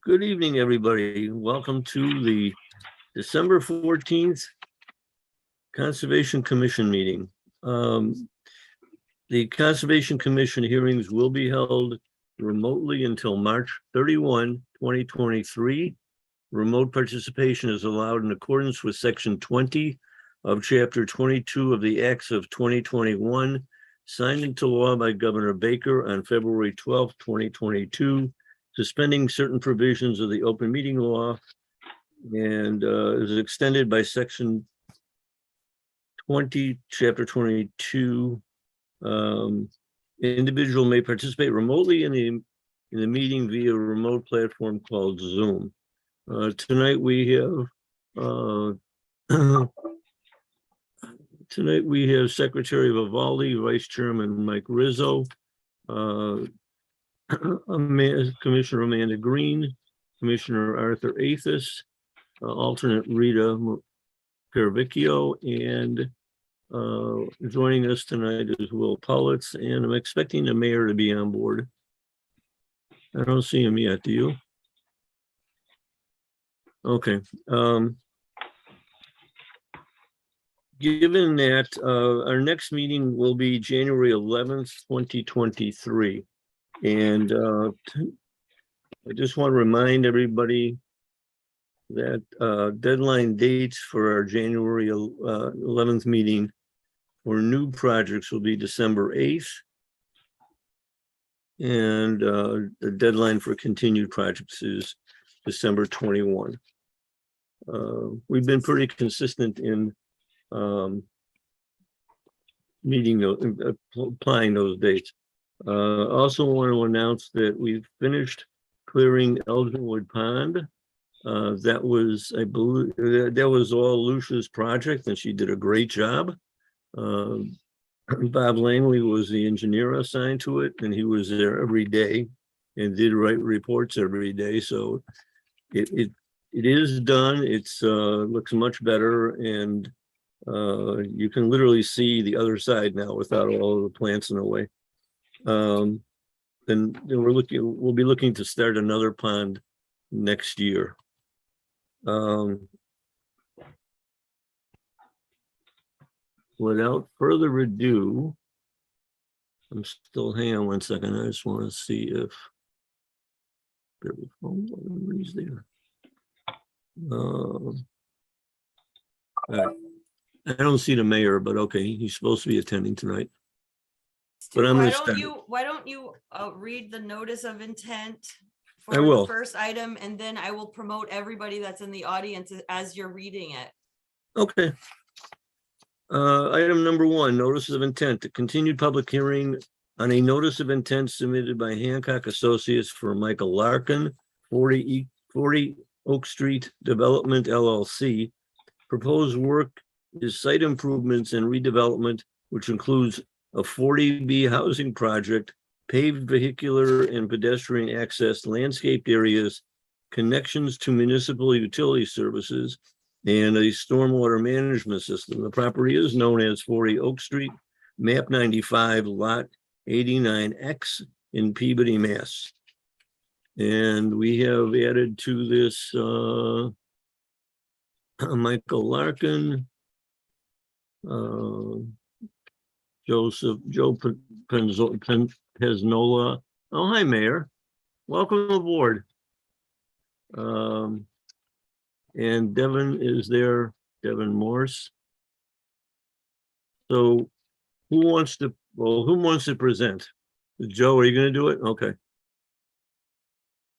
Good evening, everybody. Welcome to the December 14th Conservation Commission meeting. The Conservation Commission hearings will be held remotely until March 31, 2023. Remote participation is allowed in accordance with Section 20 of Chapter 22 of the Acts of 2021, signed into law by Governor Baker on February 12, 2022, suspending certain provisions of the open meeting law, and is extended by Section 20, Chapter 22. Individual may participate remotely in the meeting via a remote platform called Zoom. Tonight we have Secretary Vivaldi, Vice Chairman Mike Rizzo, Commissioner Amanda Green, Commissioner Arthur Athis, alternate Rita Peravicchio, and joining us tonight is Will Pullitz, and I'm expecting the mayor to be on board. I don't see him yet, do you? Okay. Given that our next meeting will be January 11th, 2023. And I just want to remind everybody that deadline dates for our January 11th meeting for new projects will be December 8th. And the deadline for continued projects is December 21. We've been pretty consistent in applying those dates. Also want to announce that we've finished clearing Elginwood Pond. That was, I believe, that was all Lucia's project, and she did a great job. Bob Langley was the engineer assigned to it, and he was there every day and did write reports every day. So it is done. It's looks much better, and you can literally see the other side now without all of the plants in the way. Then we'll be looking to start another pond next year. Without further ado, hang on one second. I just want to see if he's there. All right. I don't see the mayor, but okay, he's supposed to be attending tonight. But I'm why don't you read the notice of intent for the first item, and then I will promote everybody that's in the audience as you're reading it. Okay. Item number 1, notices of intent. The continued public hearing on a notice of intent submitted by Hancock Associates for Michael Larkin, 40 Oak Street Development LLC. Proposed work is site improvements and redevelopment, which includes a 40B housing project, paved vehicular and pedestrian access, landscaped areas, connections to municipal utility services, and a stormwater management system. The property is known as 40 Oak Street, map 95, lot 89X in Peabody, Mass. And we have added to this Michael Larkin, Joe Peznola. Oh, hi, Mayor. Welcome aboard. And Devin is there, Devin Morse. So who wants to present? Joe, are you going to do it? Okay.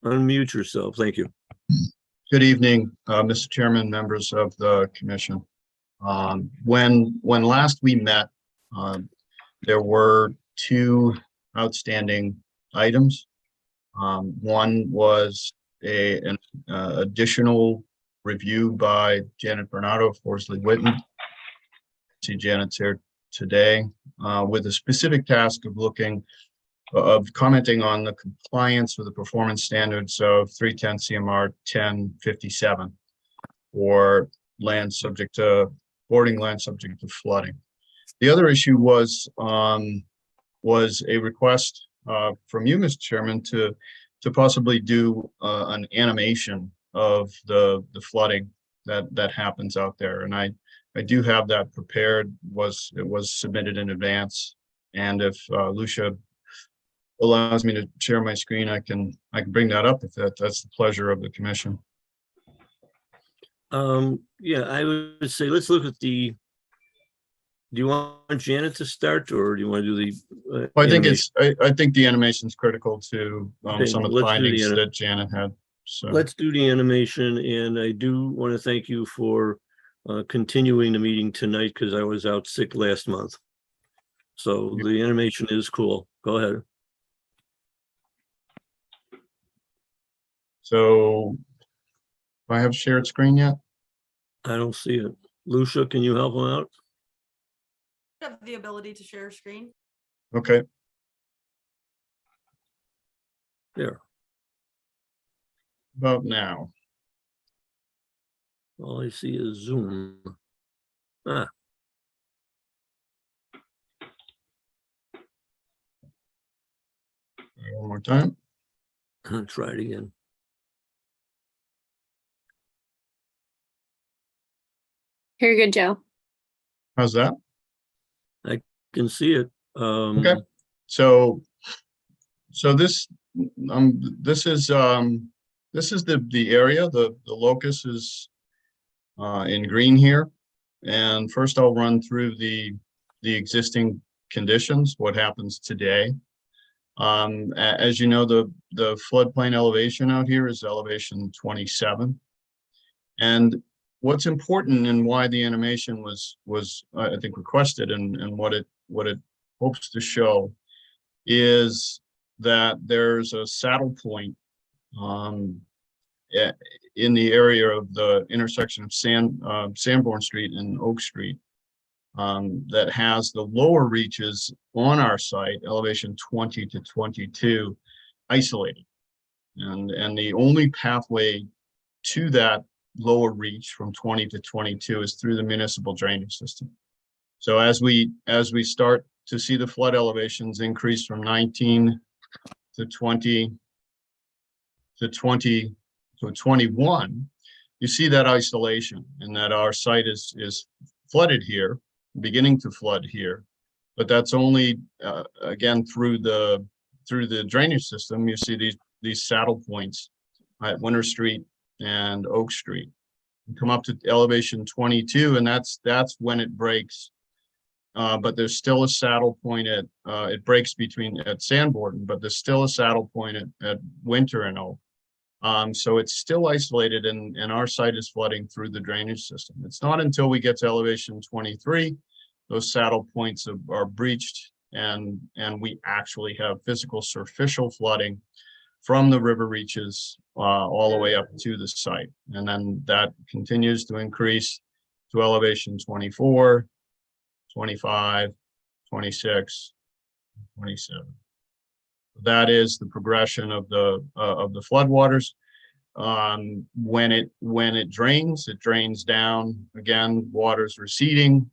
Unmute yourself. Thank you. Good evening, Mr. Chairman, members of the commission. When last we met, there were 2 outstanding items. One was an additional review by Janet Bernardo of Horsley Witten. See Janet's here today with a specific task of commenting on the compliance with the performance standards of 310 CMR 1057 for boarding land subject to flooding. The other issue was a request from you, Mr. Chairman, to to possibly do an animation of the flooding that happens out there. And I do have that prepared. It was submitted in advance. And if Lucia allows me to share my screen, I can bring that up if that's the pleasure of the commission. Yeah, I would say let's look at the. Do you want Janet to start, or do you want to do the? Well, I think animation? I think the animation is critical to Okay, some of the let's do the findings anim- that Janet had. So Let's do the animation, and I do want to thank you for continuing the meeting tonight because I was out sick last month. So the animation is cool. Go ahead. so do I have shared screen yet? I don't see it. Lucia, can you help him out? You have the ability to share screen. Okay. There. About now. All I see is Zoom. Ah, One more time. try it again. Very good, Joe. How's that? Can see it. Okay. So this is the area. The locus is in green here. And first I'll run through the existing conditions, what happens today. As you know, the floodplain elevation out here is elevation 27. And what's important and why the animation was I think requested and what it hopes to show is that there's a saddle point in the area of the intersection of Sanborn Street and Oak Street that has the lower reaches on our site, elevation 20 to 22, isolated. And the only pathway to that lower reach from 20 to 22 is through the municipal drainage system. So as we start to see the flood elevations increase from 19 to 20 to 20 to 21, you see that isolation and that our site is flooded here, beginning to flood here, but that's only again through the drainage system. You see these saddle points at Winter Street and Oak Street. You come up to elevation 22, and that's when it breaks. But there's still a saddle point at it breaks at Sanborn, but there's still a saddle point at Winter and Oak. So it's still isolated, and our site is flooding through the drainage system. It's not until we get to elevation 23, those saddle points are breached, and we actually have physical surficial flooding from the river reaches all the way up to the site. And then that continues to increase to elevation 24, 25, 26, 27. That is the progression of the floodwaters. When it drains down, again, water's receding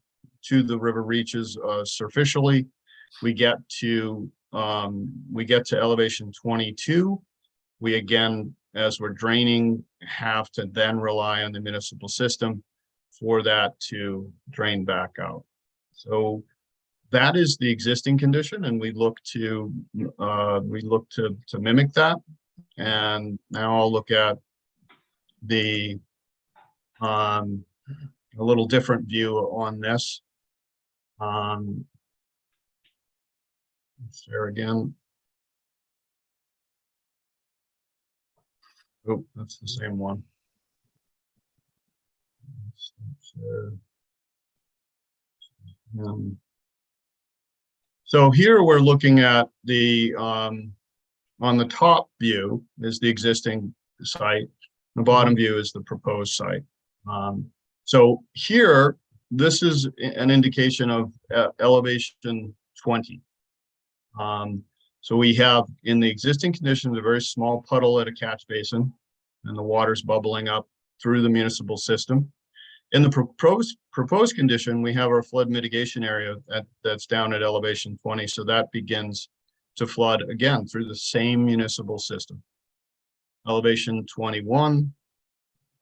to the river reaches surficially. We get to elevation 22. We again, as we're draining, have to then rely on the municipal system for that to drain back out. So that is the existing condition, and we look to mimic that. And now I'll look at a little different view on this. Share again. Oh, that's the same one. So here we're looking at the on the top view is the existing site. The bottom view is the proposed site. So here, this is an indication of elevation 20. So we have in the existing conditions a very small puddle at a catch basin, and the water's bubbling up through the municipal system. In the proposed condition, we have our flood mitigation area that's down at elevation 20. So that begins to flood again through the same municipal system. elevation 21.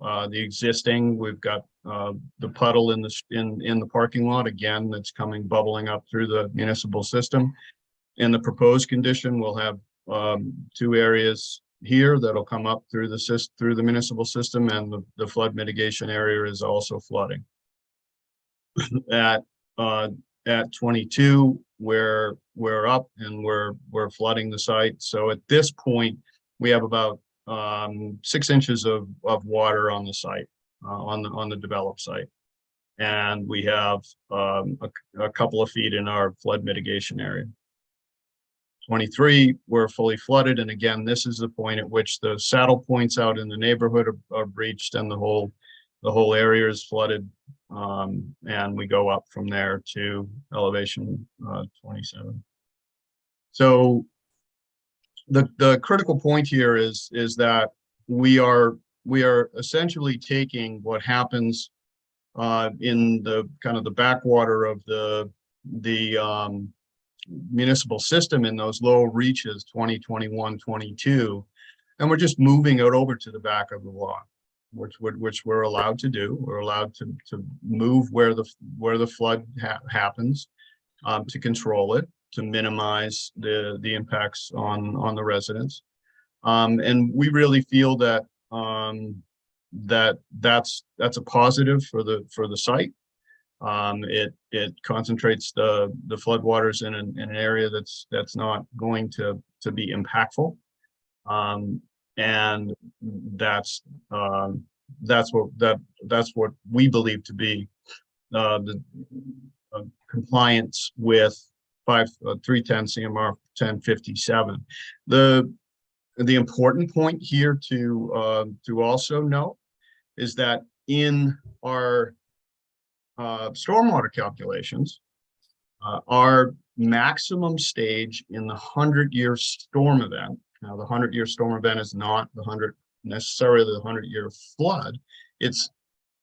The existing, we've got the puddle in the parking lot again that's coming bubbling up through the municipal system. In the proposed condition, we'll have 2 areas here that'll come up through the municipal system, and the flood mitigation area is also flooding. At 22, we're up and we're flooding the site. So at this point, we have about 6 inches of water on the site, on the developed site, and we have a couple of feet in our flood mitigation area. 23, we're fully flooded, and again, this is the point at which the saddle points out in the neighborhood are breached, and the whole area is flooded, and we go up from there to elevation 27. So the critical point here is that we are essentially taking what happens in the kind of the backwater of the municipal system in those low reaches 20, 21, 22, and we're just moving it over to the back of the lot, which we're allowed to do. We're allowed to move where the flood happens, to control it, to minimize the impacts on the residents, and we really feel that that's a positive for the site. It concentrates the floodwaters in an area that's not going to be impactful, and that's what we believe to be the compliance with 310 CMR 1057. The important point here to also note is that in our stormwater calculations, our maximum stage in the 100-year storm event. Now, the 100-year storm event is not necessarily the 100-year flood. It's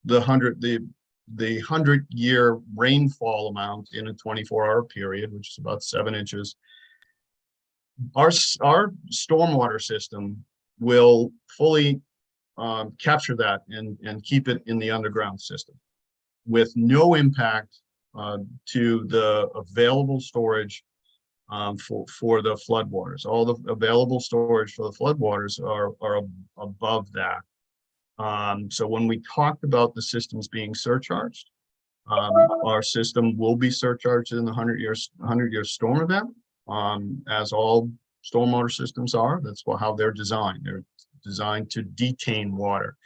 the 100-year rainfall amount in a 24-hour period, which is about 7 inches. Our stormwater system will fully capture that and keep it in the underground system, with no impact to the available storage for the floodwaters. All the available storage for the floodwaters are above that. So when we talked about the systems being surcharged, our system will be surcharged in the 100-year storm event, as all stormwater systems are. That's how they're designed. They're designed to detain water.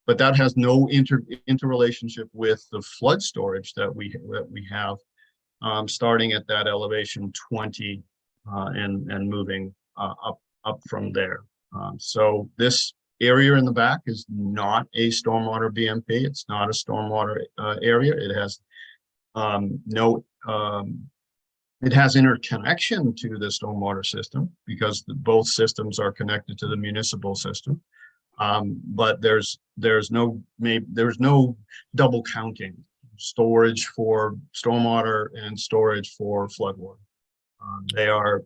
But that has no interrelationship with the flood storage that we have, starting at that elevation 20 and moving up from there. So this area in the back is not a stormwater BMP. It's not a stormwater area. It has it has interconnection to the stormwater system because both systems are connected to the municipal system. But there's no double counting storage for stormwater and storage for floodwater. They are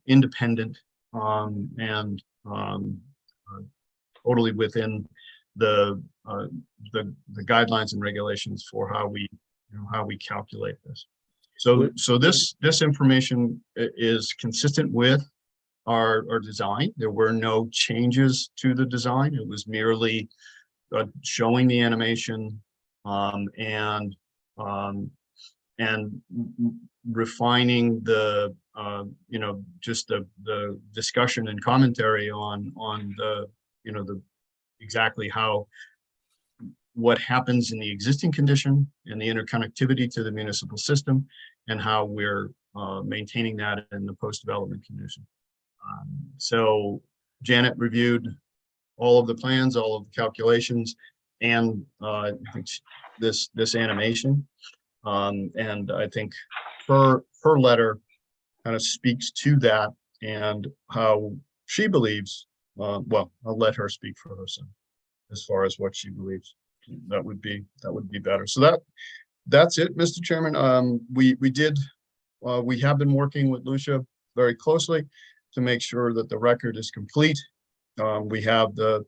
independent and totally within the guidelines and regulations for how we calculate this. So this information is consistent with our design. There were no changes to the design. It was merely showing the animation and refining the just the discussion and commentary on the exactly what happens in the existing condition and the interconnectivity to the municipal system, and how we're maintaining that in the post-development condition. So Janet reviewed all of the plans, all of the calculations, and this animation. And I think her letter kind of speaks to that and how she believes, well, I'll let her speak for herself as far as what she believes. That would be better. So that's it, Mr. Chairman. We have been working with Lucia very closely to make sure that the record is complete We have the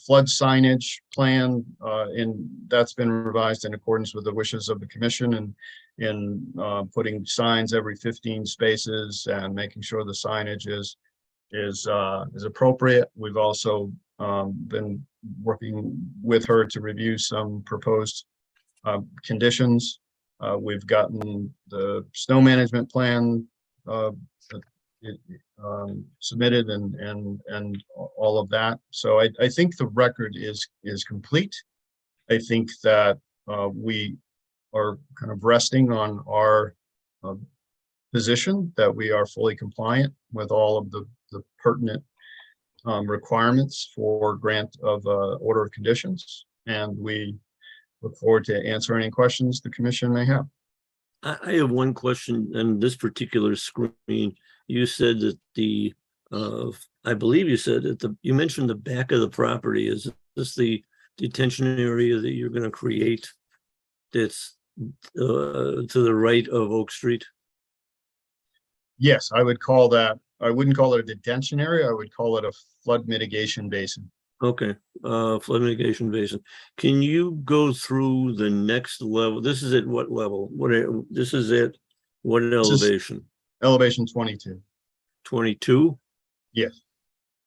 flood signage plan, and that's been revised in accordance with the wishes of the commission, and in putting signs every 15 spaces and making sure the signage is appropriate. We've also been working with her to review some proposed conditions. We've gotten the snow management plan submitted and all of that. So I think the record is complete. I think that we are kind of resting on our position that we are fully compliant with all of the pertinent requirements for grant of order of conditions, and we look forward to answer any questions the commission may have. I have one question on this particular screen. You said that I believe you said that you mentioned the back of the property. Is this the detention area that you're going to create that's to the right of Oak Street? Yes, I would call that, I wouldn't call it a detention area. I would call it a flood mitigation basin. Okay, flood mitigation basin. Can you go through the next level? This is at what level? This is at what elevation? Elevation 22. 22? Yes.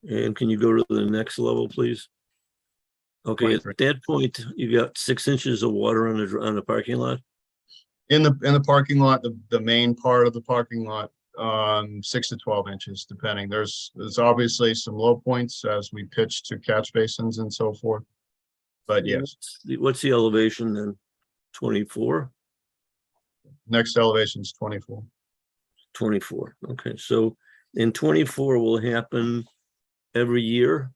And can you go to the next level, please? Okay, 23. at that point, you got 6 inches of water on the parking lot? In the parking lot, the main part of the parking lot, 6 to 12 inches, depending. There's obviously some low points as we pitch to catch basins and so forth. But yes, What's the elevation then? 24? next elevation is 24. 24. Okay, so in 24 will happen every year?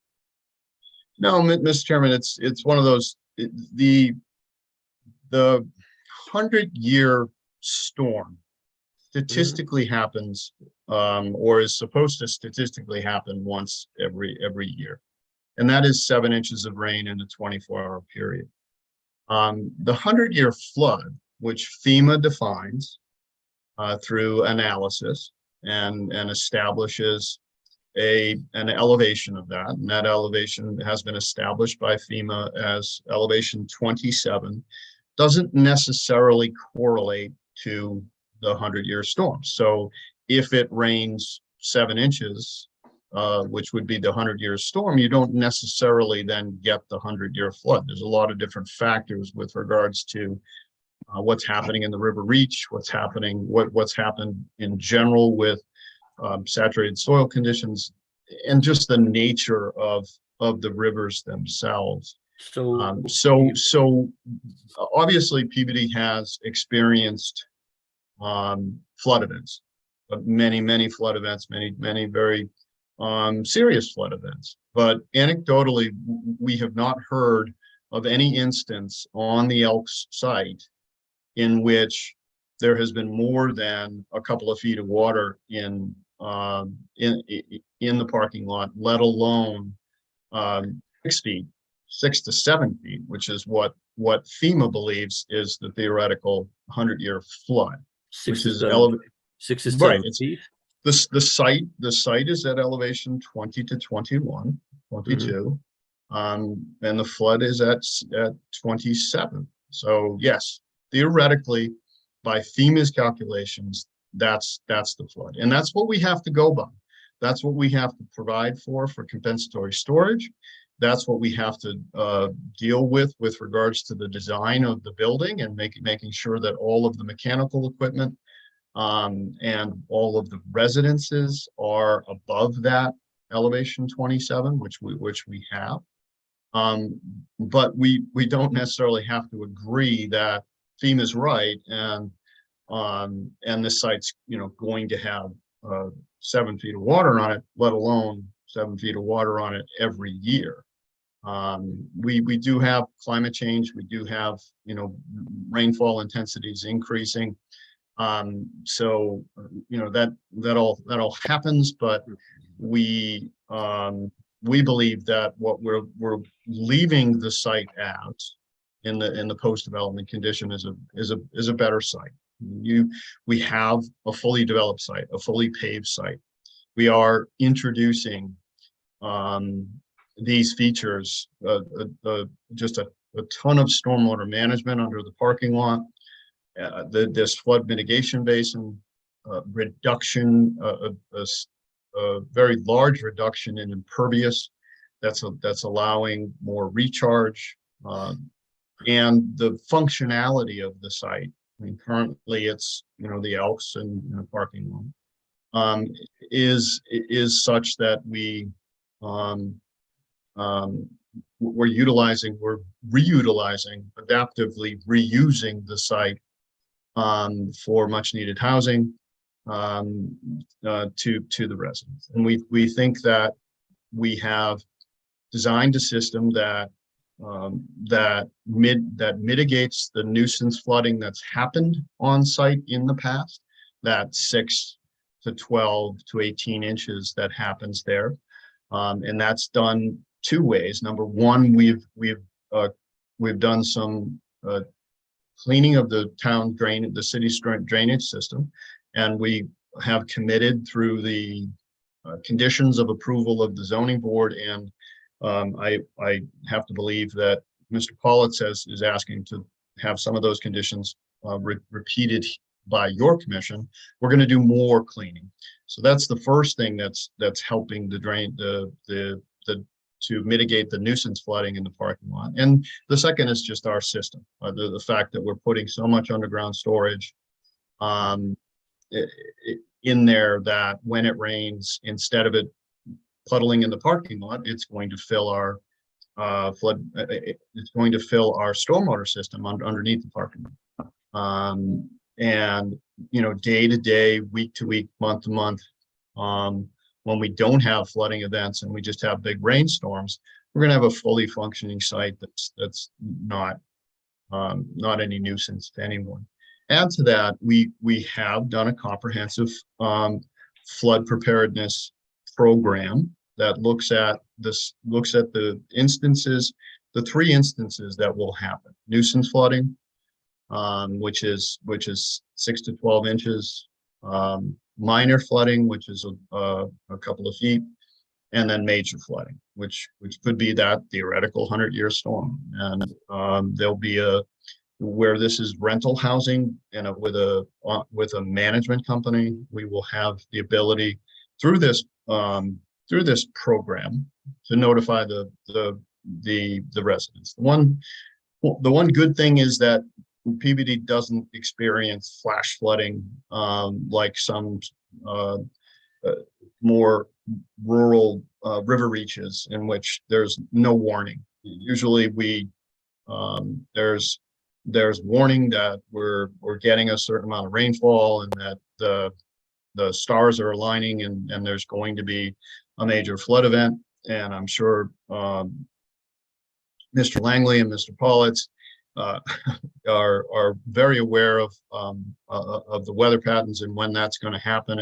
No, Mr. Chairman, it's one of those, the 100-year storm statistically happens, or is supposed to statistically happen once every year. And that is 7 inches of rain in a 24-hour period. The 100-year flood, which FEMA defines through analysis and establishes an elevation of that, and that elevation has been established by FEMA as elevation 27, doesn't necessarily correlate to the 100-year storm. So if it rains 7 inches, which would be the 100-year storm, you don't necessarily then get the 100-year flood. There's a lot of different factors with regards to what's happening in the river reach, what's happened in general with saturated soil conditions, and just the nature of the rivers themselves. So obviously Peabody has experienced flood events, many flood events, many very serious flood events. But anecdotally, we have not heard of any instance on the Elks site in which there has been more than a couple of feet of water in the parking lot, let alone 6 feet, 6 to 7 feet, which is what FEMA believes is the theoretical 100-year flood. 6 which is 6 to 7 right, feet? The site is at elevation 20 to 21, 22, and the flood is at 27. So yes, theoretically, by FEMA's calculations, that's the flood, and that's what we have to go by. That's what we have to provide for compensatory storage. That's what we have to deal with regards to the design of the building and making sure that all of the mechanical equipment and all of the residences are above that elevation 27, which we have. But we don't necessarily have to agree that FEMA is right and the site's going to have 7 feet of water on it, let alone 7 feet of water on it every year. We do have climate change. We do have rainfall intensities increasing. So that all happens, but we believe that what we're leaving the site as in the post-development condition is a better site. We have a fully developed site, a fully paved site. we are introducing these features, just a ton of stormwater management under the parking lot, this flood mitigation basin, reduction, a very large reduction in impervious. That's allowing more recharge, and the functionality of the site. I mean, currently it's, the Elks and a parking lot, is such that we're reutilizing, adaptively reusing the site for much needed housing to the residents. And we think that we have designed a system that mitigates the nuisance flooding that's happened on site in the past, that 6 to 12 to 18 inches that happens there. And that's done two ways. Number one, we've done some cleaning of the town the city's drainage system, and we have committed through the conditions of approval of the zoning board, and I have to believe that Mr. Pollitt is asking to have some of those conditions repeated by your commission. We're going to do more cleaning. So that's the first thing that's helping to mitigate the nuisance flooding in the parking lot. And the second is just our system, the fact that we're putting so much underground storage in there that when it rains, instead of it puddling in the parking lot, it's going to fill our it's going to fill our stormwater system underneath the parking lot. And day to day, week to week, month to month, when we don't have flooding events and we just have big rainstorms, we're going to have a fully functioning site that's not any nuisance to anyone. Add to that, we have done a comprehensive flood preparedness program that looks at the instances, the 3 instances that will happen: nuisance flooding, which is 6 to 12 inches, minor flooding, which is a couple of feet, and then major flooding, which could be that theoretical 100-year storm. And there'll be where this is rental housing, and with a management company, we will have the ability through this program to notify the residents. The one good thing is that Peabody doesn't experience flash flooding like some more rural river reaches, in which there's no warning. Usually there's warning that we're getting a certain amount of rainfall, and that the stars are aligning, and there's going to be a major flood event. And I'm sure Mr. Langley and Mr. Pollitt are very aware of the weather patterns and when that's going to happen,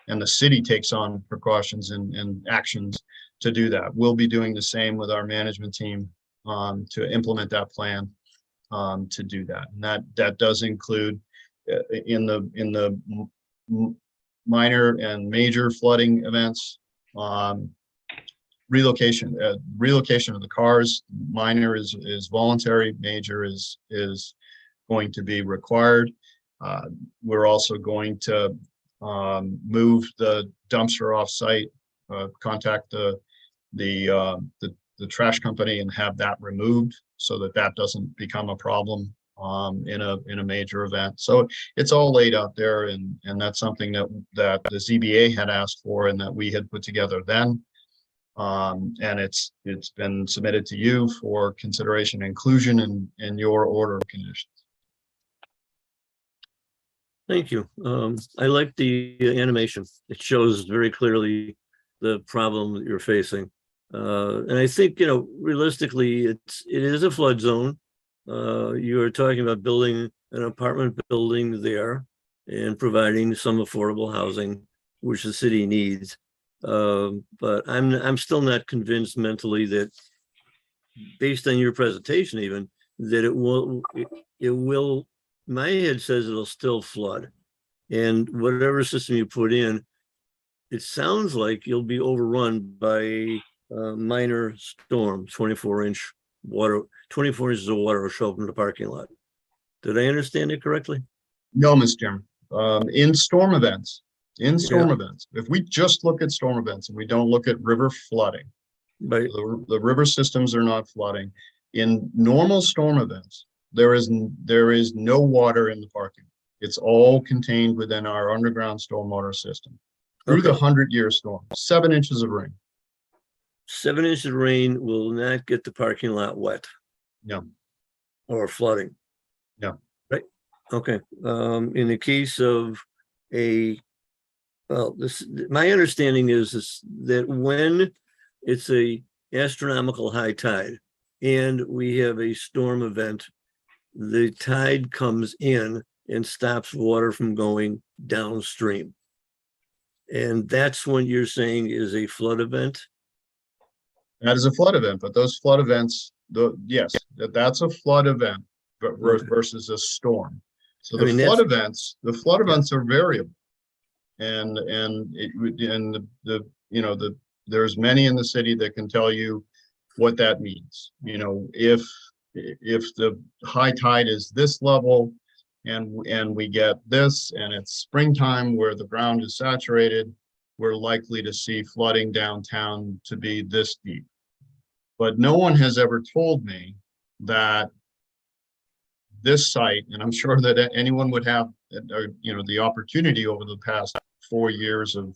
and the city takes on precautions and actions to do that. We'll be doing the same with our management team to implement that plan to do that. And that does include in the minor and major flooding events, relocation of the cars. Minor is voluntary, major is going to be required. We're also going to move the dumpster off site, contact the trash company and have that removed, so that doesn't become a problem in a major event. So it's all laid out there, and that's something that the ZBA had asked for and that we had put together then. And it's been submitted to you for consideration and inclusion in your order of conditions. Thank you. I like the animation. It shows very clearly the problem that you're facing. And I think, realistically, it is a flood zone. You are talking about building an apartment building there and providing some affordable housing, which the city needs. But I'm still not convinced mentally that, based on your presentation even, that it will, my head says it'll still flood. And whatever system you put in, it sounds like you'll be overrun by a minor storm, 24-inch water, 24 inches of water will show up in the parking lot. Did I understand it correctly? No, Mr. Chairman. In storm events, Yeah. if we just look at storm events and we don't look at river flooding, Right, the river systems are not flooding. In normal storm events, there is no water in the parking. It's all contained within our underground stormwater system. Through the Okay. 100-year storm, 7 inches of rain. 7 inches of rain will not get the parking lot wet No, or flooding. no. Right, okay. In the case of my understanding is that when it's a astronomical high tide and we have a storm event, the tide comes in and stops water from going downstream. And that's when you're saying is a flood event? That is a flood event, but those flood events, yes, that's a flood event, but Okay. versus a storm. So I mean, the flood events are variable. And there's many in the city that can tell you what that means. You know, if the high tide is this level and we get this and it's springtime where the ground is saturated, we're likely to see flooding downtown to be this deep. But no one has ever told me that this site, and I'm sure that anyone would have, the opportunity over the past 4 years of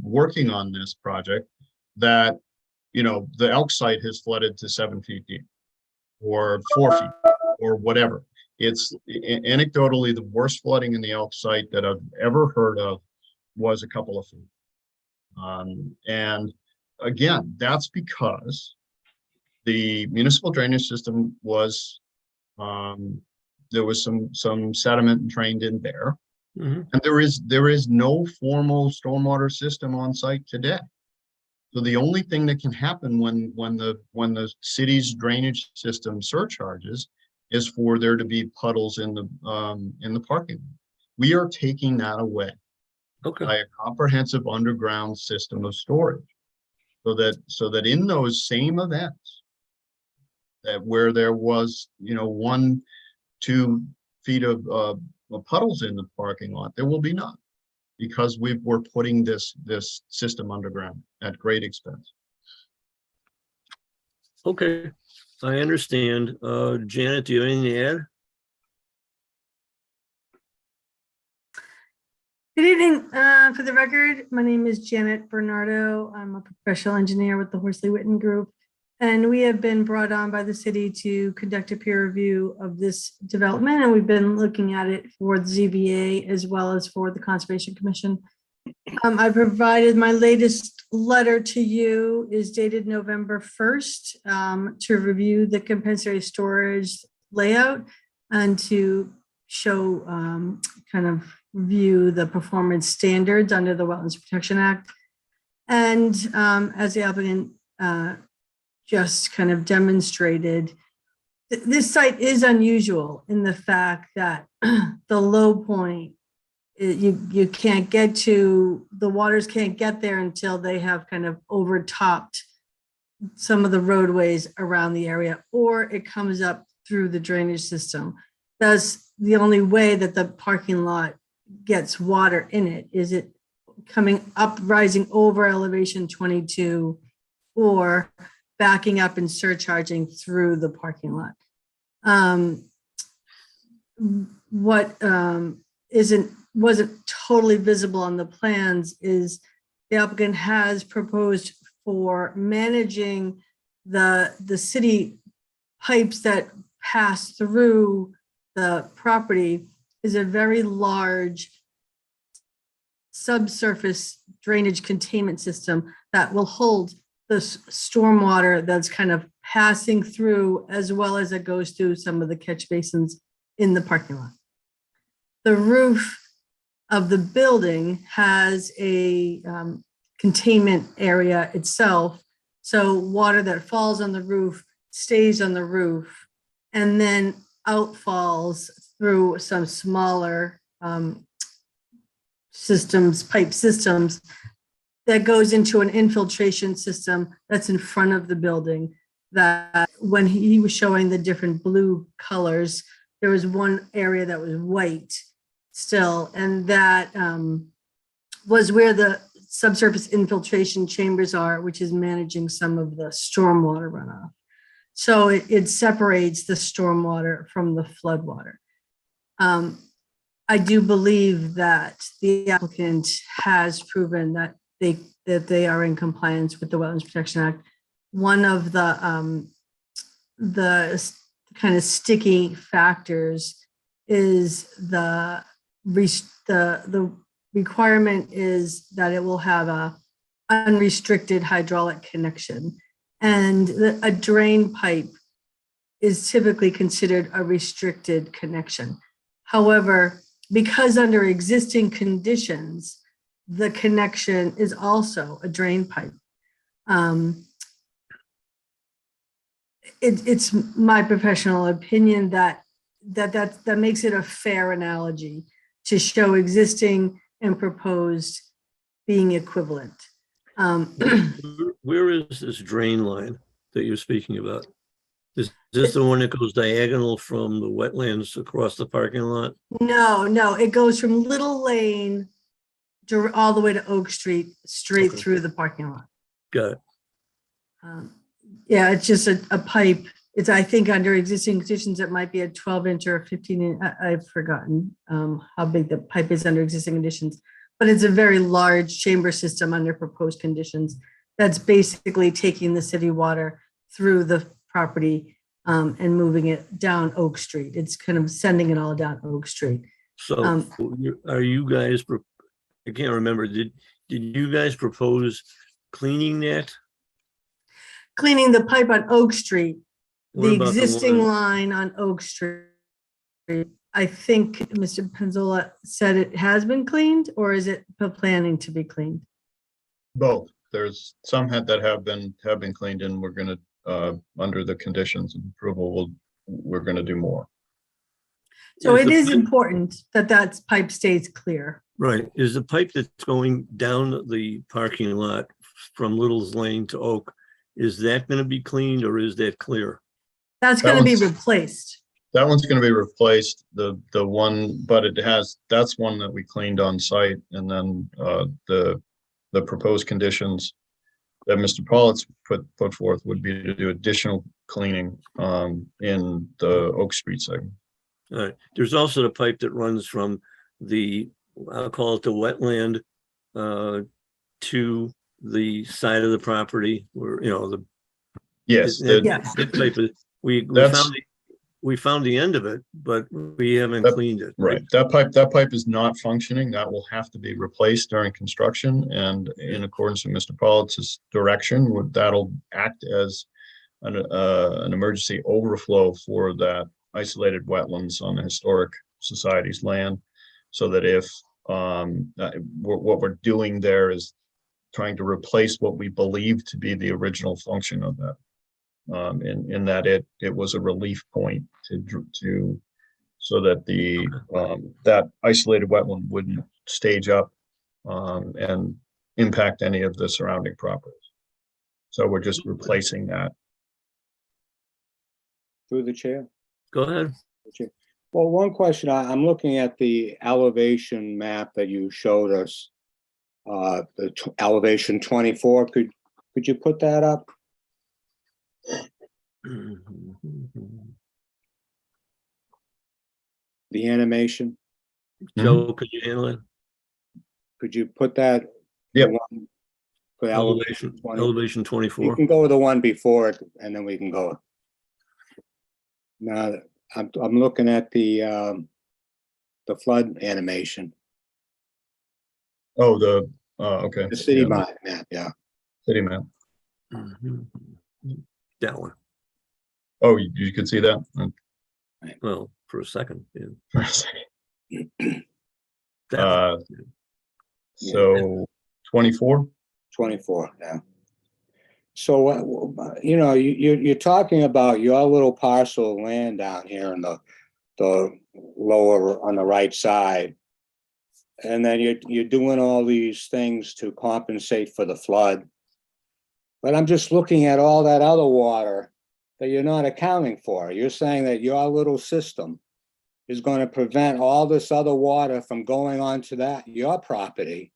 working on this project, that, the elk site has flooded to 7 feet deep or 4 feet or whatever. It's anecdotally the worst flooding in the elk site that I've ever heard of was a couple of feet. And again, that's because the municipal drainage system was, there was some sediment trained in there. Mhm. And there is no formal stormwater system on site today. So the only thing that can happen when the city's drainage system surcharges is for there to be puddles in the parking lot. We are taking that away Okay, by a comprehensive underground system of storage, so that in those same events, that where there was 1-2 feet of puddles in the parking lot, there will be none, because we're putting this system underground at great expense. okay, I understand. Janet, do you have anything to add? Good evening. For the record, my name is Janet Bernardo. I'm a professional engineer with the Horsley Witten Group, and we have been brought on by the city to conduct a peer review of this development, and we've been looking at it for the ZBA as well as for the Conservation Commission. I provided my latest letter to you is dated November 1st to review the compensatory storage layout and to show kind of review the performance standards under the Wetlands Protection Act. And as the applicant just kind of demonstrated, this site is unusual in the fact that the low point, you can't get to, the waters can't get there until they have kind of overtopped some of the roadways around the area, or it comes up through the drainage system. That's the only way that the parking lot gets water in it. Is it coming up, rising over elevation 22, or backing up and surcharging through the parking lot? What wasn't totally visible on the plans is the applicant has proposed for managing the city pipes that pass through the property is a very large subsurface drainage containment system that will hold the stormwater that's kind of passing through, as well as it goes through some of the catch basins in the parking lot. The roof of the building has a containment area itself. So water that falls on the roof stays on the roof and then outfalls through some smaller systems, pipe systems, that goes into an infiltration system that's in front of the building. That when he was showing the different blue colors, there was one area that was white still, and that was where the subsurface infiltration chambers are, which is managing some of the stormwater runoff. So it separates the stormwater from the floodwater. I do believe that the applicant has proven that they are in compliance with the Wetlands Protection Act. One of the kind of sticky factors is the requirement is that it will have a unrestricted hydraulic connection, and a drain pipe is typically considered a restricted connection. However, because under existing conditions, the connection is also a drain pipe. It's my professional opinion that makes it a fair analogy to show existing and proposed being equivalent. Where is this drain line that you're speaking about? Is this the one that goes diagonal from the wetlands across the parking lot? No, it goes from Little Lane all the way to Oak Street, straight Okay. through the parking lot. Got it. Yeah, it's just a pipe. It's, I think under existing conditions, it might be a 12-inch or a 15-inch. I've forgotten how big the pipe is under existing conditions, but it's a very large chamber system under proposed conditions that's basically taking the city water through the property and moving it down Oak Street. It's kind of sending it all down Oak Street. So are you guys, I can't remember, did you guys propose cleaning that? Cleaning the pipe on Oak Street, What the about the existing one- line on Oak Street. I think Mr. Penzola said it has been cleaned, or is it planning to be cleaned? Both. There's some that have been cleaned, and we're gonna, under the conditions of approval, we're gonna do more. So Is it the is pipe- important that that pipe stays clear. Right, is the pipe that's going down the parking lot from Little's Lane to Oak, is that gonna be cleaned or is that clear? That's That going to be one's- replaced. That one's gonna be replaced, the one, but that's one that we cleaned on site, and then the proposed conditions that Mr. Pollitt's put forth would be to do additional cleaning in the Oak Street segment. All right, there's also the pipe that runs from the, I'll call it the wetland, to the side of the property where, you know, the. Yes, that- Yes. that pipe is- That's- we found the end of it, but we haven't That- cleaned it. right. That pipe is not functioning. That will have to be replaced during construction, and in accordance with Mr. Pollitt's direction, that'll act as an emergency overflow for that isolated wetlands on the Historic Society's land, so that if what we're doing there is trying to replace what we believe to be the original function of that. In that it was a relief point to so that that isolated wetland wouldn't stage up and impact any of the surrounding properties. So we're just replacing that. Through the chair. Go ahead. Well, one question, I'm looking at the elevation map that you showed us. Elevation 24, could you put that up? The animation, Joe, could you handle it? could you put that? Yep. the one For elevation 20? Elevation You 24. can go with the one before it, and then we can go. Now, I'm looking at the flood animation, Oh, okay. the city Yeah, map, yeah. City map. Mhm. That one. Oh, you could see that? Well, for a second. Yeah. Uh, That one. So 24? 24, yeah. So, you're talking about your little parcel of land down here in the lower, on the right side. and then you're doing all these things to compensate for the flood. But I'm just looking at all that other water that you're not accounting for. You're saying that your little system is going to prevent all this other water from going onto your property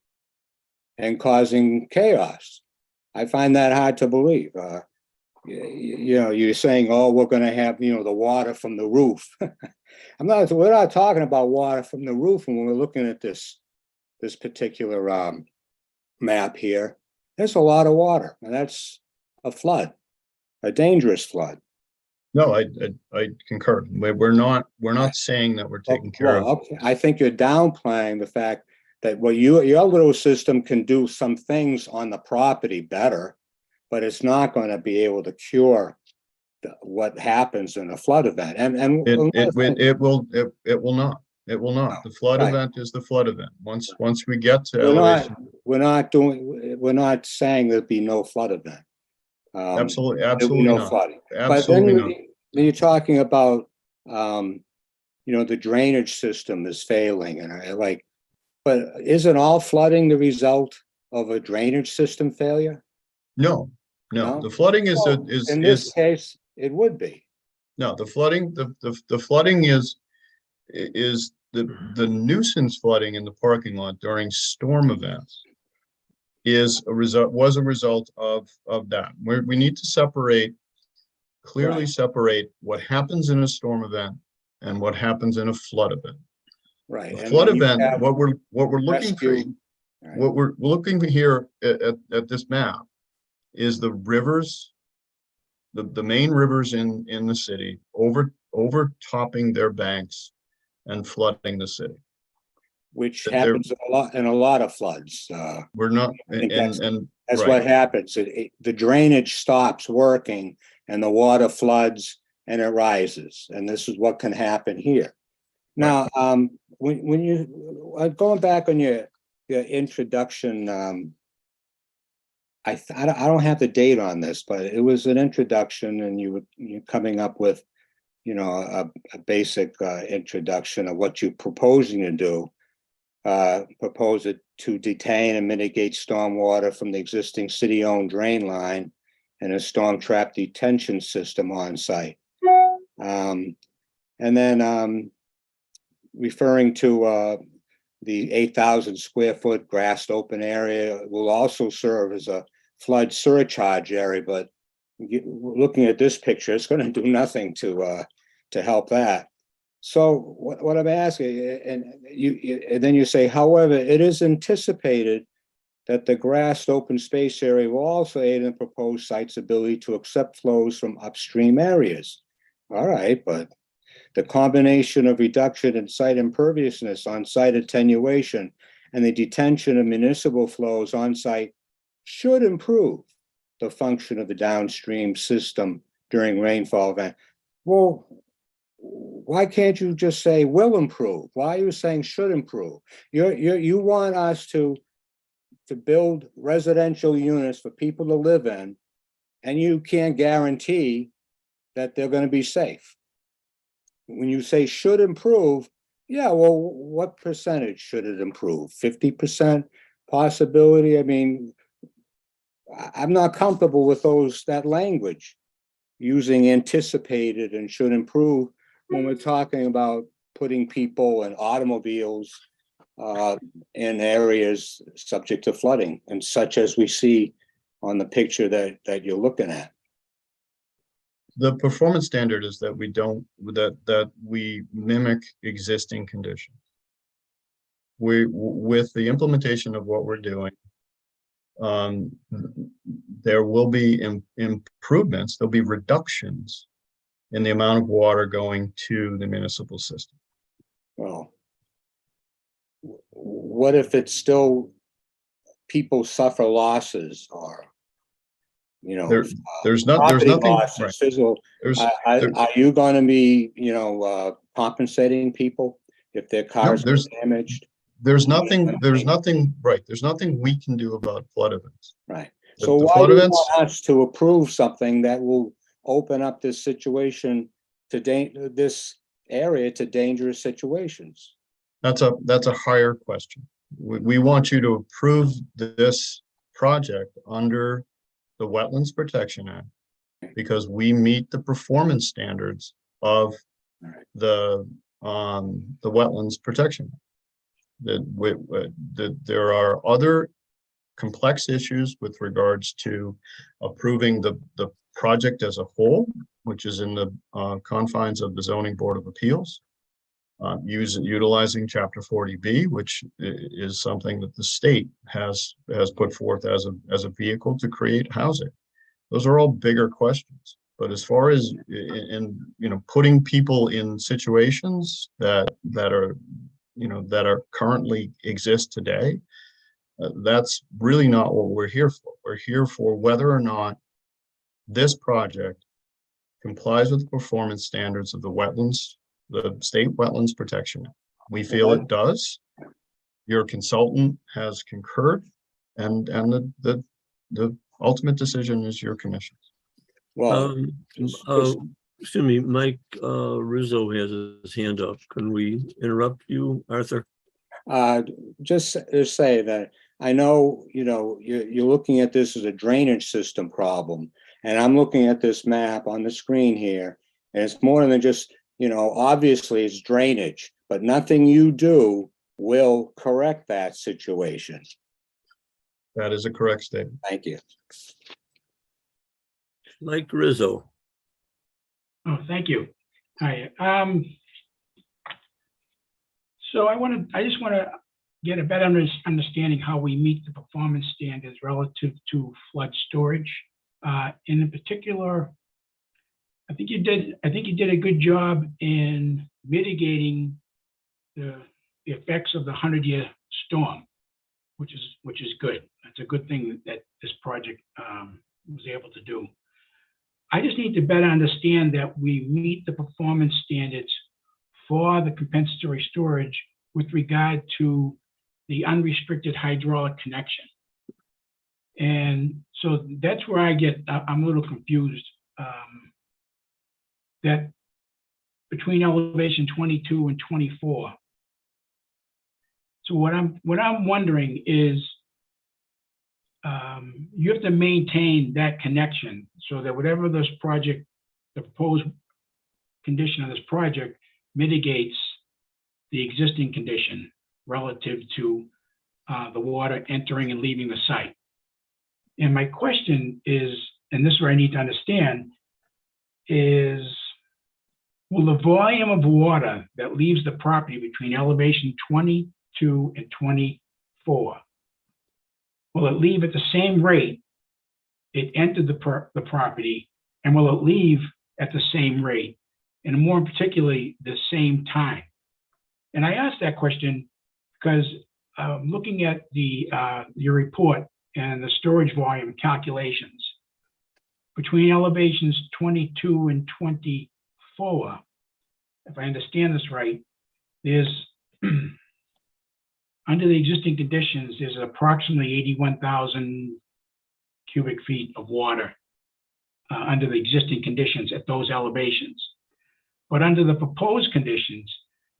and causing chaos. I find that hard to believe. You're saying, oh, we're going to have, the water from the roof. We're not talking about water from the roof when we're looking at this particular map here. There's a lot of water, and that's a flood, a dangerous flood. No, I concur. We're not saying that we're taking care of. Okay. I think you're downplaying the fact that your little system can do some things on the property better, but it's not going to be able to cure what happens in a flood event. And It will not. It will not. The flood Right. event is the flood event. Once we get to we're elevation, not saying there'd be no flood event. absolutely No not. flooding. Absolutely but not. then you're talking about the drainage system is failing, and but isn't all flooding the result of a drainage system failure? No. No? The flooding is Well, in this case, it would be. no, the flooding, the flooding is the nuisance flooding in the parking lot during storm events was a result of that. We need to clearly separate what happens in a storm event and what happens in a flood event. Right. A And flood then you event, have what we're looking for, rescue. Right. what we're looking here at this map is the rivers, the main rivers in the city overtopping their banks and flooding the city. Which that happens in a lot of floods. We're not, I think and that's right. what happens. The drainage stops working and the water floods and it rises. And this is what can happen here. Now, when you going back on your introduction, I don't have the date on this, but it was an introduction, and you're coming up with, a basic introduction of what you're proposing to do. Propose it to detain and mitigate stormwater from the existing city-owned drain line and a storm trap detention system on site. And then referring to the 8,000 square foot grassed open area will also serve as a flood surcharge area, but looking at this picture, it's going to do nothing to help that. So what I'm asking, and then you say, however, it is anticipated that the grassed open space area will also aid in the proposed site's ability to accept flows from upstream areas. All right, but the combination of reduction in site imperviousness, on-site attenuation, and the detention of municipal flows on-site should improve the function of the downstream system during rainfall event. Well, why can't you just say will improve? Why are you saying should improve? You want us to build residential units for people to live in, and you can't guarantee that they're going to be safe. When you say should improve, yeah, well, what percentage should it improve? 50% possibility? I mean, I'm not comfortable with that language, using anticipated and should improve when we're talking about putting people and automobiles in areas subject to flooding, and such as we see on the picture that you're looking at. The performance standard is that we mimic existing conditions. With the implementation of what we're doing, there will be improvements. There'll be reductions in the amount of water going to the municipal system. Well, what if it's still people suffer losses, or there's nothing losses, right. physical, are you going to be compensating people if their cars are damaged? There's nothing right. There's nothing we can do about flood events. Right. The So why flood do you events, want us to approve something that will open up this situation this area to dangerous situations? that's a higher question. we want you to approve this project under the Wetlands Protection Act because we meet the performance standards of the Wetlands Protection Act. That there are other complex issues with regards to approving the project as a whole, which is in the confines of the Zoning Board of Appeals. Utilizing Chapter 40B, which is something that the state has put forth as a vehicle to create housing. Those are all bigger questions. But as far as in putting people in situations that are currently exist today, that's really not what we're here for. We're here for whether or not this project complies with the performance standards of the State Wetlands Protection Act. We feel it does. Your consultant has concurred, and the ultimate decision is your commission's. Well, Excuse me, Mike Rizzo has his hand up. Can we interrupt you, Arthur? just to say that I know, you're looking at this as a drainage system problem, and I'm looking at this map on the screen here, and it's more than just, obviously it's drainage, but nothing you do will correct that situation. That is a correct statement. Thank you. Mike Rizzo. Oh, thank you. Hi. So I just want to get a better understanding how we meet the performance standards relative to flood storage. In particular, I think you did a good job in mitigating the effects of the 100-year storm, which is good. That's a good thing that this project was able to do. I just need to better understand that we meet the performance standards for the compensatory storage with regard to the unrestricted hydraulic connection. And so that's where I'm a little confused. That between elevation 22 and 24. So what I'm wondering is, you have to maintain that connection so that whatever the proposed condition of this project mitigates the existing condition relative to the water entering and leaving the site. And my question is, and this is where I need to understand, is will the volume of water that leaves the property between elevation 22 and 24, will it leave at the same rate it entered the property, and will it leave at the same rate, and more particularly, the same time? And I asked that question because looking at your report and the storage volume calculations, between elevations 22 and 24, if I understand this right, there's under the existing conditions, there's approximately 81,000 cubic feet of water under the existing conditions at those elevations. But under the proposed conditions,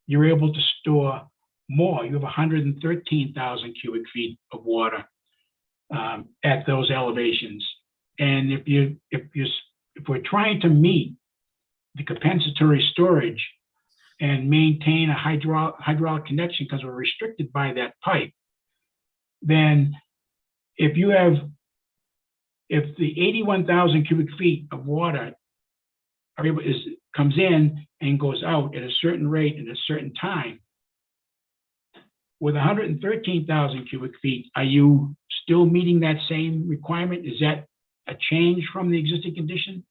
you're able to store more. You have 113,000 cubic feet of water at those elevations. And if we're trying to meet the compensatory storage and maintain a hydraulic connection because we're restricted by that pipe, then if the 81,000 cubic feet of water comes in and goes out at a certain rate at a certain time, with 113,000 cubic feet, are you still meeting that same requirement? Is that a change from the existing condition?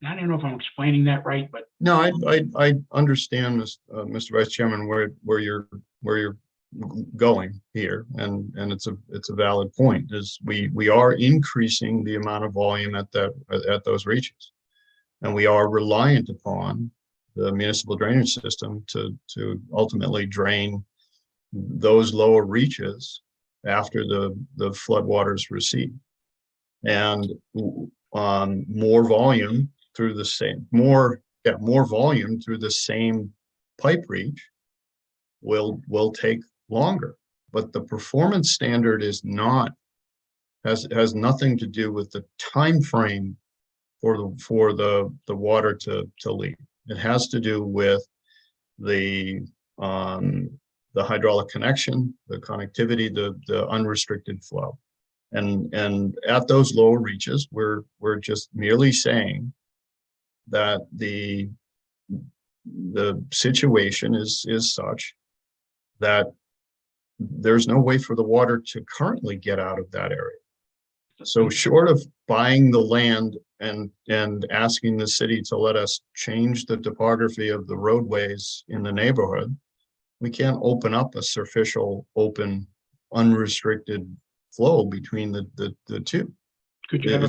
I don't know if I'm explaining that right, but No, I understand, Mr. Vice Chairman, where you're going here, and it's a valid point. Is we are increasing the amount of volume at those reaches, and we are reliant upon the municipal drainage system to ultimately drain those lower reaches after the floodwaters recede, and more volume through the same pipe reach will take longer. but the performance standard is not, has nothing to do with the time frame for the water to leave. It has to do with the hydraulic connection, the connectivity, the unrestricted flow. And at those lower reaches, we're just merely saying that the situation is such that there's no way for the water to currently get out of that area. So short of buying the land and asking the city to let us change the topography of the roadways in the neighborhood, we can't open up a superficial, open, unrestricted flow between the two. Could you have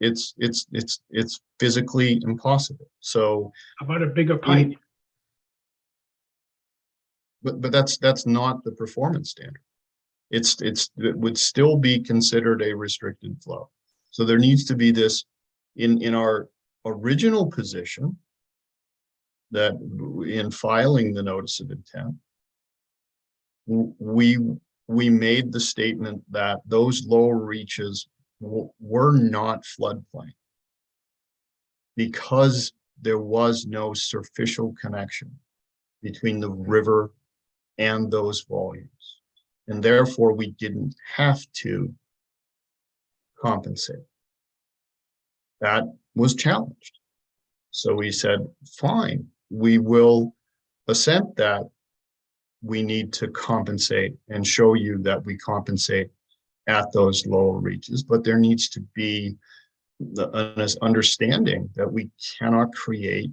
It's physically impossible. So about a bigger pipe? but that's not the performance standard. It would still be considered a restricted flow. So there needs to be this in our original position, that in filing the notice of intent, we made the statement that those lower reaches were not floodplain because there was no superficial connection between the river and those volumes. And therefore, we didn't have to compensate. That was challenged. So we said, fine, we will assent that we need to compensate and show you that we compensate at those lower reaches, but there needs to be an understanding that we cannot create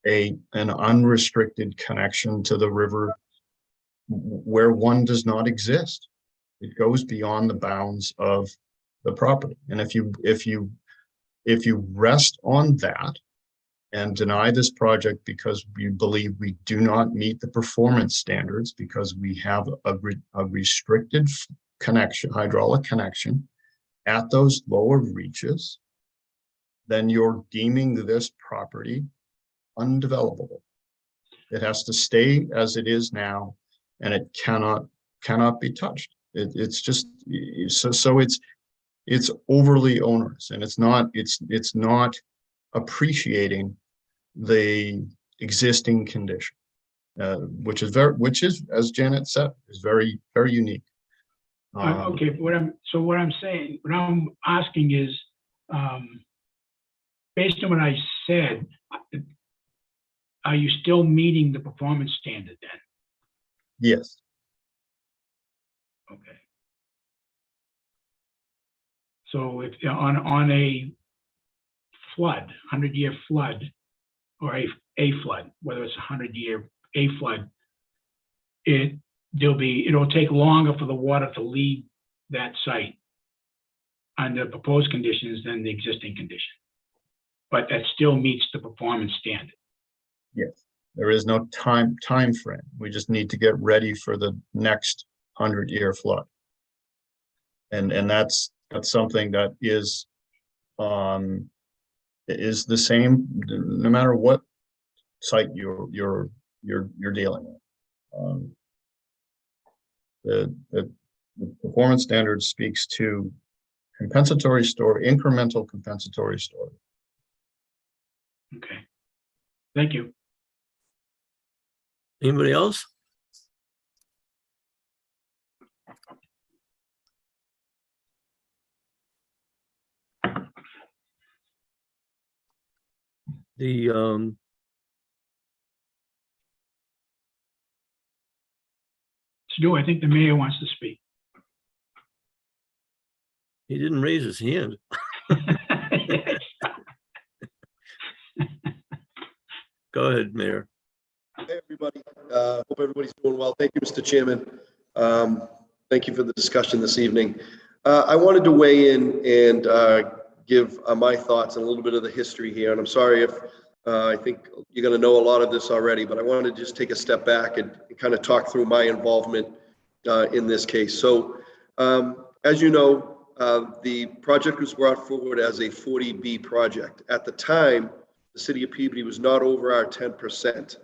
an unrestricted connection to the river where one does not exist. It goes beyond the bounds of the property. And if you rest on that and deny this project because you believe we do not meet the performance standards because we have a restricted connection, hydraulic connection at those lower reaches, then you're deeming this property undevelopable. It has to stay as it is now, and it cannot be touched. It's just so it's overly onerous, and it's not appreciating the existing condition, which is, as Janet said, is very, very unique. Okay, what I'm asking is, based on what I said, are you still meeting the performance standard then? Yes. Okay. So if on a flood, 100-year flood, or a flood, whether it's 100-year a flood, it'll take longer for the water to leave that site under proposed conditions than the existing condition. But that still meets the performance standard. Yes. There is no time frame. We just need to get ready for the next 100-year flood. And that's something that is the same no matter what site you're dealing with. The performance standard speaks to incremental compensatory storage. Okay. Thank you. Anybody else? Stu, I think the mayor wants to speak. He didn't raise his hand. Go ahead, Mayor. Hey, everybody. Hope everybody's doing well. Thank you, Mr. Chairman. Thank you for the discussion this evening. I wanted to weigh in and give my thoughts and a little bit of the history here. And I'm sorry if I think you're going to know a lot of this already, but I wanted to just take a step back and kind of talk through my involvement in this case. So, as you know, the project was brought forward as a 40B project. At the time, the city of Peabody was not over our 10%.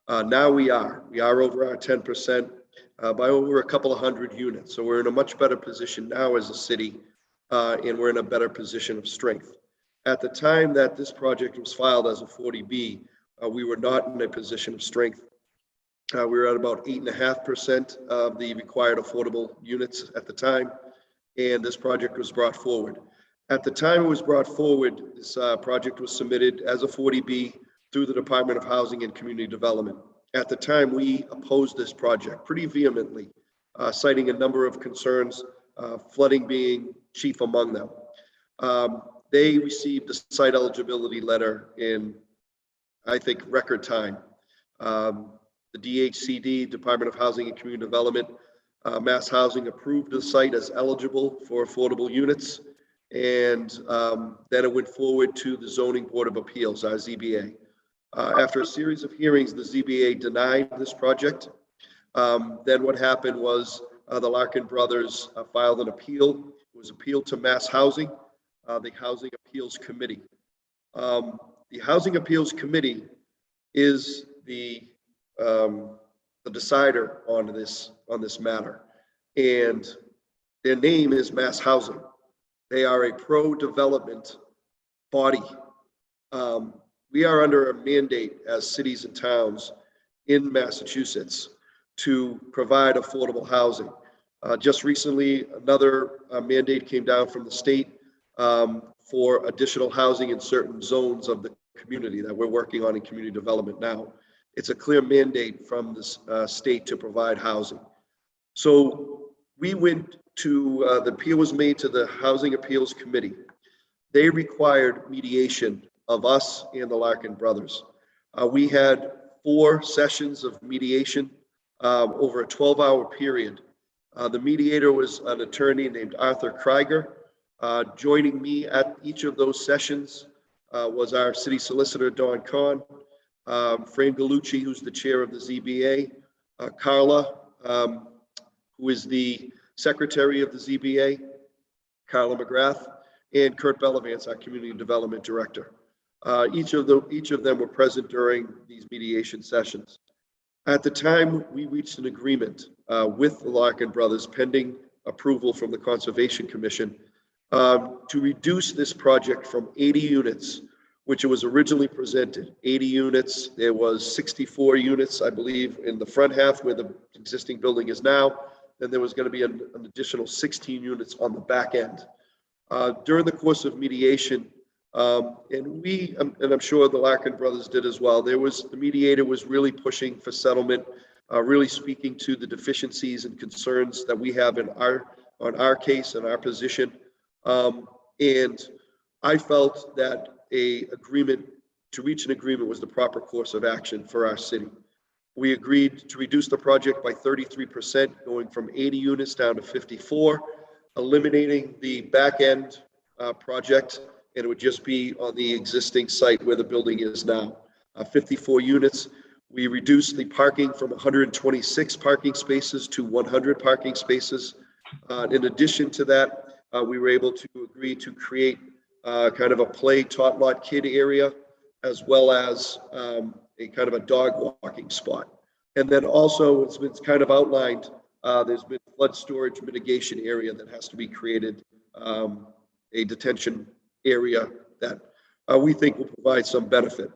Now we are over our 10%. by over a couple of hundred units. So we're in a much better position now as a city, and we're in a better position of strength. At the time that this project was filed as a 40B, we were not in a position of strength. We were at about 8.5% of the required affordable units at the time, and this project was brought forward. At the time it was brought forward, this project was submitted as a 40B through the Department of Housing and Community Development. At the time, we opposed this project pretty vehemently, citing a number of concerns, flooding being chief among them. They received a site eligibility letter in, I think, record time. The DHCD, Department of Housing and Community Development, Mass Housing approved the site as eligible for affordable units. And then it went forward to the Zoning Board of Appeals, our ZBA. After a series of hearings, the ZBA denied this project. Then what happened was the Larkin brothers filed an appeal. It was appealed to Mass Housing, the Housing Appeals Committee. The Housing Appeals Committee is the decider on this matter, and their name is Mass Housing. They are a pro-development body. We are under a mandate as cities and towns in Massachusetts to provide affordable housing. Just recently, another mandate came down from the state for additional housing in certain zones of the community that we're working on in community development now. It's a clear mandate from the state to provide housing. So we went to, the appeal was made to the Housing Appeals Committee. They required mediation of us and the Larkin brothers. We had 4 sessions of mediation over a 12-hour period. The mediator was an attorney named Arthur Krieger. Joining me at each of those sessions was our city solicitor, Don Kahn, Fran Gallucci, who's the chair of the ZBA, Carla, who is the secretary of the ZBA, Carla McGrath, and Kurt Bellavance, our community development director. Each of them were present during these mediation sessions. At the time, we reached an agreement with the Larkin brothers pending approval from the Conservation Commission to reduce this project from 80 units, which it was originally presented, 80 units. There was 64 units, I believe, in the front half where the existing building is now. Then there was going to be an additional 16 units on the back end. During the course of mediation, and I'm sure the Larkin brothers did as well, the mediator was really pushing for settlement, really speaking to the deficiencies and concerns that we have on our case and our position. And I felt that to reach an agreement was the proper course of action for our city. We agreed to reduce the project by 33%, going from 80 units down to 54, eliminating the back end project, and it would just be on the existing site where the building is now. 54 units. We reduced the parking from 126 parking spaces to 100 parking spaces. In addition to that, we were able to agree to create kind of a play tot lot kid area, as well as a kind of a dog walking spot. And then also, it's been kind of outlined, there's been flood storage mitigation area that has to be created, a detention area that we think will provide some benefit.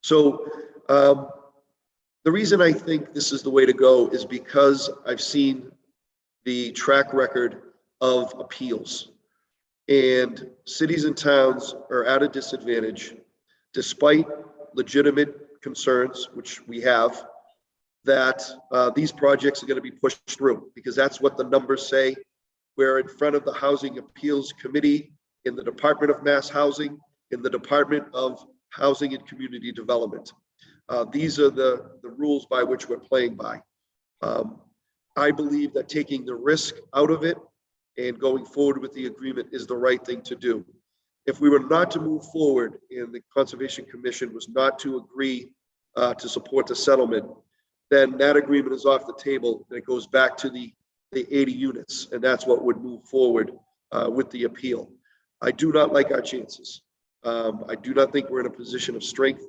So the reason I think this is the way to go is because I've seen the track record of appeals, and cities and towns are at a disadvantage despite legitimate concerns, which we have, that these projects are going to be pushed through, because that's what the numbers say. We're in front of the Housing Appeals Committee, in the Department of Mass Housing, in the Department of Housing and Community Development. These are the rules by which we're playing by. I believe that taking the risk out of it and going forward with the agreement is the right thing to do. If we were not to move forward and the Conservation Commission was not to agree to support the settlement, then that agreement is off the table and it goes back to the 80 units, and that's what would move forward with the appeal. I do not like our chances. I do not think we're in a position of strength,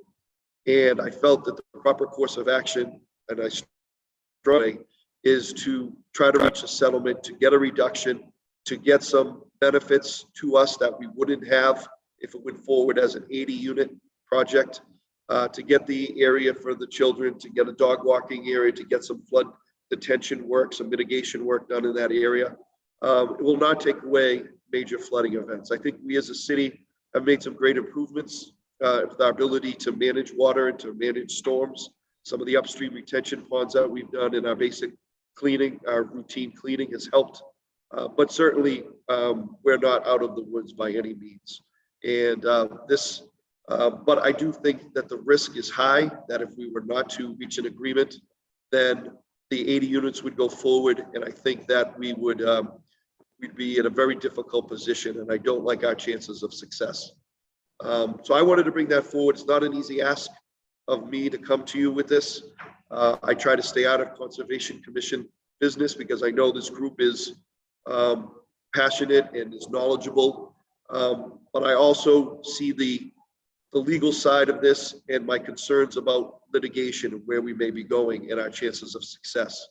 and I felt that the proper course of action, and I strongly, is to try to reach a settlement, to get a reduction, to get some benefits to us that we wouldn't have if it went forward as an 80-unit project, to get the area for the children, to get a dog walking area, to get some flood detention work, some mitigation work done in that area. It will not take away major flooding events. I think we as a city have made some great improvements with our ability to manage water and to manage storms. Some of the upstream retention ponds that we've done in our basic cleaning, our routine cleaning has helped. But certainly we're not out of the woods by any means. And but I do think that the risk is high that if we were not to reach an agreement, then the 80 units would go forward. And I think that we would we'd be in a very difficult position, and I don't like our chances of success. So I wanted to bring that forward. It's not an easy ask of me to come to you with this. I try to stay out of Conservation Commission business because I know this group is passionate and is knowledgeable. But I also see the legal side of this and my concerns about litigation and where we may be going and our chances of success.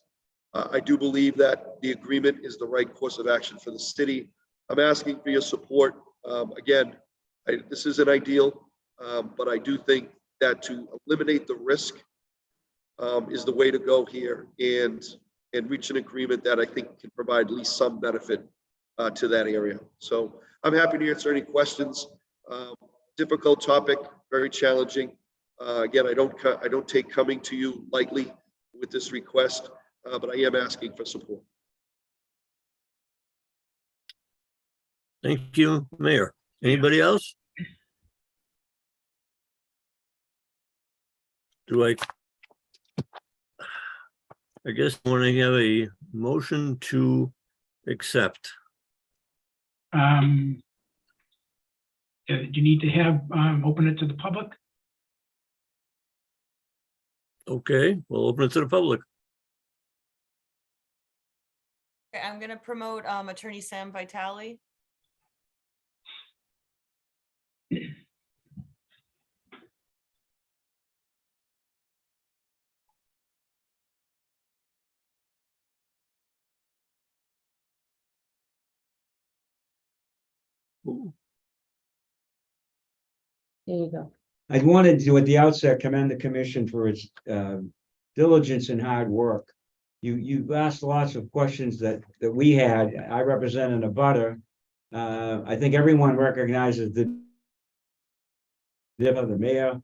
I do believe that the agreement is the right course of action for the city. I'm asking for your support. Again, this isn't ideal, but I do think that to eliminate the risk is the way to go here and reach an agreement that I think can provide at least some benefit to that area. So I'm happy to answer any questions. Difficult topic, very challenging. Again, I don't take coming to you lightly with this request, but I am asking for support. Thank you, Mayor. Anybody else? I guess I want to have a motion to accept. Do you need to have, open it to the public? Okay, we'll open it to the public. Okay, I'm gonna promote Attorney Sam Vitale. Ooh, There you go. I wanted to, at the outset, commend the commission for its diligence and hard work. You asked lots of questions that we had. I represent an abutter. I think everyone recognizes the mayor,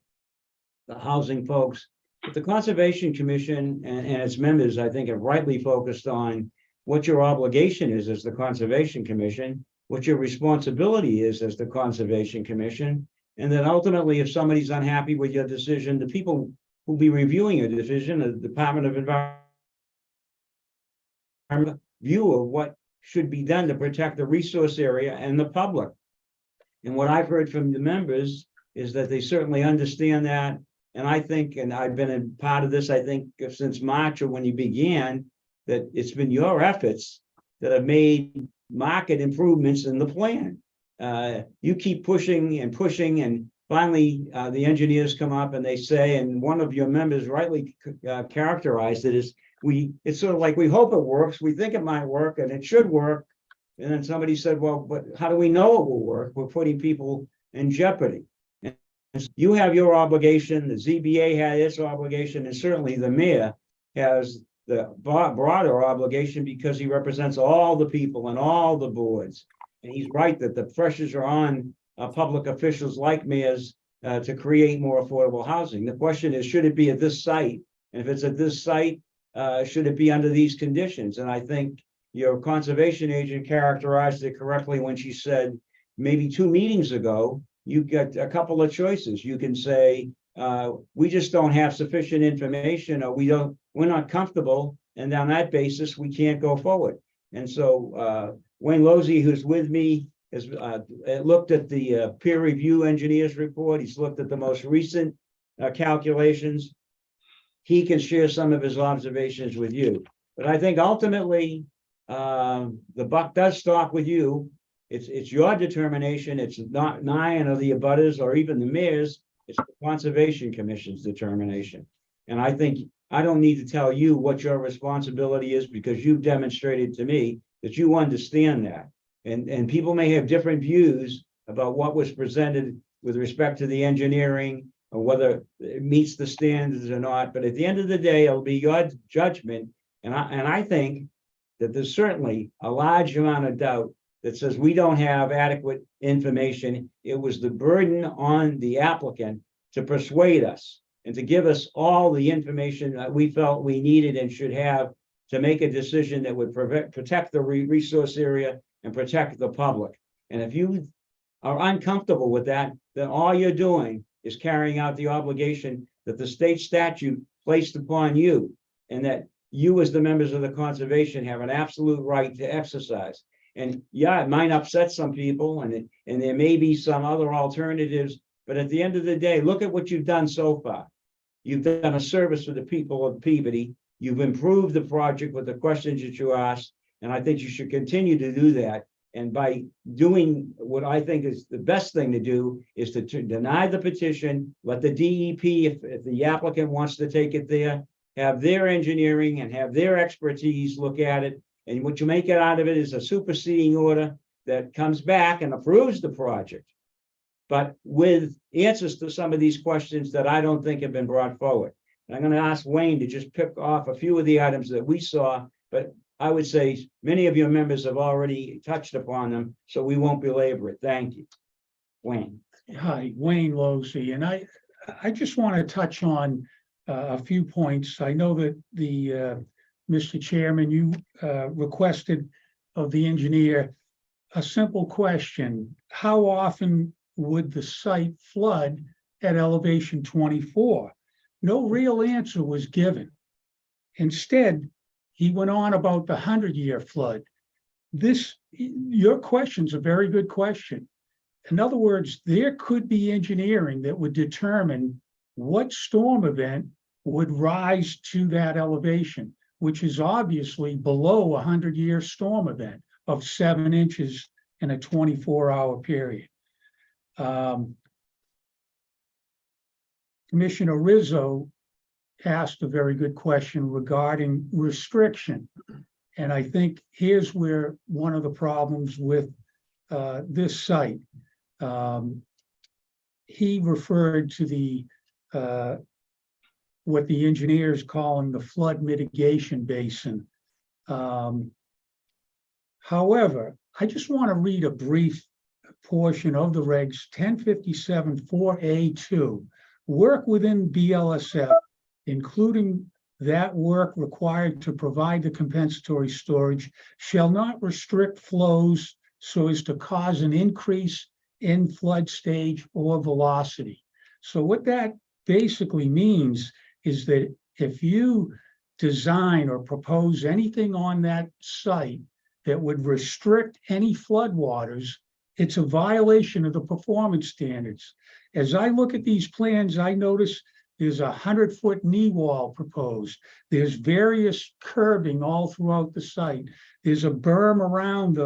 the housing folks, but the Conservation Commission and its members, I think, have rightly focused on what your obligation is as the Conservation Commission, what your responsibility is as the Conservation Commission, and that ultimately, if somebody's unhappy with your decision, the people who'll be reviewing your decision, the Department of Environment, view of what should be done to protect the resource area and the public. And what I've heard from the members is that they certainly understand that. And I think, and I've been a part of this, I think, since March or when you began, that it's been your efforts that have made market improvements in the plan. You keep pushing and pushing, and finally the engineers come up and they say, and one of your members rightly characterized it as, it's sort of like we hope it works, we think it might work and it should work. And then somebody said, well, but how do we know it will work? We're putting people in jeopardy. And you have your obligation, the ZBA had its obligation, and certainly the mayor has the broader obligation because he represents all the people and all the boards. And he's right that the pressures are on public officials like mayors to create more affordable housing. The question is, should it be at this site? And if it's at this site, should it be under these conditions? And I think your conservation agent characterized it correctly when she said, maybe 2 meetings ago, you got a couple of choices. You can say, we just don't have sufficient information, or we're not comfortable, and on that basis, we can't go forward. And so Wayne Losey, who's with me, has looked at the peer review engineer's report. He's looked at the most recent calculations. He can share some of his observations with you. But I think ultimately, the buck does stop with you. It's your determination. It's not mine or the abutters or even the mayor's. It's the Conservation Commission's determination. And I think I don't need to tell you what your responsibility is because you've demonstrated to me that you understand that. And people may have different views about what was presented with respect to the engineering or whether it meets the standards or not. But at the end of the day, it'll be your judgment. And I think that there's certainly a large amount of doubt that says we don't have adequate information. It was the burden on the applicant to persuade us and to give us all the information that we felt we needed and should have to make a decision that would protect the resource area and protect the public. And if you are uncomfortable with that, then all you're doing is carrying out the obligation that the state statute placed upon you, and that you as the members of the conservation have an absolute right to exercise. And yeah, it might upset some people, and there may be some other alternatives, but at the end of the day, look at what you've done so far. You've done a service for the people of Peabody. You've improved the project with the questions that you asked, and I think you should continue to do that. And by doing what I think is the best thing to do is to deny the petition, let the DEP, if the applicant wants to take it there, have their engineering and have their expertise look at it. And what you make it out of it is a superseding order that comes back and approves the project, but with answers to some of these questions that I don't think have been brought forward. And I'm going to ask Wayne to just pick off a few of the items that we saw, but I would say many of your members have already touched upon them, so we won't belabor it. Thank you. Wayne. Hi, Wayne Losey, and I just want to touch on a few points. I know that the Mr. Chairman, you requested of the engineer a simple question. How often would the site flood at elevation 24? No real answer was given. Instead, he went on about the 100-year flood. Your question's a very good question. In other words, there could be engineering that would determine what storm event would rise to that elevation, which is obviously below a 100-year storm event of 7 inches in a 24-hour period. Commissioner Rizzo asked a very good question regarding restriction. And I think here's where one of the problems with this site. He referred to the what the engineers calling the flood mitigation basin. However, I just want to read a brief portion of the regs 1057 4A2. Work within BLSF, including that work required to provide the compensatory storage, shall not restrict flows so as to cause an increase in flood stage or velocity. So what that basically means is that if you design or propose anything on that site that would restrict any floodwaters, it's a violation of the performance standards. As I look at these plans, I notice there's a 100-foot knee wall proposed. There's various curbing all throughout the site. There's a berm around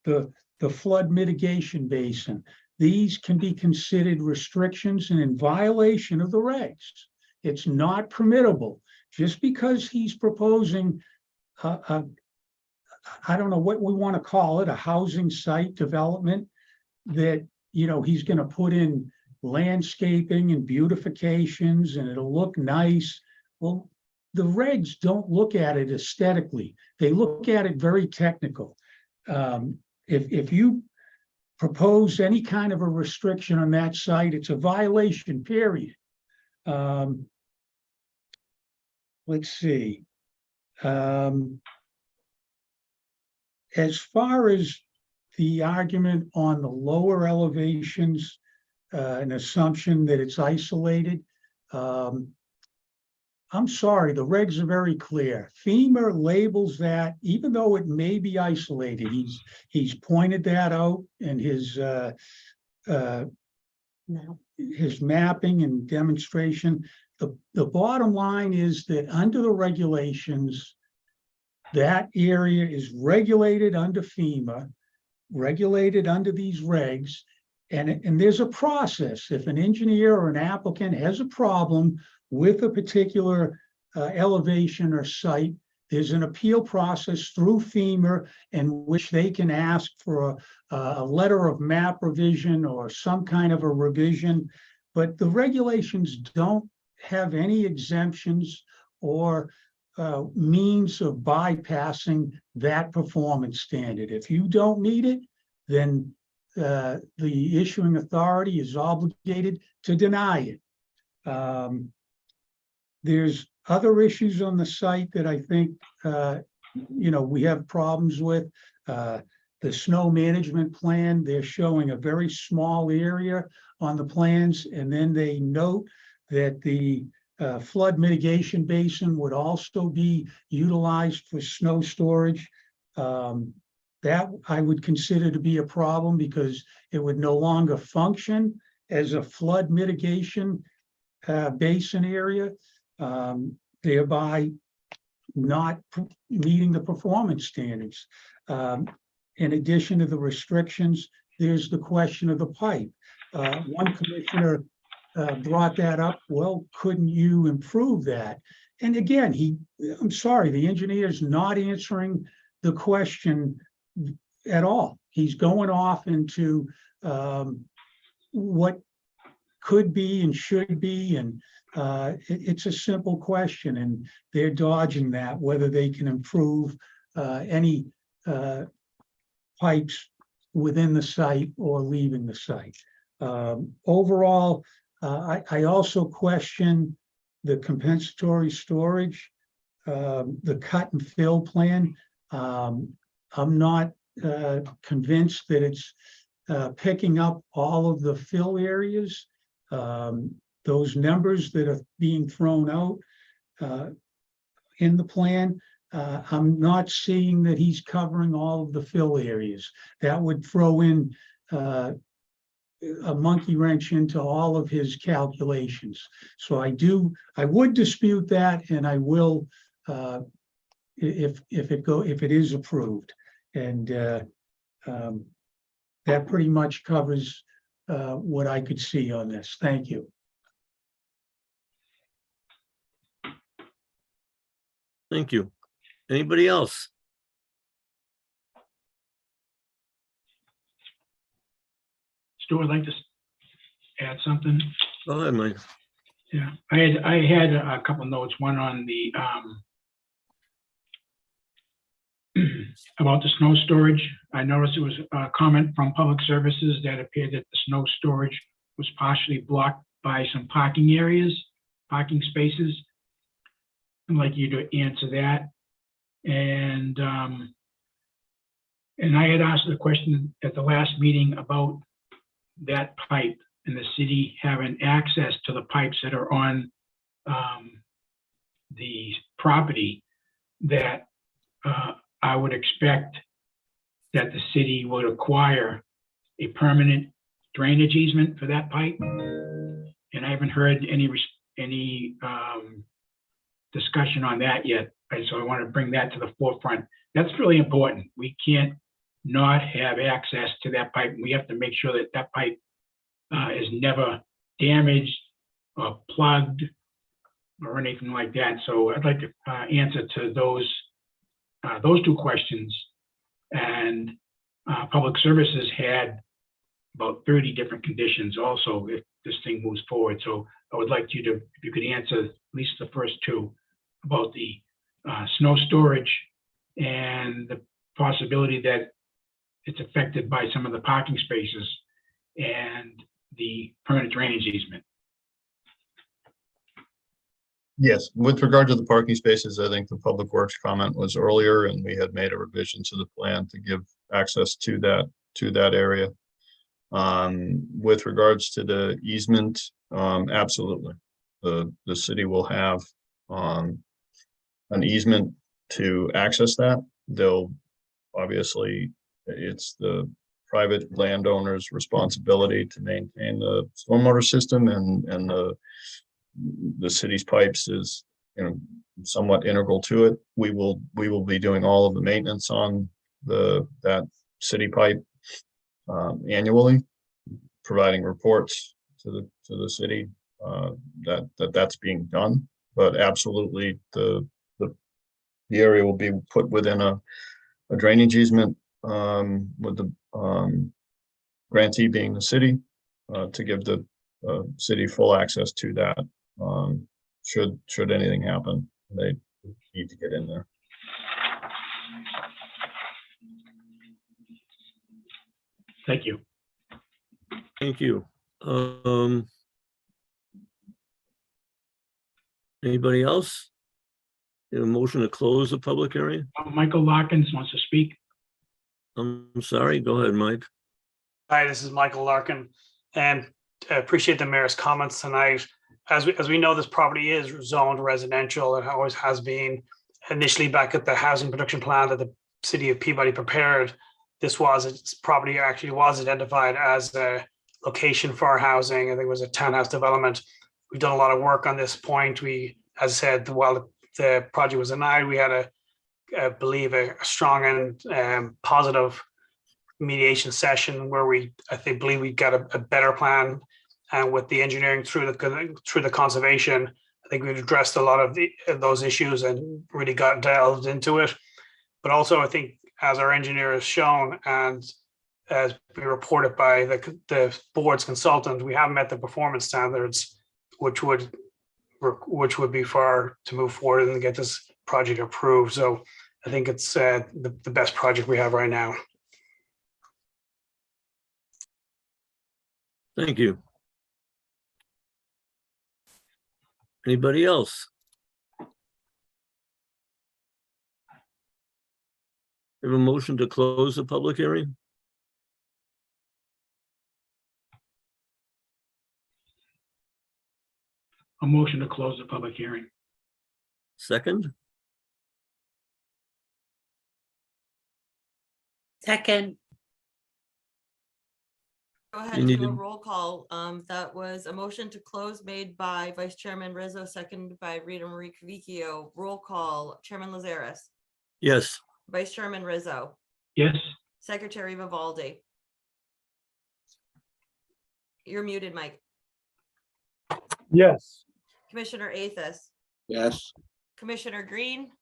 the flood mitigation basin. These can be considered restrictions and in violation of the regs. It's not permittable. Just because he's proposing, I don't know what we want to call it, a housing site development that, you know, he's going to put in landscaping and beautifications and it'll look nice. Well, the regs don't look at it aesthetically. They look at it very technical. If you propose any kind of a restriction on that site, it's a violation, period. Let's see. As far as the argument on the lower elevations, an assumption that it's isolated, I'm sorry, the regs are very clear. FEMA labels that, even though it may be isolated, he's pointed that out in his mapping and demonstration. The bottom line is that under the regulations, that area is regulated under FEMA, regulated under these regs, and there's a process. If an engineer or an applicant has a problem with a particular elevation or site, there's an appeal process through FEMA in which they can ask for a letter of map revision or some kind of a revision. But the regulations don't have any exemptions or means of bypassing that performance standard. If you don't meet it, then the issuing authority is obligated to deny it. There's other issues on the site that I think, we have problems with. The snow management plan, they're showing a very small area on the plans, and then they note that the flood mitigation basin would also be utilized for snow storage. That I would consider to be a problem because it would no longer function as a flood mitigation basin area, thereby not meeting the performance standards. In addition to the restrictions, there's the question of the pipe. One commissioner brought that up. Well, couldn't you improve that? And again, I'm sorry, the engineer's not answering the question at all. He's going off into what could be and should be, and it's a simple question, and they're dodging that, whether they can improve any pipes within the site or leaving the site. Overall, I also question the compensatory storage, the cut and fill plan. I'm not convinced that it's picking up all of the fill areas. Those numbers that are being thrown out in the plan, I'm not seeing that he's covering all of the fill areas. That would throw in a monkey wrench into all of his calculations. So I would dispute that, and I will if it is approved. And that pretty much covers what I could see on this. Thank you. Thank you. Anybody else? Stu would like to add something. Go ahead, Mike. Yeah, I had a couple notes, one on the about the snow storage. I noticed there was a comment from Public Services that appeared that the snow storage was partially blocked by some parking spaces. I'd like you to answer that. And I had asked a question at the last meeting about that pipe and the city having access to the pipes that are on the property, that I would expect that the city would acquire a permanent drainage easement for that pipe. And I haven't heard any discussion on that yet. So I want to bring that to the forefront. That's really important. We can't not have access to that pipe. We have to make sure that that pipe is never damaged or plugged or anything like that. So I'd like to answer to those two questions. And Public Services had about 30 different conditions also if this thing moves forward. So I would like you to, if you could answer at least the first two about the snow storage and the possibility that it's affected by some of the parking spaces and the permanent drainage easement. Yes, with regard to the parking spaces, I think the Public Works comment was earlier, and we had made a revision to the plan to give access to that area. With regards to the easement, absolutely. The city will have an easement to access that. They'll obviously, it's the private landowner's responsibility to maintain the stormwater system, and the city's pipes is, somewhat integral to it. We will be doing all of the maintenance on that city pipe annually, providing reports to the city that's being done. but absolutely the area will be put within a drainage easement, with the, grantee being the city, to give the, city full access to that. Should anything happen, they need to get in there. Thank you. Thank you. Anybody else? You have a motion to close the public hearing? Michael Larkins wants to speak. I'm sorry, go ahead, Mike. Hi, this is Michael Larkin, and I appreciate the mayor's comments tonight. As we know, this property is zoned residential. It always has been. Initially, back at the housing production plan that the city of Peabody prepared, this property actually was identified as a location for housing. I think it was a townhouse development. We've done a lot of work on this point. We, as I said, while the project was denied, we had I believe a strong and positive mediation session where I believe we got a better plan, and with the engineering through the conservation, I think we've addressed a lot of those issues and really got delved into it. But also, I think as our engineer has shown, and as we reported by the board's consultant, we have met the performance standards, which would be far to move forward and get this project approved. So I think it's the best project we have right now. Thank you. Anybody else? Have a motion to close the public hearing? A motion to close the public hearing. Second, Second, Go You ahead and need do a to- roll call. That was a motion to close made by Vice Chairman Rizzo, seconded by Rita Marie Cavicchio. Roll call, Chairman Lazaris, yes. Vice Chairman Rizzo, Yes, Secretary Vivaldi. You're muted, Mike. Yes. Commissioner Athos, Yes, Commissioner Green,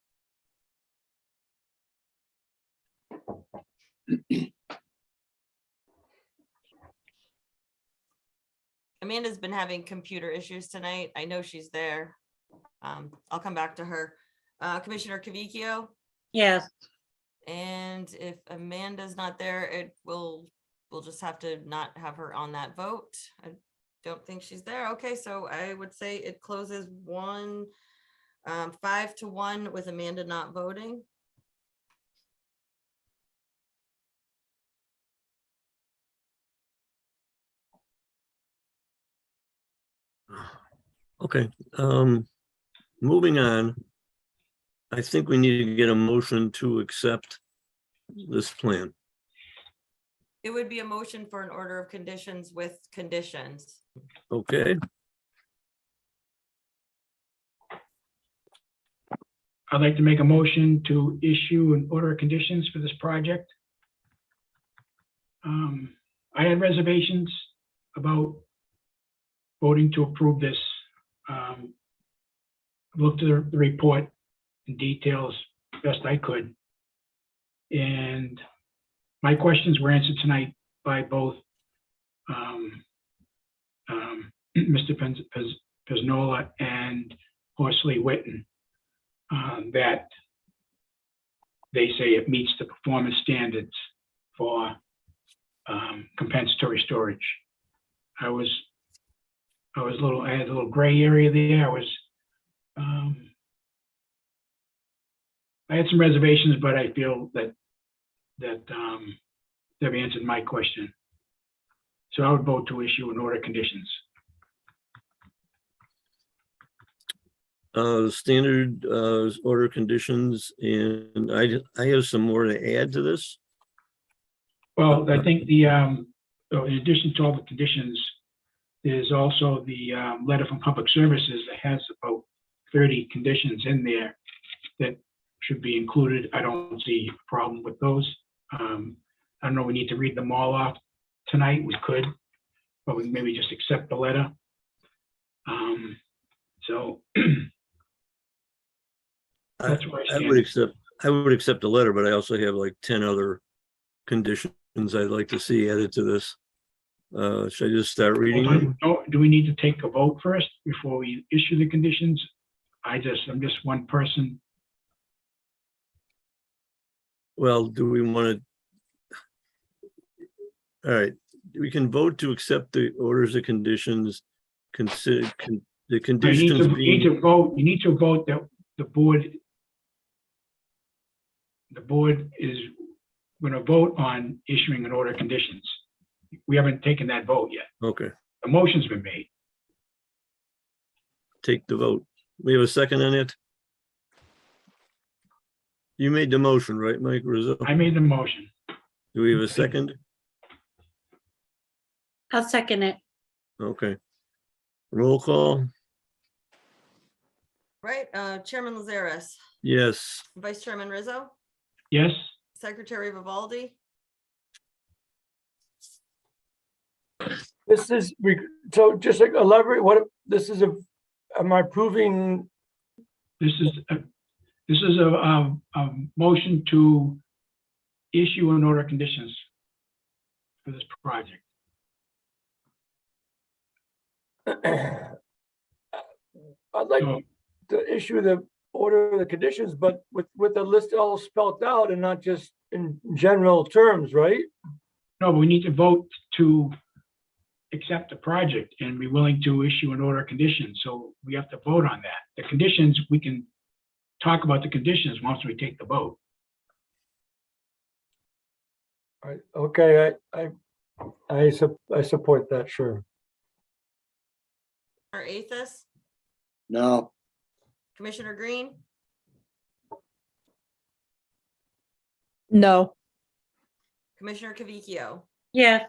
Amanda's been having computer issues tonight. I know she's there. I'll come back to her. Commissioner Cavicchio, yes, and if Amanda's not there, we'll just have to not have her on that vote. I don't think she's there. Okay, so I would say it closes 5-1 with Amanda not voting. Okay, moving on. I think we need to get a motion to accept this plan. It would be a motion for an order of conditions with conditions. Okay, I'd like to make a motion to issue an order of conditions for this project. I had reservations about voting to approve this. Looked at the report in details best I could. And my questions were answered tonight by both Mr. Peznola and Horsley Witten, that they say it meets the performance standards for compensatory storage. I had a little gray area there. I had some reservations, but I feel that they've answered my question. So I would vote to issue an order of conditions. standard order conditions, and I have some more to add to this. Well, I think in addition to all the conditions, there's also the letter from Public Services that has about 30 conditions in there that should be included. I don't see a problem with those. I don't know, we need to read them all off tonight. We could, but we maybe just accept the letter. So That's where I I would stand. accept the letter, but I also have like 10 other conditions I'd like to see added to this. Should I just start reading them? Do we need to take a vote first before we issue the conditions? I'm just one person. Well, do we want to? All right, we can vote to accept the orders of conditions. Consider the You conditions need being, to vote, you need to vote that the board is going to vote on issuing an order of conditions. We haven't taken that vote yet. okay, The motion's been made. take the vote. We have a second on it? You made the motion, right, Mike Rizzo? I made the motion. Do we have a second? I'll second it. Okay. Roll call, Right, Chairman Lazares, yes. Vice Chairman Rizzo, Yes? Secretary Vivaldi, This is, so just like elaborate, what, this is am I approving, This is a motion to issue an order of conditions for this project. I'd like So, to issue the order of the conditions, but with the list all spelled out and not just in general terms, right? no, but we need to vote to accept the project and be willing to issue an order of conditions. So we have to vote on that. The conditions, we can talk about the conditions once we take the vote. All right, okay, I support that, sure. or Athos, No, Commissioner Green, No. Commissioner Cavicchio. Yes.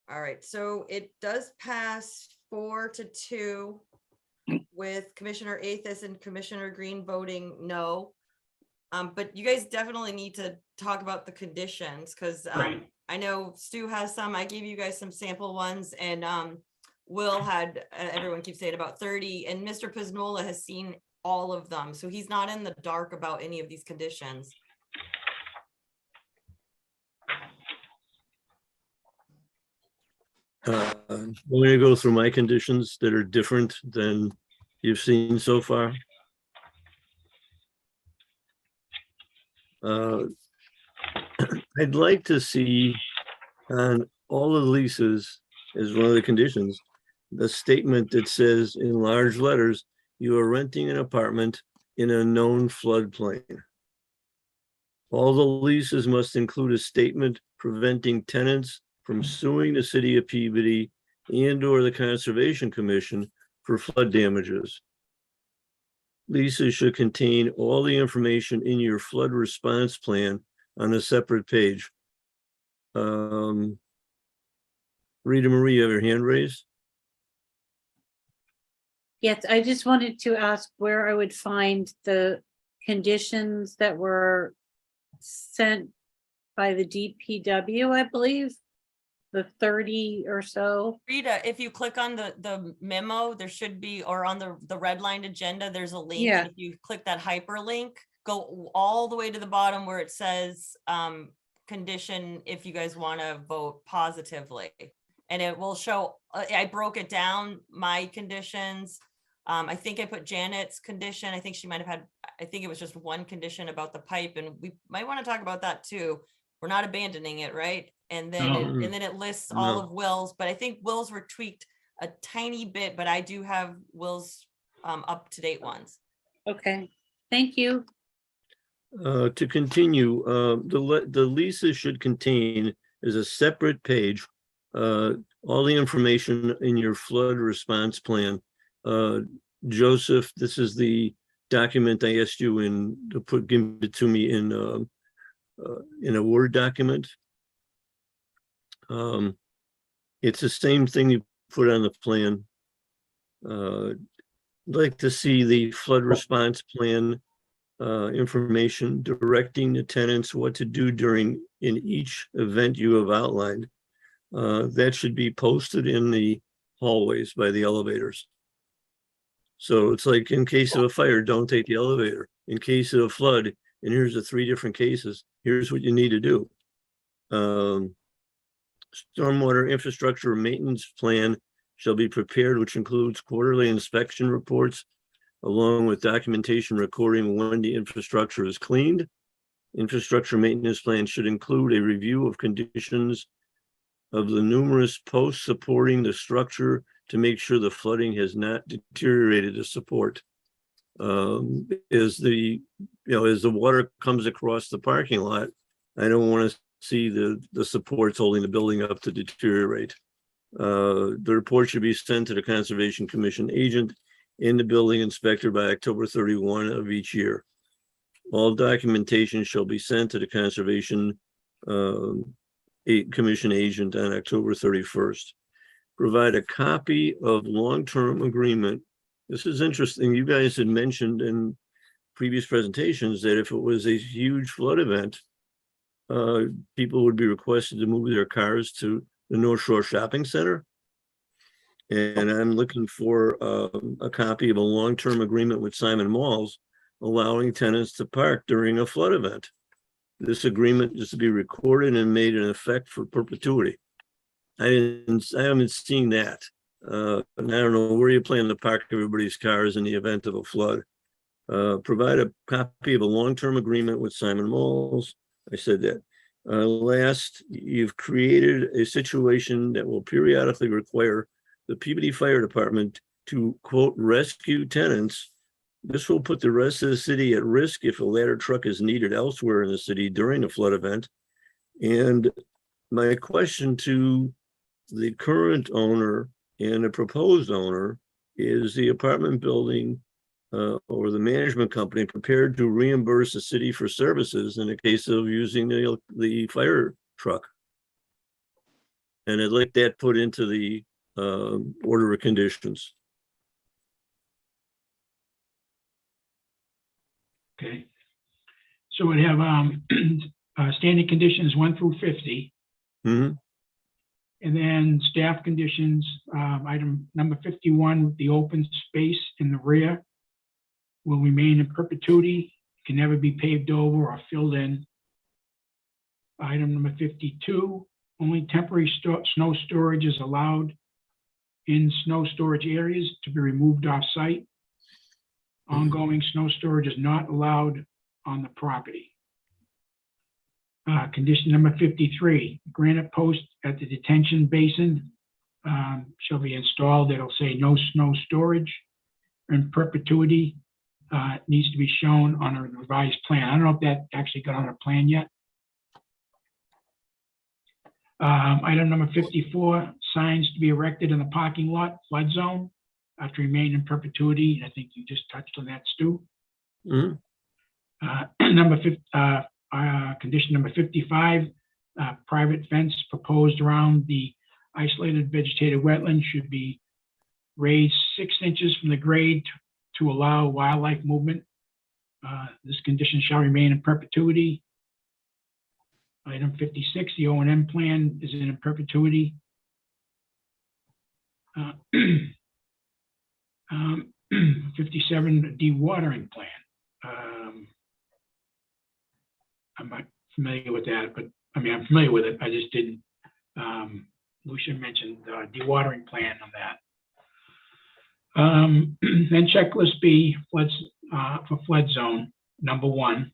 All right, so it does pass 4-2 with Commissioner Athos and Commissioner Green voting no. But you guys definitely need to talk about the conditions because Right. I know Stu has some. I gave you guys some sample ones and Will had, everyone keeps saying about 30, and Mr. Piznola has seen all of them. So he's not in the dark about any of these conditions. I'm going to go through my conditions that are different than you've seen so far. I'd like to see on all the leases as one of the conditions, the statement that says in large letters, you are renting an apartment in a known floodplain. All the leases must include a statement preventing tenants from suing the city of Peabody and/or the Conservation Commission for flood damages. Leases should contain all the information in your flood response plan on a separate page. Rita Marie, you have your hand raised? Yes, I just wanted to ask where I would find the conditions that were sent by the DPW, I believe, the 30 or so. Rita, if you click on the memo, there should be, or on the redlined agenda, there's a link. Yeah. And if you click that hyperlink, go all the way to the bottom where it says condition if you guys want to vote positively. And it will show, I broke it down, my conditions. I think I put Janet's condition. I think she might have had, I think it was just one condition about the pipe, and we might want to talk about that too. We're not abandoning it, right? And then No. and then it lists all No. of Will's, but I think Will's were tweaked a tiny bit, but I do have Will's up to date ones. Okay, thank you. To continue, the leases should contain as a separate page, all the information in your flood response plan. Joseph, this is the document I asked you give it to me in a Word document. It's the same thing you put on the plan. I'd like to see the flood response plan information directing the tenants what to do in each event you have outlined. That should be posted in the hallways by the elevators. So it's like, in case of a fire, don't take the elevator. In case of a flood, and here's the 3 different cases, here's what you need to do. Stormwater infrastructure maintenance plan shall be prepared, which includes quarterly inspection reports, along with documentation recording when the infrastructure is cleaned. Infrastructure maintenance plan should include a review of conditions of the numerous posts supporting the structure to make sure the flooding has not deteriorated the support. As the water comes across the parking lot, I don't want to see the supports holding the building up to deteriorate. The report should be sent to the Conservation Commission agent and the building inspector by October 31 of each year. All documentation shall be sent to the Conservation Commission agent on October 31st. Provide a copy of long-term agreement. This is interesting. You guys had mentioned in previous presentations that if it was a huge flood event, people would be requested to move their cars to the North Shore Shopping Center. And I'm looking for a copy of a long-term agreement with Simon Malls, allowing tenants to park during a flood event. This agreement is to be recorded and made in effect for perpetuity. I haven't seen that. And I don't know where you plan to park everybody's cars in the event of a flood. Provide a copy of a long-term agreement with Simon Malls. I said that. Last, you've created a situation that will periodically require the Peabody Fire Department to, quote, rescue tenants. This will put the rest of the city at risk if a ladder truck is needed elsewhere in the city during a flood event. And my question to the current owner and the proposed owner is, the apartment building or the management company prepared to reimburse the city for services in the case of using the fire truck? And I'd like that put into the order of conditions. Okay. So we have standing conditions 1 through 50. Mhm. And then staff conditions, item number 51, the open space in the rear will remain in perpetuity, can never be paved over or filled in. Item number 52, only temporary snow storage is allowed in snow storage areas to be removed off-site. Ongoing snow storage is not allowed on the property. Condition number 53, granite post at the detention basin shall be installed. It'll say no snow storage in perpetuity. Needs to be shown on a revised plan. I don't know if that actually got on a plan yet. Item number 54, signs to be erected in the parking lot flood zone to remain in perpetuity. I think you just touched on that, Stu. Mhm. Condition number 55, private fence proposed around the isolated vegetated wetland should be raised 6 inches from the grade to allow wildlife movement. This condition shall remain in perpetuity. Item 56, the O&M plan is in perpetuity. 57, dewatering plan. I'm not familiar with that, but I mean, I'm familiar with it. I just didn't. Lucia mentioned the dewatering plan on that. Then checklist B, floods for flood zone, number 1.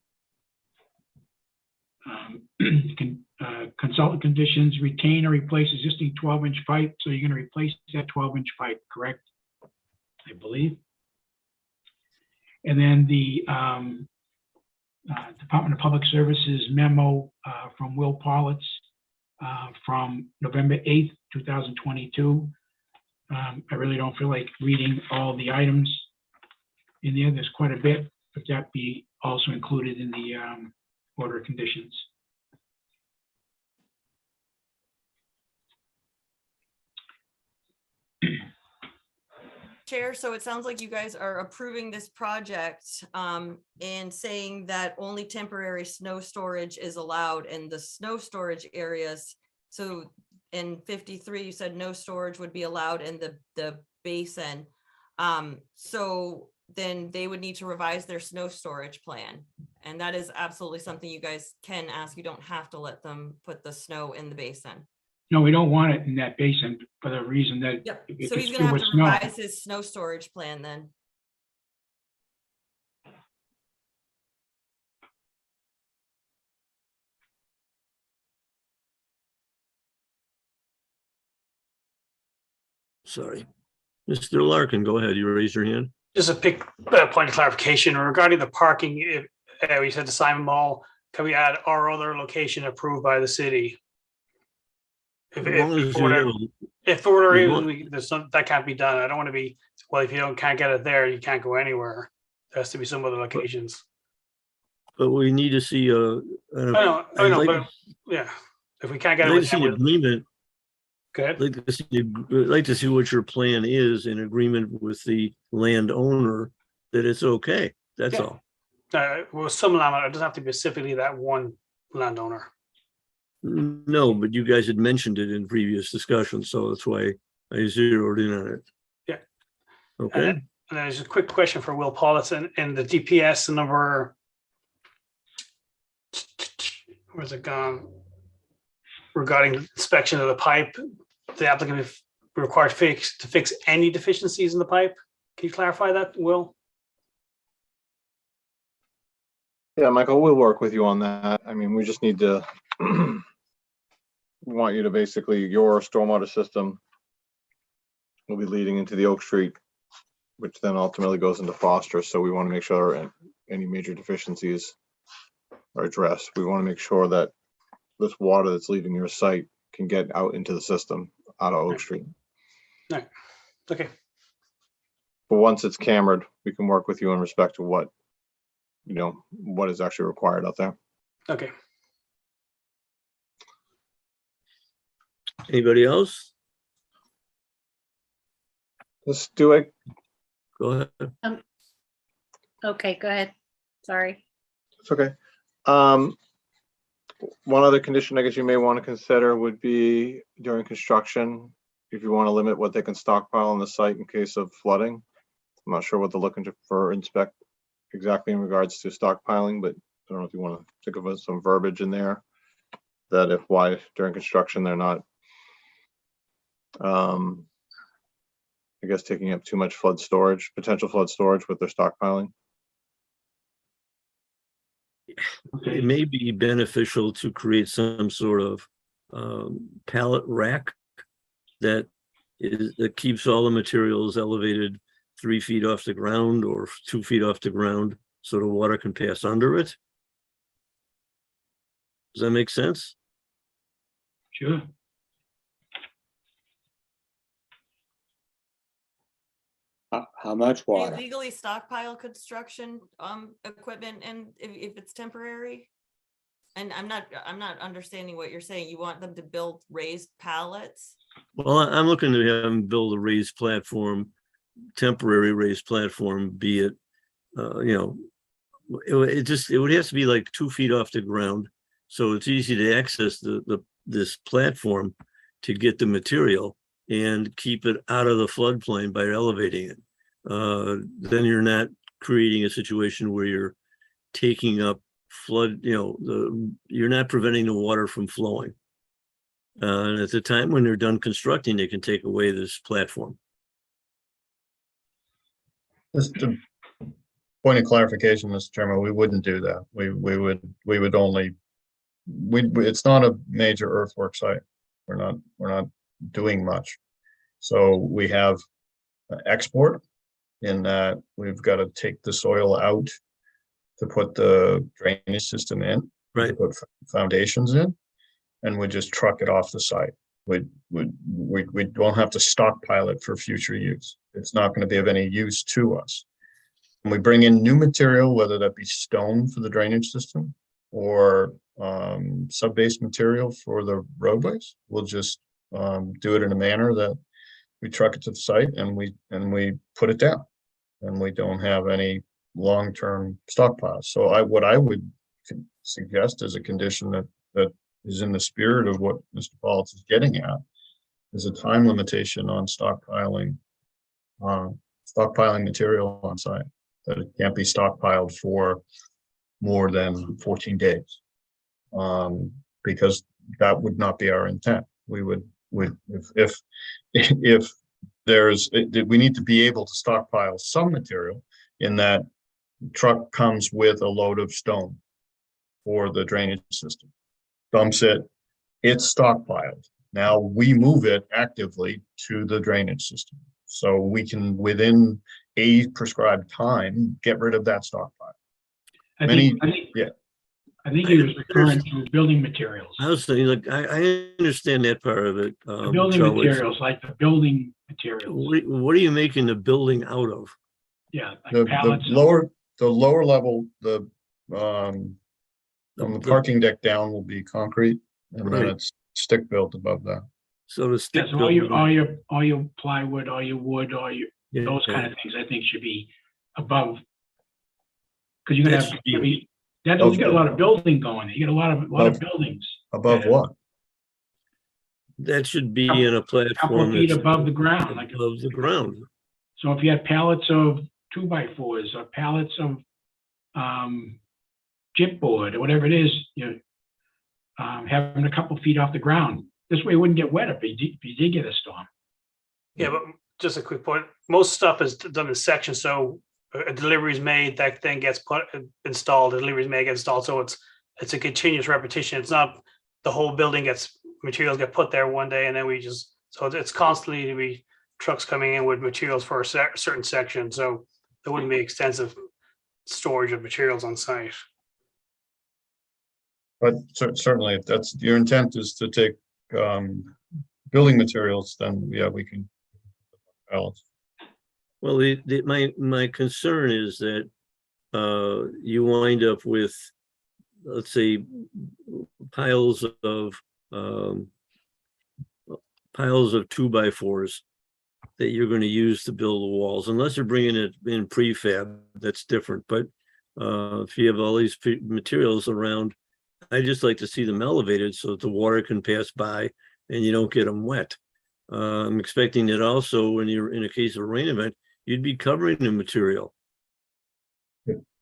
Consultant conditions, retain or replace existing 12-inch pipe. So you're going to replace that 12-inch pipe, correct? I believe. And then the Department of Public Services memo from Will Politz from November 8th, 2022. I really don't feel like reading all the items in there. There's quite a bit, but that be also included in the order of conditions. Chair, so it sounds like you guys are approving this project and saying that only temporary snow storage is allowed in the snow storage areas. So in 53, you said no storage would be allowed in the basin. So then they would need to revise their snow storage plan. And that is absolutely something you guys can ask. You don't have to let them put the snow in the basin. No, we don't want it in that basin for the reason that. Yep. it So gets he's too gonna have much to snow. revise his snow storage plan then. Sorry. Mr. Larkin, go ahead. You raised your hand. Just a quick point of clarification regarding the parking. If we said the Simon Mall, can we add our other location approved by the city? As long as For whatever, you if for whatever as reason long- there's some that can't be done, I don't want to be. Well, if you can't get it there, you can't go anywhere. There has to be some other locations. but we need to see I know, I'd like but yeah, if we can't get I'd it like with to see an agreement. good. I'd like to see what your plan is in agreement with the landowner that it's okay. That's Yeah. all. Well, some landowner, it doesn't have to be specifically that one landowner. No, but you guys had mentioned it in previous discussions, so that's why I zeroed in on it. Yeah. Okay. And then there's a quick question for Will Paulson and the DPS number. Where's it gone? Regarding inspection of the pipe, the applicant is required to fix any deficiencies in the pipe. Can you clarify that, Will? Yeah, Michael, we'll work with you on that. I mean, we just need to, we want you to basically, your stormwater system will be leading into the Oak Street, which then ultimately goes into Foster. So we want to make sure any major deficiencies are addressed. We want to make sure that this water that's leaving your site can get out into the system out of Oak Street. No. Okay. But once it's cambered, we can work with you in respect to what, you know, what is actually required out there. Okay. Anybody else? Let's do it. Go ahead. Okay, go ahead. Sorry. It's okay. One other condition I guess you may want to consider would be during construction, if you want to limit what they can stockpile on the site in case of flooding. I'm not sure what they're looking for inspect exactly in regards to stockpiling, but I don't know if you want to think of some verbiage in there that if why during construction they're not, I guess, taking up too much flood storage, potential flood storage with their stockpiling. It may be beneficial to create some sort of pallet rack that keeps all the materials elevated 3 feet off the ground or 2 feet off the ground so the water can pass under it. Does that make sense? Sure. How much Can you water? legally stockpile construction equipment and if it's temporary? And I'm not understanding what you're saying. You want them to build raised pallets? Well, I'm looking to have them build a raised platform, temporary raised platform, be it, you know, it would have to be like 2 feet off the ground. So it's easy to access this platform to get the material and keep it out of the floodplain by elevating it. Then you're not creating a situation where you're taking up flood, you know, you're not preventing the water from flowing. And at the time when they're done constructing, they can take away this platform. Just a point of clarification, Mr. Chairman, we wouldn't do that. We would only, it's not a major earthwork site. We're not doing much. So we have export in that we've got to take the soil out to put the drainage system in, Right. to put foundations in, and we just truck it off the site. We don't have to stockpile it for future use. It's not going to be of any use to us. When we bring in new material, whether that be stone for the drainage system or sub-base material for the roadways, we'll just do it in a manner that we truck it to the site and we put it down, and we don't have any long-term stockpiles. So what I would suggest as a condition that is in the spirit of what Mr. Paul's is getting at is a time limitation on stockpiling stockpiling material on site, that it can't be stockpiled for more than 14 days. Because that would not be our intent. We would, if we need to be able to stockpile some material in that truck comes with a load of stone for the drainage system, dumps it, it's stockpiled. Now we move it actively to the drainage system. So we can, within a prescribed time, get rid of that stockpile. I Many- think yeah. I think he was referring to building materials. I was thinking, like, I understand that part of it. The building Charlie. materials, like the building materials. What are you making the building out of? Yeah, The like pallets. lower level, from the parking deck down will be concrete, and then Right. it's stick built above that. So the Yeah, stick. so all your plywood, all your wood, Yeah, those yeah. kind of things, I think should be above. Because you're gonna That have, should be- you got a lot of building going, there. You got a lot of buildings. Above Yeah. what? That should be Couple- in a Couple of platform feet that's above the ground, like, above the ground. so if you had pallets of 2x4s or pallets of, chipboard or whatever it is, have them a couple feet off the ground. This way it wouldn't get wet if you did get a storm. Yeah, but just a quick point. Most stuff is done in sections. So a delivery is made, that then gets installed. A delivery is made, gets installed. So it's a continuous repetition. It's not the whole building materials get put there one day and then so it's constantly to be trucks coming in with materials for a certain section. So there wouldn't be extensive storage of materials on site. But certainly, if that's your intent is to take building materials, then yeah, we can. Balance. Well, my concern is that you wind up with, let's say, piles of 2x4s that you're going to use to build the walls, unless you're bringing it in prefab. That's different. But if you have all these materials around, I just like to see them elevated so that the water can pass by and you don't get them wet. I'm expecting that also when you're in a case of a rain event, you'd be covering the material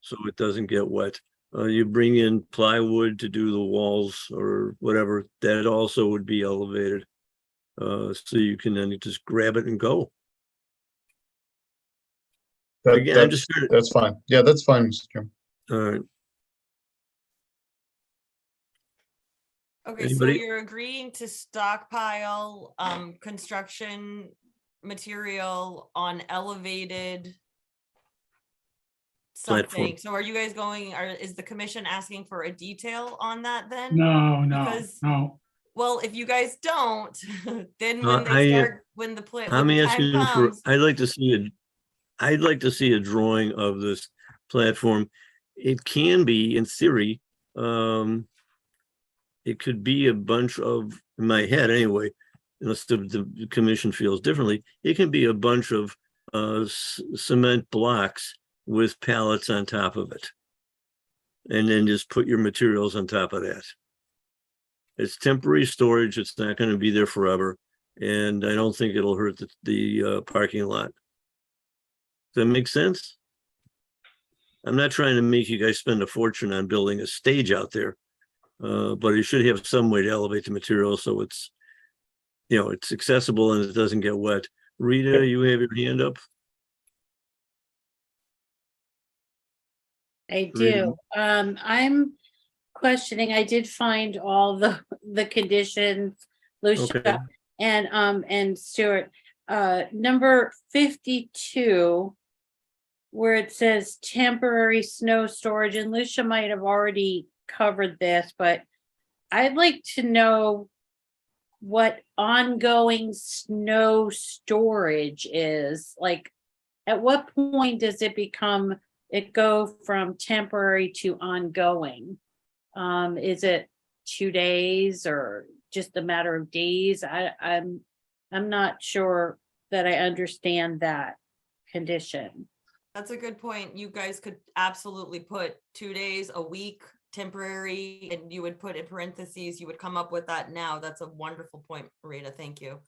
so it doesn't get wet. You bring in plywood to do the walls or whatever, that also would be elevated. So you can then just grab it and go. Again, I'm just that's fine. Yeah, that's fine, Mr. Chairman. all right. Okay, Anybody? so you're agreeing to stockpile construction material on elevated something. Platform. So are you guys is the commission asking for a detail on that then? No. Well, if you guys don't, then I'm asking time for, comes, I'd like to see a drawing of this platform. It can be, in theory, it could be a bunch of, in my head anyway, unless the commission feels differently, it can be a bunch of cement blocks with pallets on top of it. And then just put your materials on top of that. It's temporary storage. It's not going to be there forever. And I don't think it'll hurt the parking lot. Does that make sense? I'm not trying to make you guys spend a fortune on building a stage out there. But it should have some way to elevate the material so it's, it's accessible and it doesn't get wet. Rita, you have your hand up? I do. I'm questioning, I did find all the conditions, Lucia Okay. and Stuart. Number 52, where it says temporary snow storage, and Lucia might have already covered this, but I'd like to know what ongoing snow storage is. Like, at what point does it go from temporary to ongoing? Is it 2 days or just a matter of days? I'm not sure that I understand that condition. that's a good point. You guys could absolutely put 2 days, a week, temporary, and you would put in parentheses, you would come up with that now. That's a wonderful point, Rita. Thank you.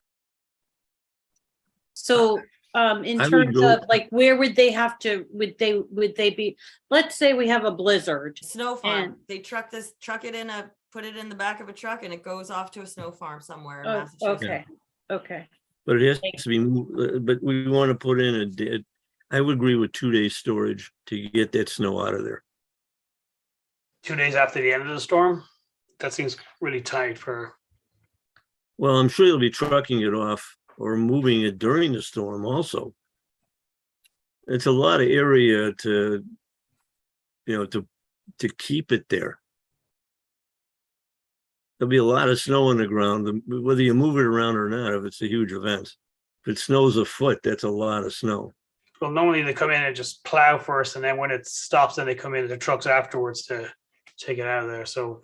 So, in I would terms go- of like, where would they have to, would they be, let's say we have a blizzard. Snow farm, And- they truck it in put it in the back of a truck and it goes off to a snow farm somewhere in Oh, Massachusetts. okay, okay. But it has to be, but we want to put in I would agree with 2 days storage to get that snow out of there. 2 days after the end of the storm? That seems really tight for, Well, I'm sure they'll be trucking it off or moving it during the storm also. It's a lot of area to keep it there. There'll be a lot of snow on the ground, whether you move it around or not, if it's a huge event. If it snows a foot, that's a lot of snow. well, normally they come in and just plow first, and then when it stops, then they come in the trucks afterwards to take it out of there. So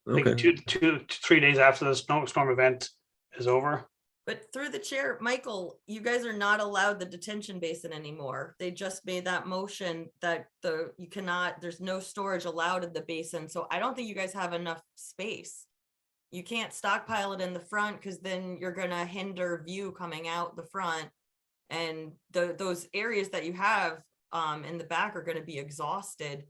I think Okay. 3 days after the snowstorm event is over. But through the chair, Michael, you guys are not allowed the detention basin anymore. They just made that motion that there's no storage allowed in the basin. So I don't think you guys have enough space. You can't stockpile it in the front because then you're gonna hinder view coming out the front. And those areas that you have in the back are gonna be exhausted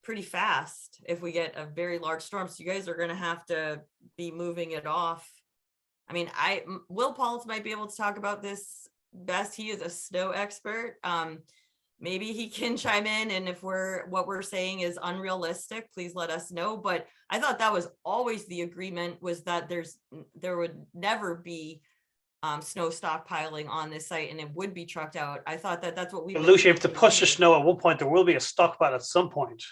pretty fast if we get a very large storm. So you guys are gonna have to be moving it off. I mean, Will Pauls might be able to talk about this best. He is a snow expert. Maybe he can chime in, and if what we're saying is unrealistic, please let us know. But I thought that was always the agreement, was that there would never be snow stockpiling on this site, and it would be trucked out. I thought that's what we. But Lucia, if to push the snow, at one point there will be a stockpile at some point.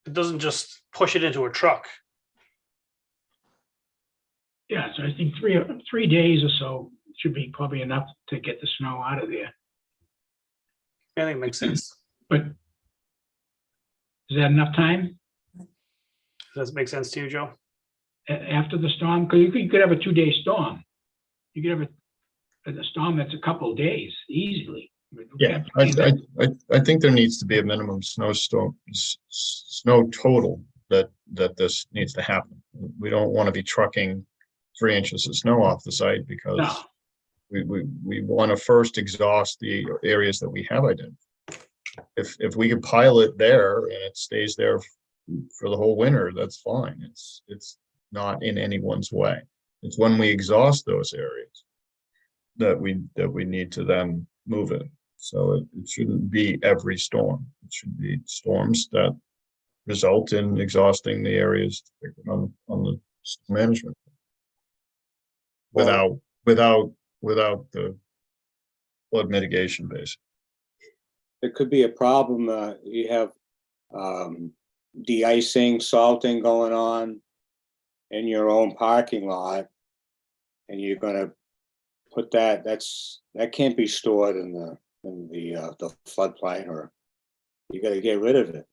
It doesn't just push it into a truck. Yeah, so I think 3 days or so should be probably enough to get the snow out of there. I think it makes sense. But is that enough time Does that make sense to you, Joe? after the storm? Because you could have a 2-day storm. You could have a storm that's a couple of days easily. Yeah, I think there needs to be a minimum snow total that this needs to happen. We don't want to be trucking 3 inches of snow off the site because No. we want to first exhaust the areas that we have identified. If we could pile it there and it stays there for the whole winter, that's fine. It's not in anyone's way. It's when we exhaust those areas that we need to then move it. So it shouldn't be every storm. It should be storms that result in exhausting the areas on the management. Without the flood mitigation base. There could be a problem, you have de-icing, salting going on in your own parking lot, and you're gonna put that can't be stored in the floodplain, or you gotta get rid of it.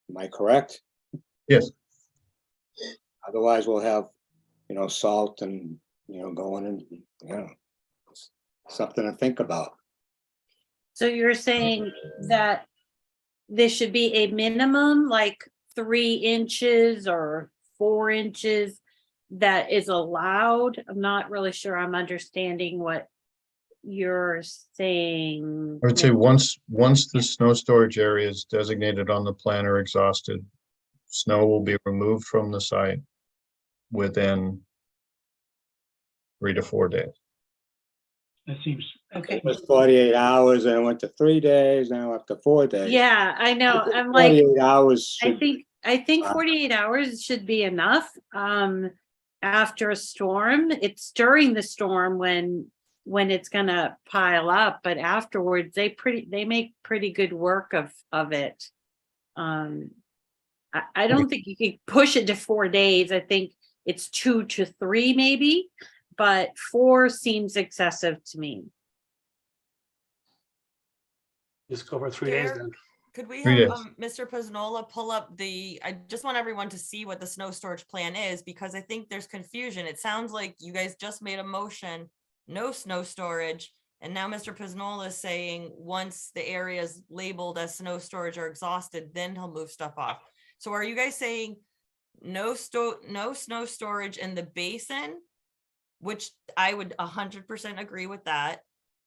Am I correct? Yes. Otherwise, we'll have, salt and, going in, something to think about. So you're saying that there should be a minimum, like 3 inches or 4 inches that is allowed? I'm not really sure I'm understanding what you're saying. I would say once the snow storage area is designated on the plan or exhausted, snow will be removed from the site within 3 to 4 days. That seems, Okay. It was 48 hours, and it went to 3 days, now up to 4 days. Yeah, I know. I'm like, 48 hours. I think 48 hours should be enough. After a storm, it's during the storm when it's gonna pile up, but afterwards they make pretty good work of it. I don't think you can push it to 4 days. I think it's 2 to 3 maybe, but 4 seems excessive to me. Just go for 3 days Chair? then. Could we 3 have days. Mr. Pizzola pull up I just want everyone to see what the snow storage plan is, because I think there's confusion. It sounds like you guys just made a motion, no snow storage. And now Mr. Pizzola is saying once the areas labeled as snow storage are exhausted, then he'll move stuff off. So are you guys saying no snow storage in the basin, which I would 100% agree with that.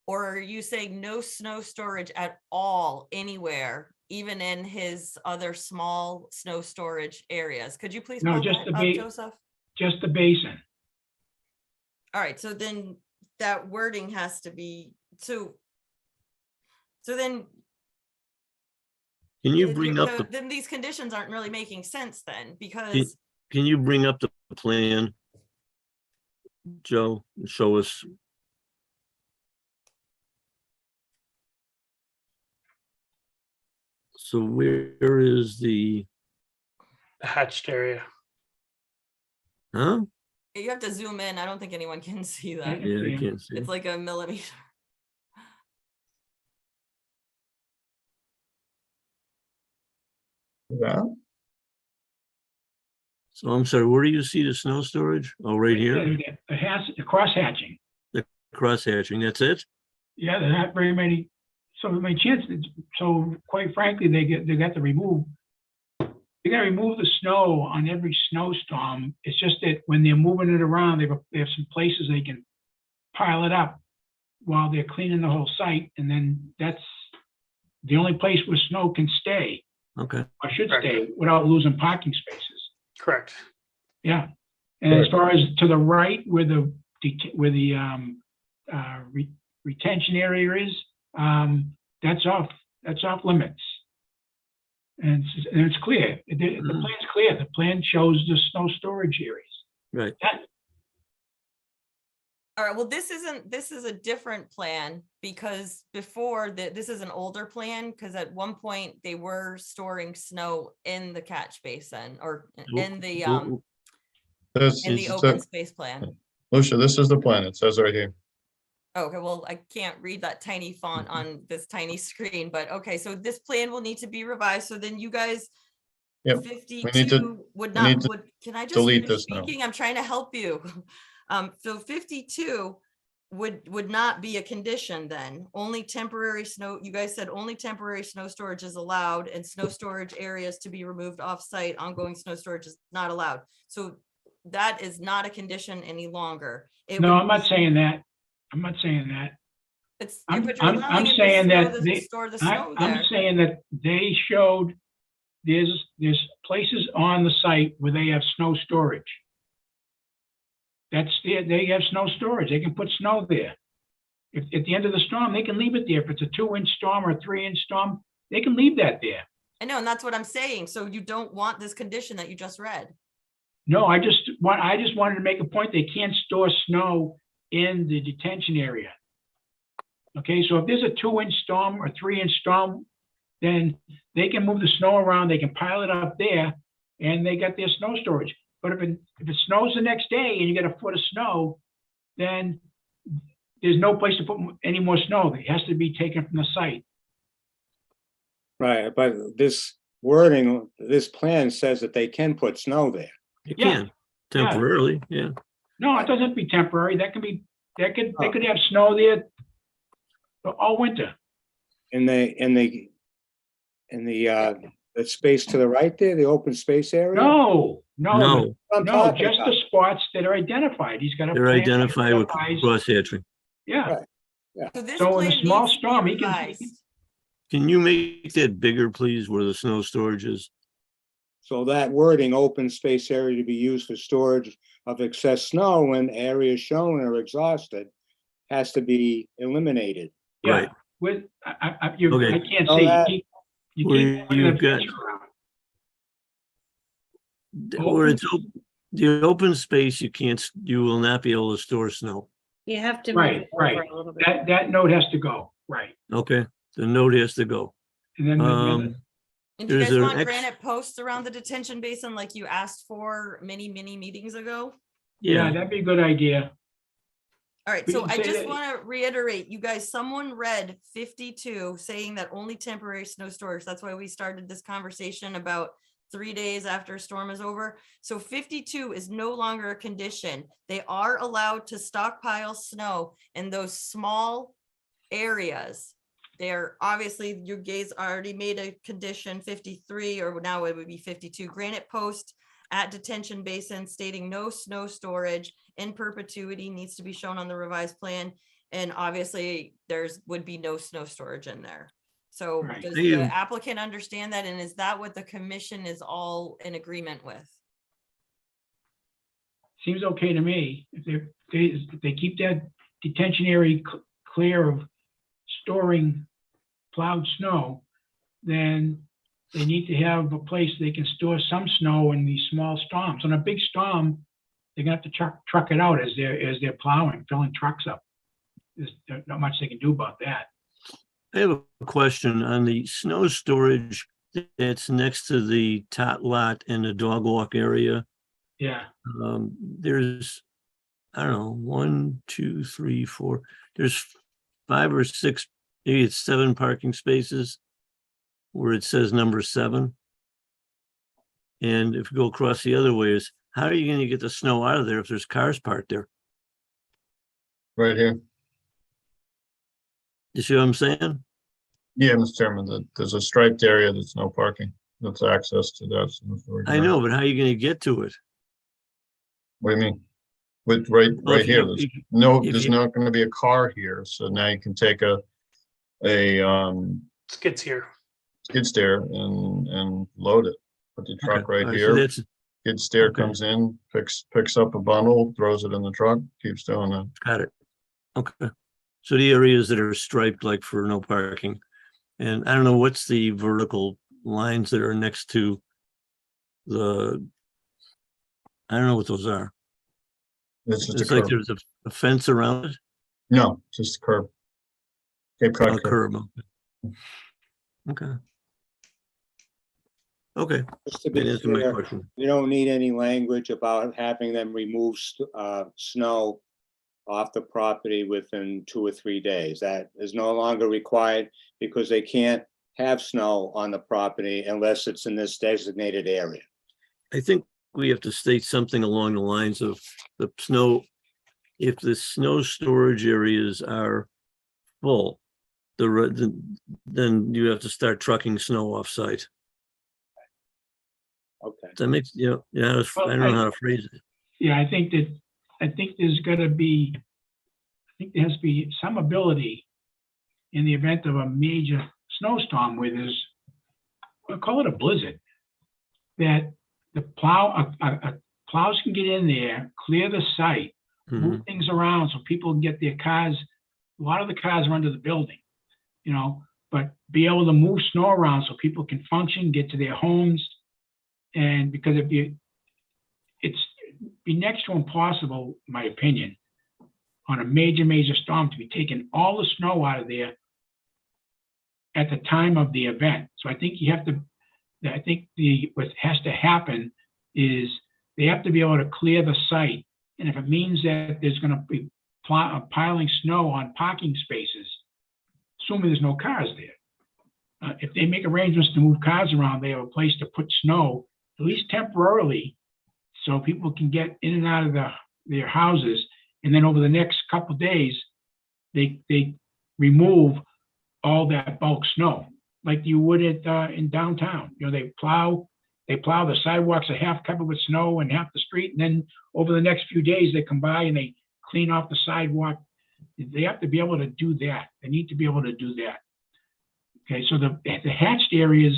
Or are you saying no snow storage at all anywhere, even in his other small snow storage areas? Could you please No, pull just that the up, ba- Joseph? Just the basin. All right, so then that wording has to be, so then. Can you bring up Then these conditions aren't really making sense then, can, because can you bring up the plan, Joe, and show us? So where is the, hatched area. huh? you have to zoom in. I don't think anyone can see that. Yeah, I can't see. It's like a millimeter. Yeah, So I'm sorry, where do you see the snow storage? Oh, right here, The cross hatching. cross hatching, that's it? Yeah, there's not very many, so many chances, so quite frankly, they got to remove. They gotta remove the snow on every snowstorm. It's just that when they're moving it around, they have some places they can pile it up while they're cleaning the whole site, and then that's the only place where snow can stay, Okay, or should Correct. stay, without losing parking spaces. Correct. Yeah, and as far as to the right where the retention area is, that's off limits. And it's clear. The plan's clear. The plan shows the snow storage areas. right. All right, well, this is a different plan, because before this is an older plan, because at one point they were storing snow in the catch basin or in the open space plan. Lucia, this is the plan. It says right here. Okay, well, I can't read that tiny font on this tiny screen, but okay, so this plan will need to be revised. So then you guys, Yep, 52 would we need not, to can I just delete finish this now. speaking? I'm trying to help you. So 52 would not be a condition then. Only temporary snow, you guys said only temporary snow storage is allowed, and snow storage areas to be removed off-site, ongoing snow storage is not allowed. So that is not a condition any longer. It No, would I'm not be- saying that. I'm not saying that. It's, I'm but you're allowing it to saying that store the snow I'm there. saying that they showed there's places on the site where they have snow storage. They have snow storage. They can put snow there. If at the end of the storm, they can leave it there. If it's a 2-inch storm or a 3-inch storm, they can leave that there. I know, and that's what I'm saying. So you don't want this condition that you just read. No, I just wanted to make a point. They can't store snow in the detention area. Okay, so if there's a 2-inch storm or 3-inch storm, then they can move the snow around, they can pile it up there, and they got their snow storage. But if it snows the next day and you get a foot of snow, then there's no place to put any more snow. It has to be taken from the site. Right, but this wording, this plan says that they can put snow there. You Yeah. can, temporarily, yeah. No, it doesn't have to be temporary. They could have snow there all winter. In the space to the right there, the open space area? No, No, I'm no, talking just about. the spots that are identified. He's got a. they're plan that identified with identifies- cross hatching. Yeah, So this So in a plan small needs to be storm, he can- revised. Can you make that bigger, please, where the snow storage is? So that wording, open space area to be used for storage of excess snow when areas shown are exhausted, has to be eliminated. yeah. Right. With, I Okay. can't So see. that- You Where keep moving you've the got- picture around. Where it's, the open space, you will not be able to store snow. You have to. Right, move it over right. a little bit. That note has to go, right. Okay, the note has to go. And then, Um, And do you There's guys an want ex- granite posts around the detention basin like you asked for many meetings ago? yeah, yeah, that'd be a good idea. All right, We so can I say just that- want to reiterate, you guys, someone read 52 saying that only temporary snow storage. That's why we started this conversation about 3 days after a storm is over. So 52 is no longer a condition. They are allowed to stockpile snow in those small areas. They're obviously, you guys already made a condition 53, or now it would be 52 granite post at detention basin stating no snow storage in perpetuity needs to be shown on the revised plan. And obviously would be no snow storage in there. So Right. does Thank you. the applicant understand that? And is that what the commission is all in agreement with? Seems okay to me. If they keep that detention area clear of storing plowed snow, then they need to have a place they can store some snow in these small storms. On a big storm, they're gonna have to truck it out as they're plowing, filling trucks up. There's not much they can do about that. I have a question on the snow storage that's next to the tot lot and the dog walk area. Yeah, There's, I don't know, 1, 2, 3, 4, there's 5 or 6, maybe it's 7 parking spaces where it says number 7. And if you go across the other ways, how are you going to get the snow out of there if there's cars parked there? Right here. You see what I'm saying? Yeah, Mr. Chairman, there's a striped area that's no parking. That's access to that. I know, but how are you going to get to it? What do you mean? With right Well, if here, you- there's you- not gonna be a car here, so now you can take a Skid's here. skid steer and load it. Put the truck Okay, right all so here, that's, skid steer okay. comes in, picks up a bundle, throws it in the truck, keeps doing that. got it. Okay. So the areas that are striped like for no parking. And I don't know, what's the vertical lines that are next to the, I don't know what those are. It's just a It's like curb. there's a fence around it, No, just a curb. Cape Cod a curb. curb. Okay. Okay, Just to that be answered my clear, question. you don't need any language about having them remove snow off the property within 2 or 3 days. That is no longer required because they can't have snow on the property unless it's in this designated area. I think we have to state something along the lines of the snow, if the snow storage areas are full, then you have to start trucking snow off site. Okay. That makes, I don't know how to phrase it. yeah, I think there's gotta be, I think there has to be some ability in the event of a major snowstorm where there's, we'll call it a blizzard, that the plows can get in there, clear the site, Mhm. move things around so people can get their cars. A lot of the cars are under the building, but be able to move snow around so people can function, get to their homes. And because it's be next to impossible, in my opinion, on a major storm to be taking all the snow out of there at the time of the event. So I think what has to happen is they have to be able to clear the site. And if it means that there's going to be piling snow on parking spaces, assuming there's no cars there. If they make arrangements to move cars around, they have a place to put snow, at least temporarily, so people can get in and out of their houses. And then over the next couple of days, they remove all that bulk snow, like you would in downtown. They plow the sidewalks are half covered with snow and half the street, and then over the next few days they come by and they clean off the sidewalk. They have to be able to do that. They need to be able to do that. Okay, so the hatched areas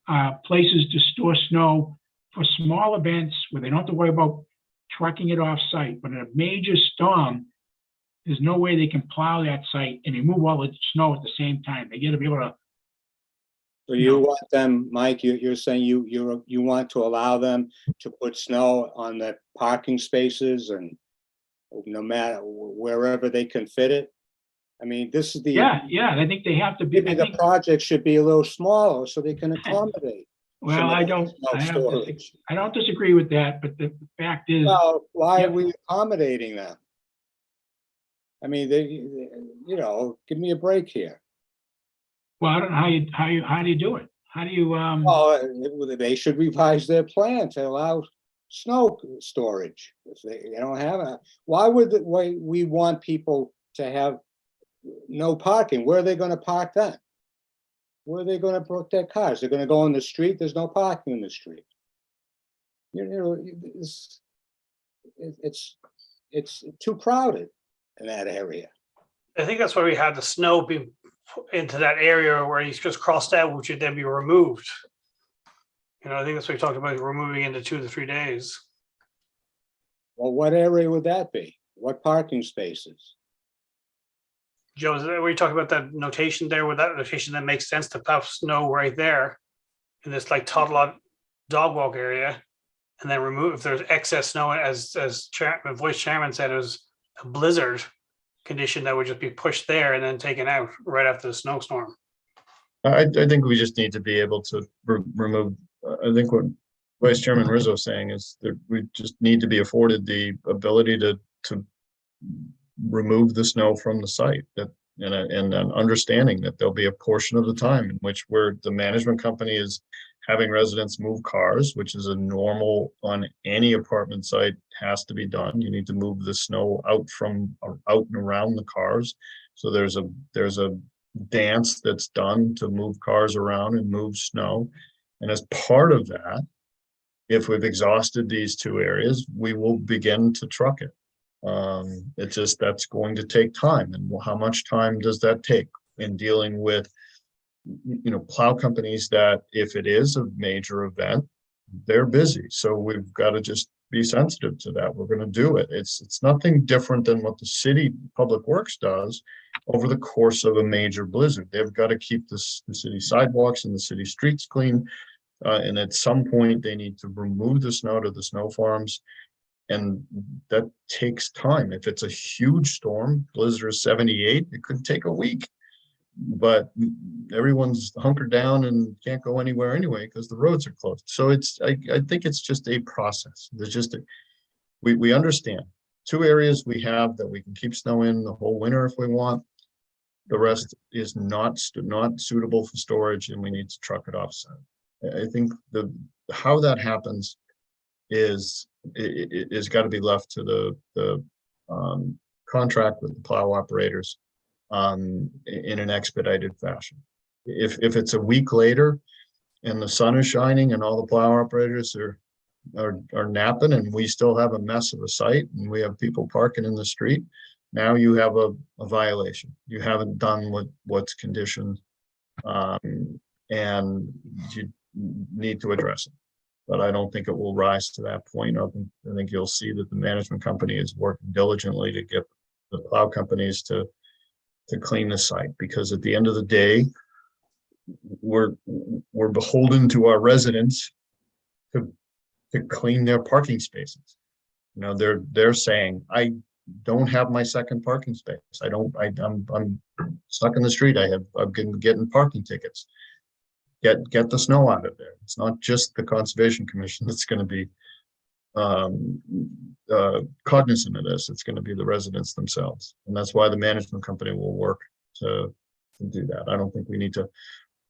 are places to store snow for small events where they don't have to worry about trucking it off site. But in a major storm, there's no way they can plow that site and remove all the snow at the same time. They got to be able to. So you want them, Mike, you're saying you want to allow them to put snow on the parking spaces and no matter wherever they can fit it? I mean, this is the. Yeah, I think they have to be. Maybe the project should be a little smaller so they can accommodate. Well, I don't disagree with that, but the fact is. Well, why Yep. are we accommodating them? I mean, give me a break here. Well, I don't know how do you do it? How do you, Well, they should revise their plan to allow snow storage. If they don't have it, why would we want people to have no parking? Where are they going to park then? Where are they going to park their cars? They're going to go in the street. There's no parking in the street. it's too crowded in that area. I think that's why we had the snow be put into that area where he's just crossed out, which would then be removed. I think that's what we talked about, removing into 2 to 3 days. Well, what area would that be? What parking spaces? Joe, is that where you talk about that notation there? With that notation, that makes sense to have snow right there in this like toddler lot dog walk area, and then remove if there's excess snow, as Vice Chairman said, it was a blizzard condition that would just be pushed there and then taken out right after the snowstorm. I think we just need to be able to remove, I think what Vice Chairman Rizzo is saying is that we just need to be afforded the ability to remove the snow from the site, that and an understanding that there'll be a portion of the time in which where the management company is having residents move cars, which is a normal on any apartment site, has to be done. You need to move the snow out and around the cars. So there's a dance that's done to move cars around and move snow. And as part of that, if we've exhausted these 2 areas, we will begin to truck it. It's just, that's going to take time. And how much time does that take in dealing with, plow companies that if it is a major event, they're busy. So we've got to just be sensitive to that. We're going to do it. It's nothing different than what the city public works does over the course of a major blizzard. They've got to keep the city sidewalks and the city streets clean. And at some point they need to remove the snow to the snow farms. And that takes time. If it's a huge storm, blizzard 78, it could take a week. But everyone's hunkered down and can't go anywhere anyway because the roads are closed. So I think it's just a process. There's just we understand 2 areas we have that we can keep snow in the whole winter if we want. The rest is not suitable for storage, and we need to truck it offsite. I think how that happens is got to be left to the contract with the plow operators in an expedited fashion. If it's a week later and the sun is shining and all the plow operators are napping and we still have a mess of a site and we have people parking in the street, now you have a violation. You haven't done what's conditioned, and you need to address it. But I don't think it will rise to that point. I think you'll see that the management company is working diligently to get the plow companies to clean the site, because at the end of the day, we're beholden to our residents to clean their parking spaces. They're saying, I don't have my second parking space. I'm stuck in the street. I've been getting parking tickets. Get the snow out of there. It's not just the Conservation Commission that's going to be cognizant of this. It's going to be the residents themselves, and that's why the management company will work to do that. I don't think we need to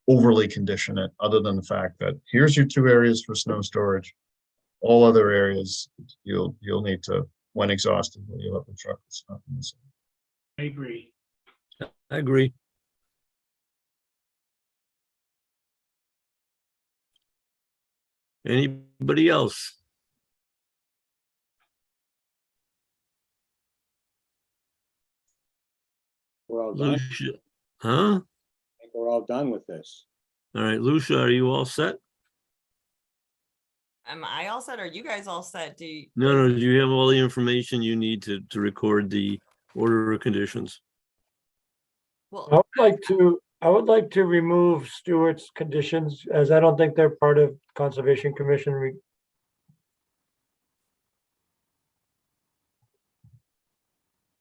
overly condition it, other than the fact that here's your 2 areas for snow storage. All other areas you'll need to, when exhausted, you'll have to truck the stuff in the site. I agree. I agree. Anybody else? We're all done. Lucia, huh? I think we're all done with this. All right, Lucia, are you all set? Am I all set? Or are you guys all set? Do you? No, do you have all the information you need to record the order of conditions? Well, I would like to remove Stewart's conditions, as I don't think they're part of Conservation Commission.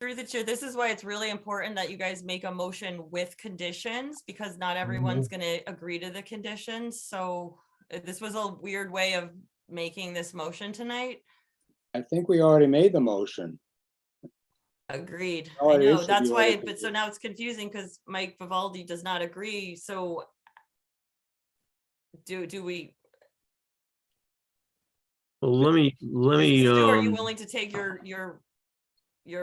through the chair, this is why it's really important that you guys make a motion with conditions, because not everyone's going to agree to the conditions. So this was a weird way of making this motion tonight. I think we already made the motion. Agreed. Oh, I it know, is that's the why, order but so now it's confusing because Mike Vivaldi does not agree. So do we? Well, let me, Stu, are you willing to take your We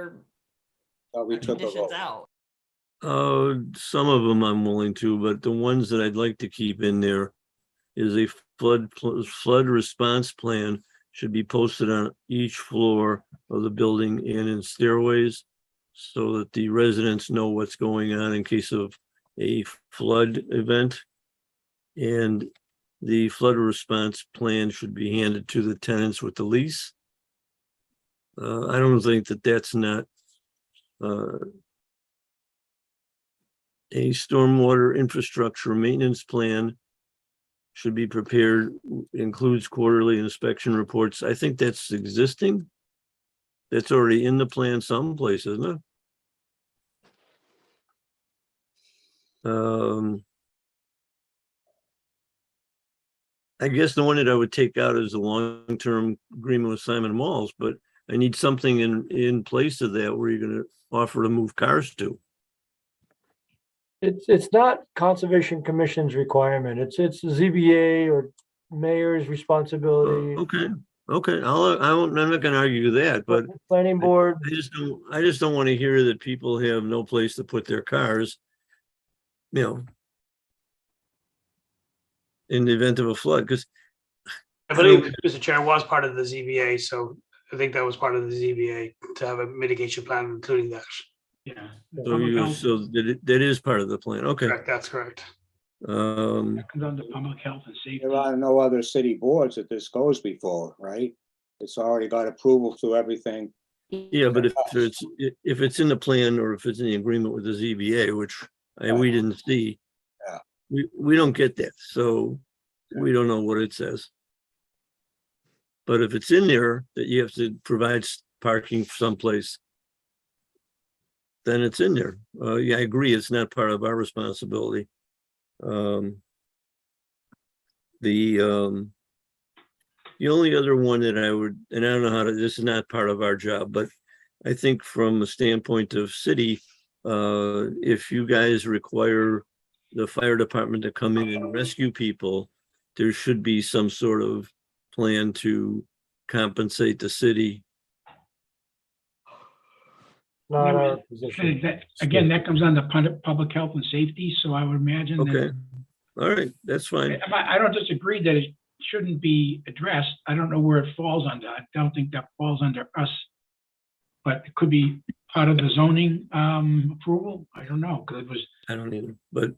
took a conditions vote. out? some of them I'm willing to, but the ones that I'd like to keep in there is a flood response plan should be posted on each floor of the building and in stairways so that the residents know what's going on in case of a flood event. And the flood response plan should be handed to the tenants with the lease. I don't think that that's not a stormwater infrastructure maintenance plan should be prepared, includes quarterly inspection reports. I think that's existing. That's already in the plan someplace, isn't it? I guess the one that I would take out is a long-term agreement with Simon Malls, but I need something in place of that where you're gonna offer to move cars to. It's not Conservation Commission's requirement. It's the ZBA or mayor's responsibility. Okay, I'm not gonna argue that, but Planning board, I just don't want to hear that people have no place to put their cars, you know, in the event of a flood, because I believe, Mr. Chair, was part of the ZBA, so I think that was part of the ZBA to have a mitigation plan, including that. Yeah. so that is part of the plan. Okay. Correct, that's correct. That comes under public health and safety. There are no other city boards that this goes before, right? It's already got approval to everything. Yeah, but if it's in the plan or if it's in the agreement with the ZBA, which we didn't see, Yeah. we don't get that, so we don't know what it says. But if it's in there that you have to provide parking someplace, then it's in there. Yeah, I agree. It's not part of our responsibility. The only other one that I would, and I don't know how to, this is not part of our job, but I think from a standpoint of city, if you guys require the fire department to come in and rescue people, there should be some sort of plan to compensate the city. not our position. Again, that comes under public health and safety, so I would imagine. Okay, all right, that's fine. I don't disagree that it shouldn't be addressed. I don't know where it falls under. I don't think that falls under us. But it could be part of the zoning approval. I don't know, because it was. I don't either, but.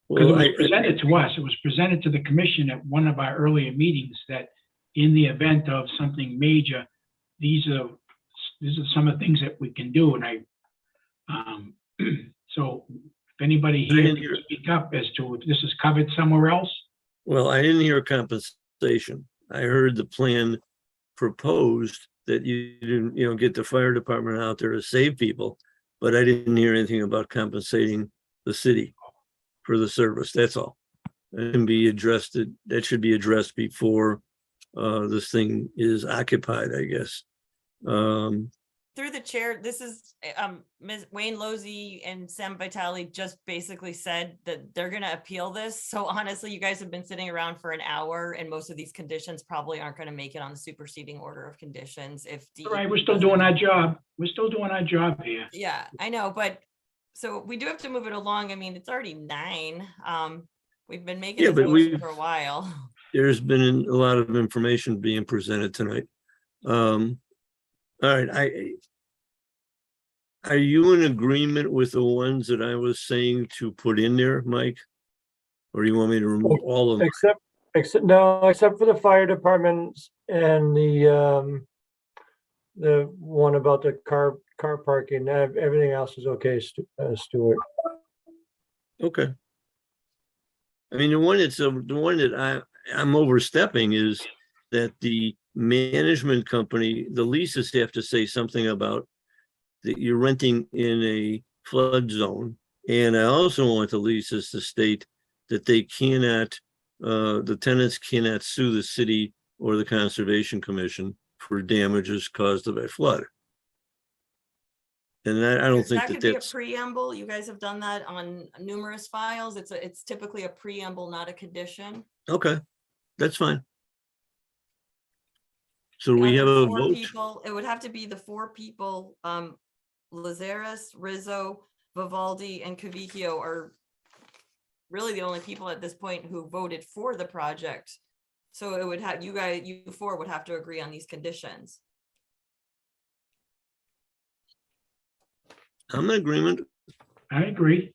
Because it was presented to us. It was presented to the commission at one of our earlier meetings that in the event of something major, these are some of the things that we can do. And so if anybody here can speak up as to if this is covered somewhere else. Well, I didn't hear compensation. I heard the plan proposed that you didn't, get the fire department out there to save people, but I didn't hear anything about compensating the city for the service. That's all. That can be addressed. That should be addressed before this thing is occupied, I guess. Through the chair, this is Ms. Wayne Losey and Sam Vitale just basically said that they're going to appeal this. So honestly, you guys have been sitting around for an hour and most of these conditions probably aren't going to make it on the superseding order of conditions. All right, we're still doing our job. We're still doing our job here. Yeah, I know, but so we do have to move it along. I mean, it's already 9. We've been making this motion for a while. There's been a lot of information being presented tonight. All right, are you in agreement with the ones that I was saying to put in there, Mike? Or do you want me to remove all of them? Except for the fire department and the one about the car parking. Everything else is okay, Stuart. Okay. I mean, the one that I'm overstepping is that the management company, the leases have to say something about that you're renting in a flood zone. And I also want the leases to state that they cannot, the tenants cannot sue the city or the Conservation Commission for damages caused by flood. And I don't think that could be a that's preamble. You guys have done that on numerous files. It's typically a preamble, not a condition. okay. That's fine. So we have a vote. People, it would have to be the 4 people. Lazaris, Rizzo, Vivaldi, and Cavicchio are really the only people at this point who voted for the project. So it would have, you four would have to agree on these conditions. I'm in agreement. I agree.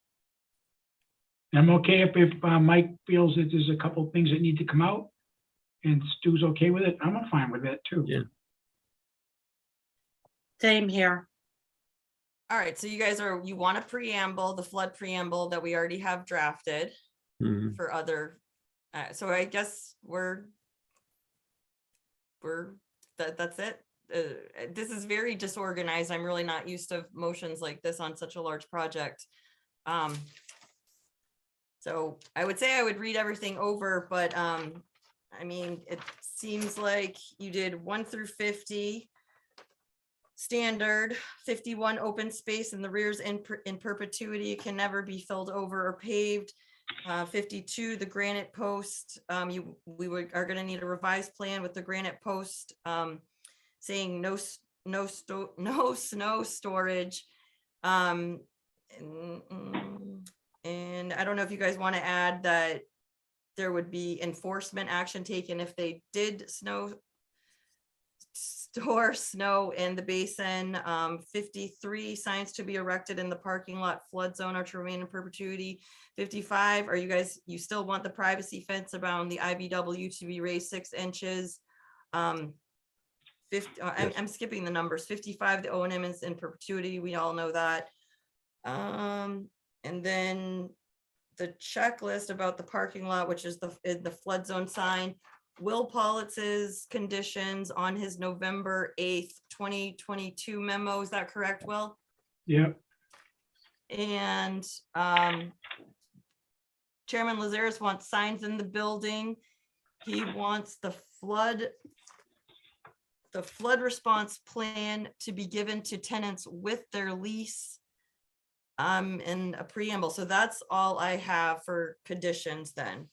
I'm okay if Mike feels that there's a couple things that need to come out and Stu's okay with it, I'm fine with that too. Yeah. Same here. All right, so you want a preamble, the flood preamble that we already have drafted Mhm. for other, so I guess that's it. This is very disorganized. I'm really not used to motions like this on such a large project. So I would say I would read everything over, but I mean, it seems like you did 1 through 50. Standard 51 open space in the rears in perpetuity. It can never be filled over or paved. 52, the granite post. Are going to need a revised plan with the granite post saying no snow storage. And I don't know if you guys want to add that there would be enforcement action taken if they did store snow in the basin. 53, signs to be erected in the parking lot flood zone are to remain in perpetuity. 55, you still want the privacy fence around the IBW to be raised 6 inches. 50, I'm skipping the numbers. 55, the O&M is in perpetuity. We all know that. And then the checklist about the parking lot, which is the flood zone sign. Will Politz's conditions on his November 8th, 2022 memo. Is that correct, Will? Yeah, And Chairman Lazaris wants signs in the building. He wants the flood response plan to be given to tenants with their lease and a preamble. So that's all I have for conditions then.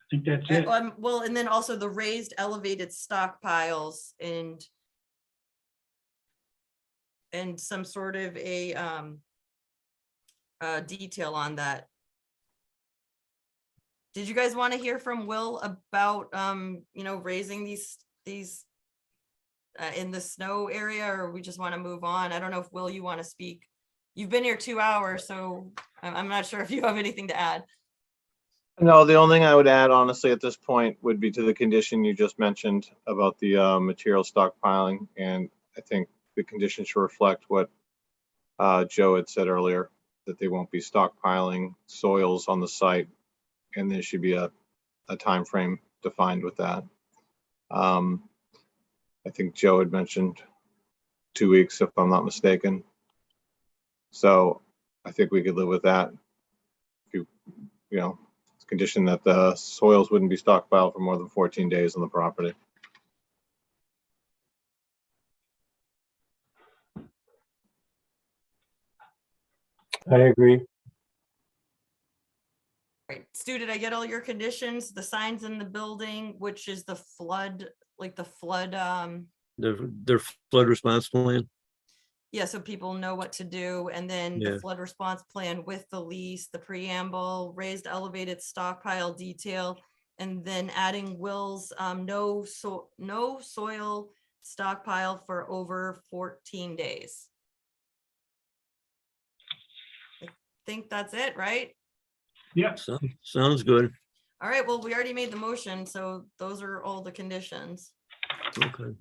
I think that's it. Well, and then also the raised elevated stockpiles and some sort of a detail on that. Did you guys want to hear from Will about raising these in the snow area, or we just want to move on? I don't know if Will, you want to speak. You've been here 2 hours, so I'm not sure if you have anything to add. No, the only thing I would add honestly at this point would be to the condition you just mentioned about the material stockpiling. And I think the condition should reflect what Joe had said earlier, that they won't be stockpiling soils on the site. And there should be a time frame defined with that. I think Joe had mentioned 2 weeks, if I'm not mistaken. So I think we could live with that. If condition that the soils wouldn't be stockpiled for more than 14 days on the property. I agree. Right, Stu, did I get all your conditions? The signs in the building, which is the flood, their flood response plan. yeah, so people know what to do, and then Yeah. the flood response plan with the lease, the preamble, raised elevated stockpile detail, and then adding Will's no soil stockpile for over 14 days. I think that's it, right? Yeah, Sounds good. All right, well, we already made the motion, so those are all the conditions. Okay.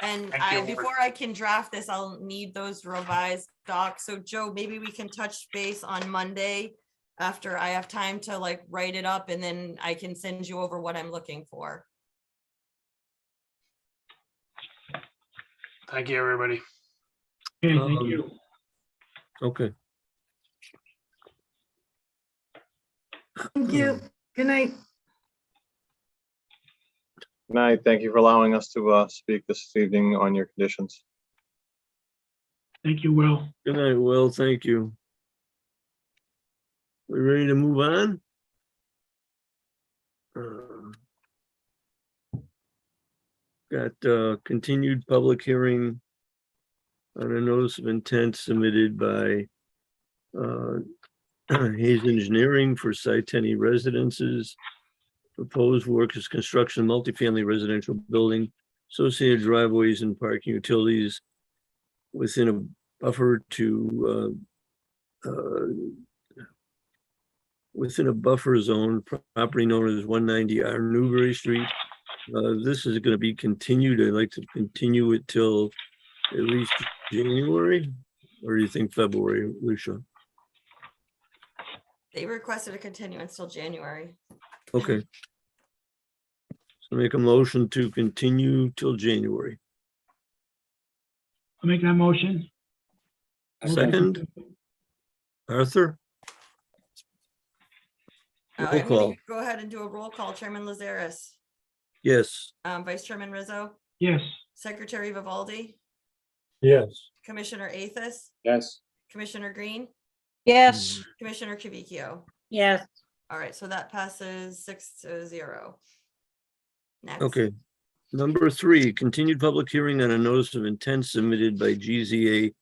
And Thank you. before I can draft this, I'll need those revised docs. So Joe, maybe we can touch base on Monday after I have time to write it up, and then I can send you over what I'm looking for. Thank you, everybody. okay, thank you. Okay. Thank you. Good night. Good night. Thank you for allowing us to speak this evening on your conditions. Thank you, Will. Good night, Will. Thank you. We ready to move on? Got continued public hearing on a notice of intent submitted by Hayes Engineering for Site 10 residences Proposed work is construction of multifamily residential building, associated driveways and parking utilities within a buffer to within a buffer zone, property known as 190R Newbury Street. This is going to be continued. I'd like to continue it till at least January, or do you think February, Lucia? They requested a continuance till January. Okay. So make a motion to continue till January. I'll make that motion. Second, Arthur? Roll I'm gonna call. go ahead and do a roll call. Chairman Lazaris, Yes. Vice Chairman Rizzo, Yes, Secretary Vivaldi, Yes. Commissioner Athos, Yes. Commissioner Green, Yes. Commissioner Kavicchio. Yes. All right, so that passes 6-0. Next. Okay. Number 3, continued public hearing on a notice of intent submitted by GZA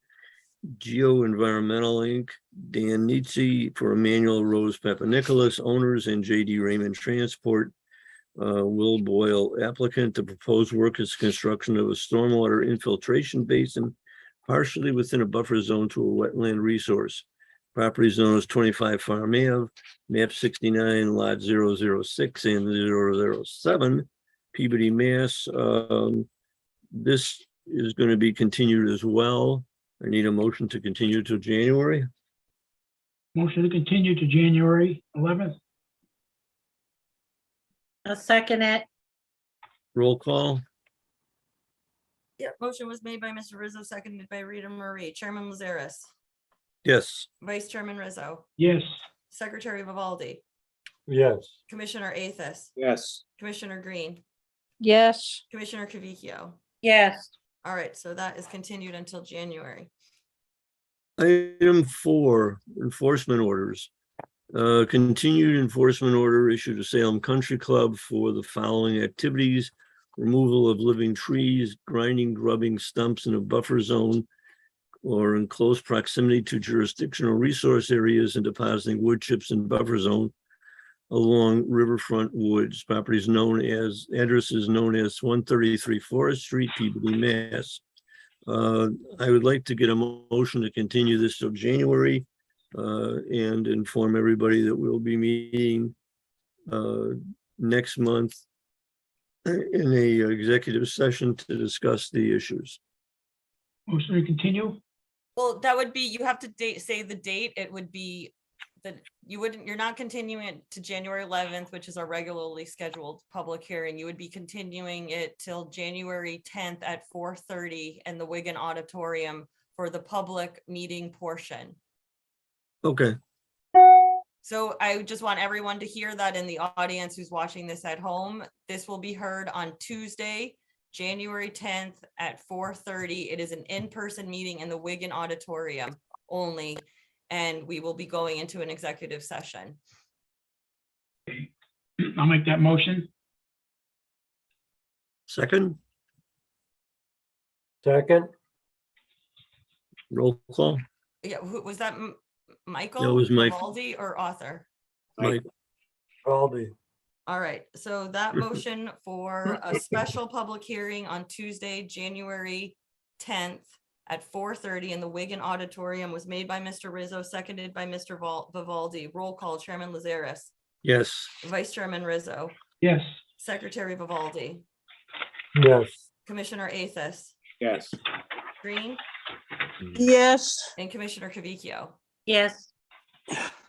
Geo-Environmental Inc., Dan Nietzsche for Emmanuel Rose Papanikolaou, owners, and JD Raymond Transport. Will Boyle, applicant. The proposed work is construction of a stormwater infiltration basin partially within a buffer zone to a wetland resource. Property is known as 25 Farm Ave, map 69, lot 006 and 007, Peabody, Mass. This is going to be continued as well. I need a motion to continue to January. motion to continue to January 11th. I'll second it. Roll call. Yeah, motion was made by Mr. Rizzo, seconded by Rita Marie. Chairman Lazaris, Yes. Vice Chairman Rizzo, Yes, Secretary Vivaldi, Yes. Commissioner Athos, Yes. Commissioner Green, Yes. Commissioner Kavicchio. Yes. All right, so that is continued until January. Item 4, enforcement orders. Continued enforcement order issued to Salem Country Club for the following activities: removal of living trees, grinding, grubbing stumps in a buffer zone or in close proximity to jurisdictional resource areas, and depositing wood chips in buffer zone along riverfront woods. Properties known as, address is known as 133 Forest Street, Peabody, Mass. I would like to get a motion to continue this till January and inform everybody that we'll be meeting next month in a executive session to discuss the issues. motion to continue. Well, that would be, you have to say the date. It would be that you're not continuing it to January 11th, which is our regularly scheduled public hearing. You would be continuing it till January 10th at 4:30 in the Wigan Auditorium for the public meeting portion. Okay, So I just want everyone to hear that in the audience who's watching this at home. This will be heard on Tuesday, January 10th at 4:30. It is an in-person meeting in the Wigan Auditorium only, and we will be going into an executive session. I'll make that motion. second, Second. roll call. Yeah, who was that? Michael? That was Mike. Vivaldi or Arthur? Mike, Aldi. All right, so that motion for a special public hearing on Tuesday, January 10th at 4:30 in the Wigan Auditorium was made by Mr. Rizzo, seconded by Mr. Vivaldi. Roll call, Chairman Lazaris, yes. Vice Chairman Rizzo, Yes, Secretary Vivaldi, Yes. Commissioner Athos, Yes. Green, Yes. and Commissioner Kavicchio. Yes.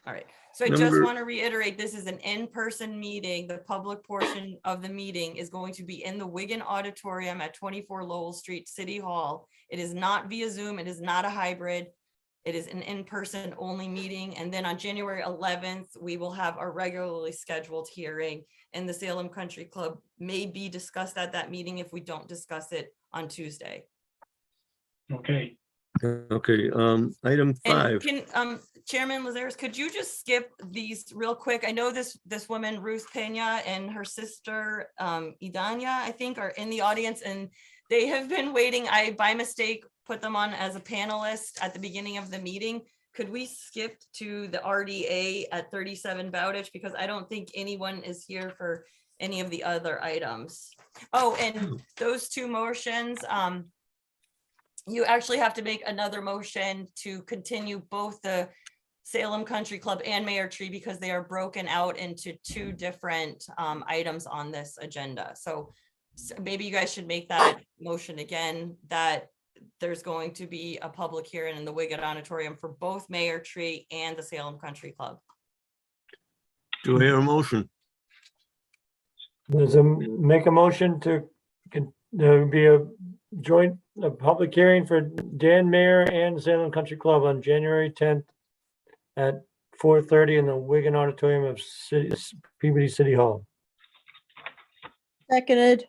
All right, so I just Number- want to reiterate, this is an in-person meeting. The public portion of the meeting is going to be in the Wigan Auditorium at 24 Lowell Street, City Hall. It is not via Zoom. It is not a hybrid. It is an in-person only meeting. And then on January 11th, we will have our regularly scheduled hearing, and the Salem Country Club may be discussed at that meeting if we don't discuss it on Tuesday. okay. Okay, item And 5. can, Chairman Lazaris, could you just skip these real quick? I know this woman, Ruth Pena, and her sister, Idanya, I think, are in the audience, and they have been waiting. I, by mistake, put them on as a panelist at the beginning of the meeting. could we skip to the RDA at 37 Bowditch? Because I don't think anyone is here for any of the other items. Oh, and those two motions, you actually have to make another motion to continue both the Salem Country Club and Mayor Tree because they are broken out into two different items on this agenda. So maybe you guys should make that motion again, that there's going to be a public hearing in the Wigan Auditorium for both Mayor Tree and the Salem Country Club. Do I hear a motion? Make a motion to, there would be a public hearing for Dan Mayer and Salem Country Club on January 10th at 4:30 in the Wigan Auditorium of Peabody City Hall. Seconded.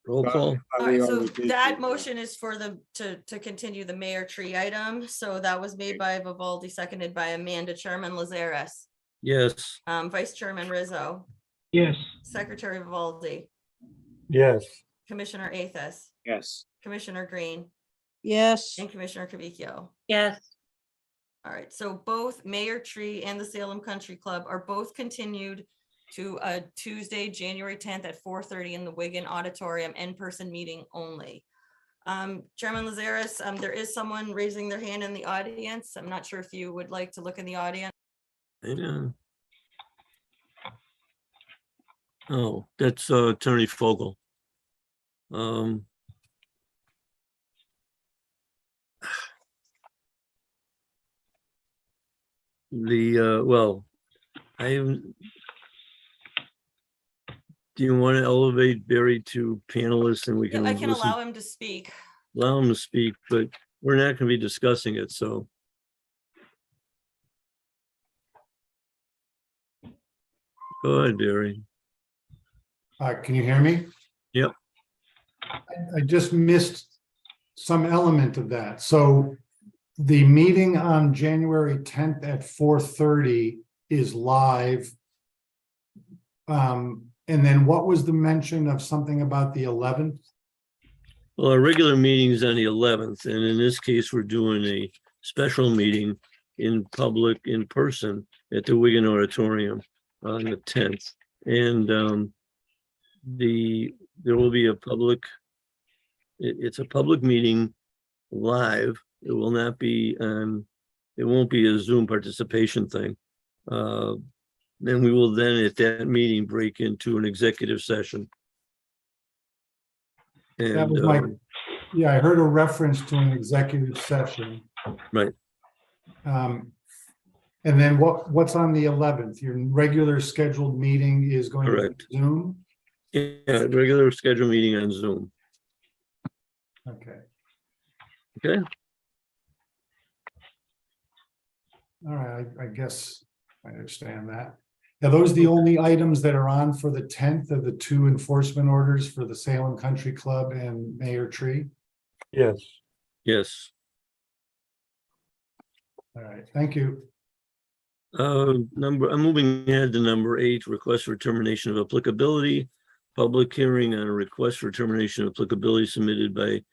Roll call. All right, so that motion is for to continue the Mayor Tree item. So that was made by Vivaldi, seconded by Amanda. Chairman Lazares, Yes. Vice Chairman Rizzo, Yes. Secretary Vivaldi, Yes. Commissioner Athos, Yes. Commissioner Green, Yes. and Commissioner Trevicchio. Yes. All right, so both Mayor Tree and the Salem Country Club are both continued to Tuesday, January 10th at 4:30 in the Wigan Auditorium, in-person meeting only. Chairman Lazares, there is someone raising their hand in the audience. I'm not sure if you would like to look in the audience. Hang on. Oh, that's Attorney Fogel. Well, do you want to elevate Barry to panelist and we Yeah, can I can listen, allow him to speak. allow him to speak, but we're not going to be discussing it, so. Go ahead, Barry. Can you hear me? Yep. I just missed some element of that. So the meeting on January 10th at 4:30 is live. And then what was the mention of something about the 11th? Well, our regular meeting is on the 11th, and in this case, we're doing a special meeting in public, in person, at the Wigan Auditorium on the 10th. And there will be a public, it's a public meeting live. It will not be, it won't be a Zoom participation thing. Then we will then at that meeting break into an executive session. That was And, yeah, I heard a reference to an executive session. right. And then what's on the 11th? Your regular scheduled meeting is going to Correct. be Zoom? Yeah, regular scheduled meeting on Zoom. Okay. Okay. All right, I guess I understand that. Are those the only items that are on for the 10th of the two enforcement orders for the Salem Country Club and Mayor Tree? Yes. Yes. All right, thank you. I'm moving ahead to number 8, request for termination of applicability. Public hearing on a request for termination of applicability submitted by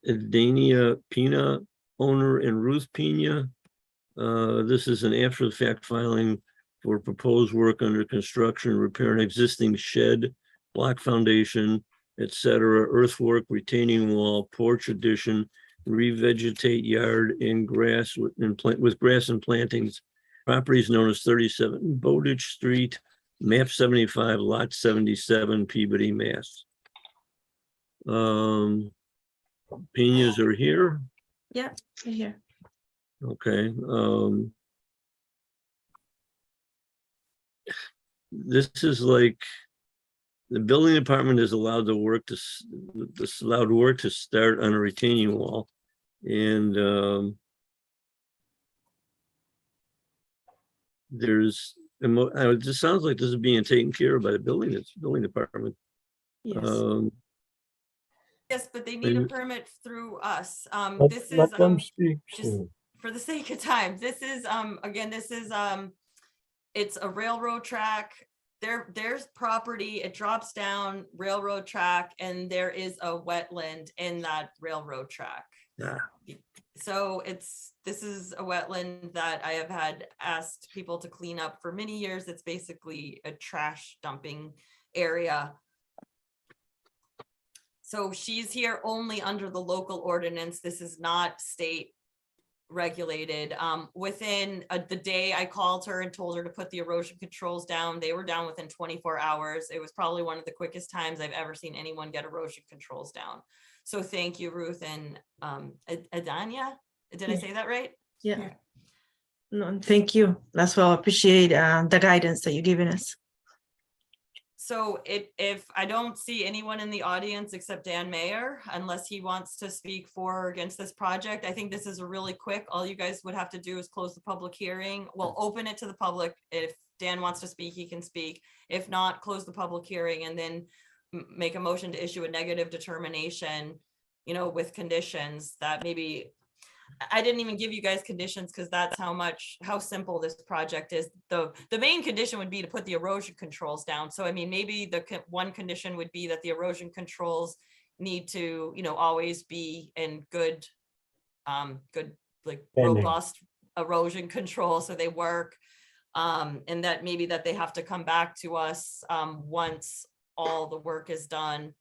Edania Pina, owner, and Ruth Pina. This is an after the fact filing for proposed work under construction, repair an existing shed, block foundation, etc., earthwork, retaining wall, porch addition, revegetate yard and grass with grass and plantings. Property is known as 37 Bowditch Street, map 75, lot 77, Peabody, Mass. Penas are here. Yeah, here. Okay. This is like the building department is allowed to work to start on a retaining wall, and it just sounds like this is being taken care of by the building department. Yes. Yes, but they need a permit through us. This is Let them speak just soon. for the sake of time. This is again, it's a railroad track. There's property, it drops down railroad track, and there is a wetland in that railroad track. Yeah. So this is a wetland that I have had asked people to clean up for many years. It's basically a trash dumping area. So she's here only under the local ordinance. This is not state regulated. Within the day I called her and told her to put the erosion controls down, they were down within 24 hours. It was probably one of the quickest times I've ever seen anyone get erosion controls down. So thank you, Ruth and Adanya. Did I say that right? Yeah. No, thank you. That's well, appreciate the guidance that you're giving us. So if I don't see anyone in the audience except Dan Mayer, unless he wants to speak for or against this project, I think this is a really quick, all you guys would have to do is close the public hearing. We'll open it to the public. If Dan wants to speak, he can speak. If not, close the public hearing and then make a motion to issue a negative determination, you know, with conditions that maybe, I didn't even give you guys conditions because that's how simple this project is. The main condition would be to put the erosion controls down. So I mean, maybe the one condition would be that the erosion controls need to, you know, always be in good like Bending. robust erosion control, so they work. And that maybe that they have to come back to us once all the work is done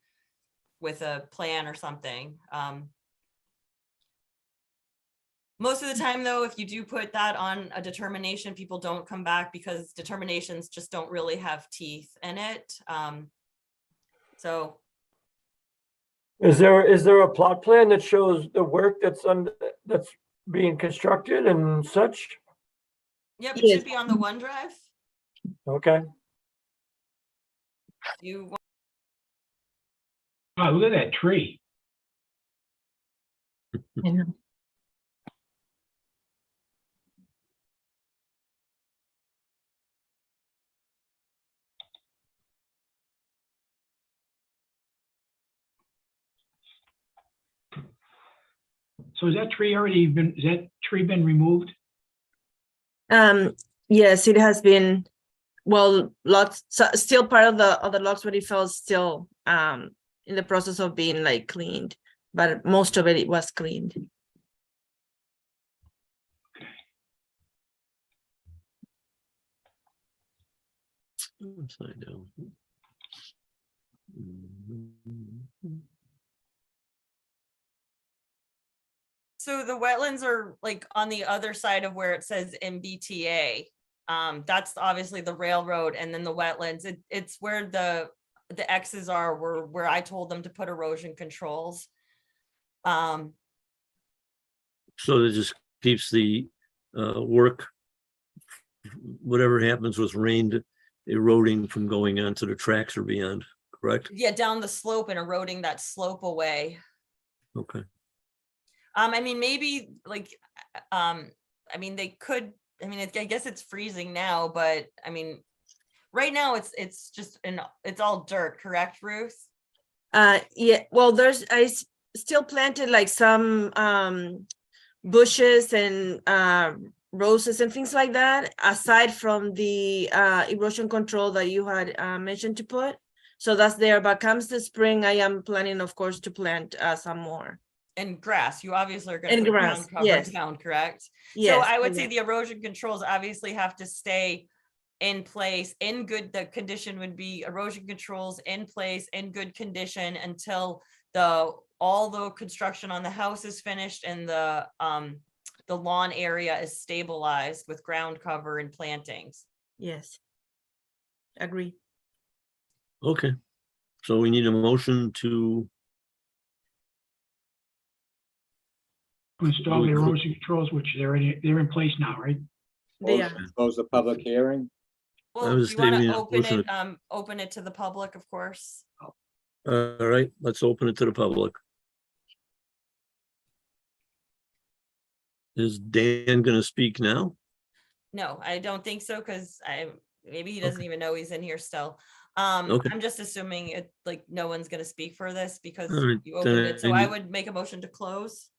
with a plan or something. Most of the time, though, if you do put that on a determination, people don't come back because determinations just don't really have teeth in it. So Is there a plot plan that shows the work that's being constructed and such? yep, it should be on the OneDrive. Okay. You Oh, look at that tree. I know. So is that tree been removed? Yes, it has been, well, lots, still part of the lots where it fell still in the process of being like cleaned, but most of it was cleaned. Upside down. So the wetlands are like on the other side of where it says MBTA. That's obviously the railroad, and then the wetlands. It's where the X's are, where I told them to put erosion controls. So that just keeps the work, whatever happens with rain eroding from going onto the tracks or beyond, correct? Yeah, down the slope and eroding that slope away. Okay. I mean, maybe like, I mean, they could, I mean, I guess it's freezing now, but I mean, right now it's just, it's all dirt, correct, Ruth? Yeah, well, I still planted like some bushes and roses and things like that, aside from the erosion control that you had mentioned to put. So that's there, but comes the spring, I am planning, of course, to plant some more. And grass, you obviously are going And to put grass, ground cover yes. down, correct? Yes. So I would I say will. the erosion controls obviously have to stay in place, in good, the condition would be erosion controls in place, in good condition until all the construction on the house is finished and the lawn area is stabilized with ground cover and plantings. Yes. Agree. Okay. So we need a motion to, Install the erosion controls, which they're in place now, right? They are. Close the public hearing. Well, was do you want stating to a open motion it, open it to the public, of course? all right, let's open it to the public. Is Dan gonna speak now? No, I don't think so, because maybe he doesn't Okay. even know he's in here still. Okay. I'm just assuming it, like, no one's gonna speak for this because All right, you opened then it, so I would make a motion to close.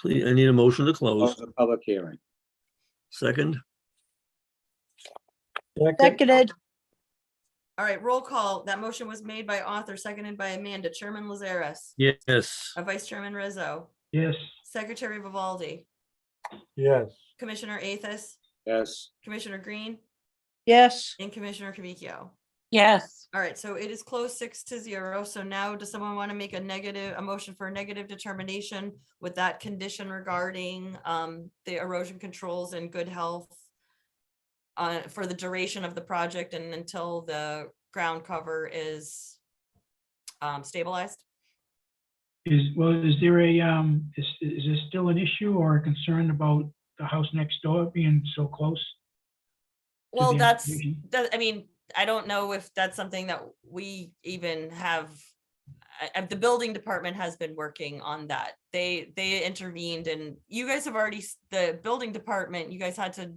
Please, I need a motion to Close close. the public hearing. Second, Second. All right, roll call. That motion was made by Arthur, seconded by Amanda. Chairman Lazares, yes. Vice Chairman Rizzo, Yes. Secretary Vivaldi, Yes. Commissioner Athos, Yes, Commissioner Green, Yes. and Commissioner Cavicchio. Yes. All right, so it is closed 6-0. So now does someone want to make a motion for a negative determination with that condition regarding the erosion controls and good health for the duration of the project and until the ground cover is stabilized? Is there is there still an issue or a concern about the house next door being so close? Well, the that's, application? I mean, I don't know if that's something that we even have. The building department has been working on that. They intervened, and you guys have already, the building department, you guys had to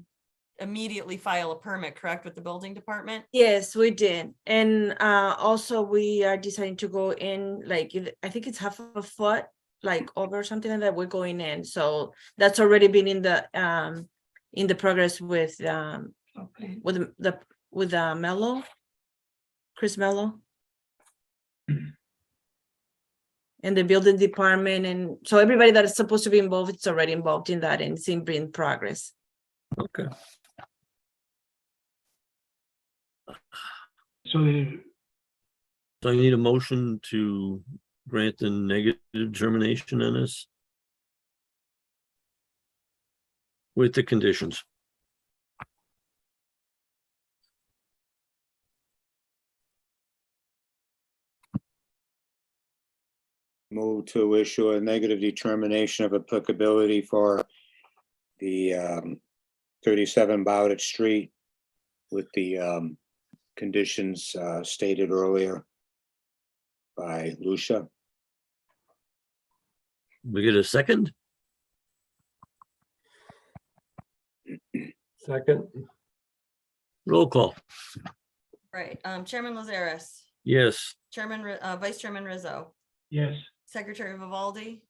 immediately file a permit, correct, with the building department? Yes, we did. And also we are deciding to go in, like, I think it's half a foot, like over something like that, we're going in. So that's already been in the progress with Mello, Chris Mello. And the building department, and so everybody that is supposed to be involved, it's already involved in that, and it's in progress. Okay. So So I need a motion to grant the negative determination on this with the conditions. move to issue a negative determination of applicability for the 37 Bowditch Street with the conditions stated earlier by Lucia. We get a second? Second. Roll call. Right, Chairman Lazares, Yes. Vice Chairman Rizzo, yes. Secretary Vivaldi,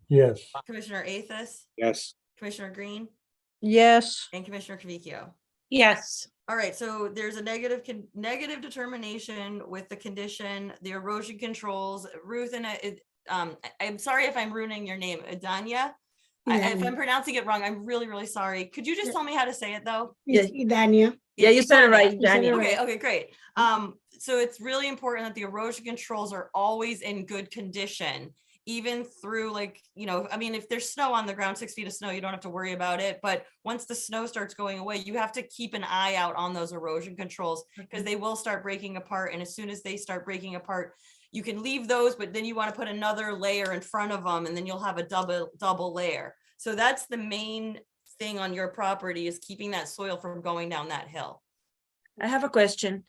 Yes. Commissioner Athos, Yes, Commissioner Green, Yes. and Commissioner Cavicchio. Yes. All right, so there's a negative determination with the condition, the erosion controls. Ruth, and I'm sorry if I'm ruining your name, Idania. If I'm pronouncing it wrong, I'm really, really sorry. Could you just tell me how to say it though? Yes. Idania. Yeah, you said it right, You said it Daniel. right. Okay, great. So it's really important that the erosion controls are always in good condition, even through, like, I mean, if there's snow on the ground, 6 feet of snow, you don't have to worry about it. But once the snow starts going away, you have to keep an eye out on those erosion controls because they will start breaking apart. And as soon as they start breaking apart, you can leave those, but then you want to put another layer in front of them, and then you'll have a double layer. So that's the main thing on your property, is keeping that soil from going down that hill. I have a question.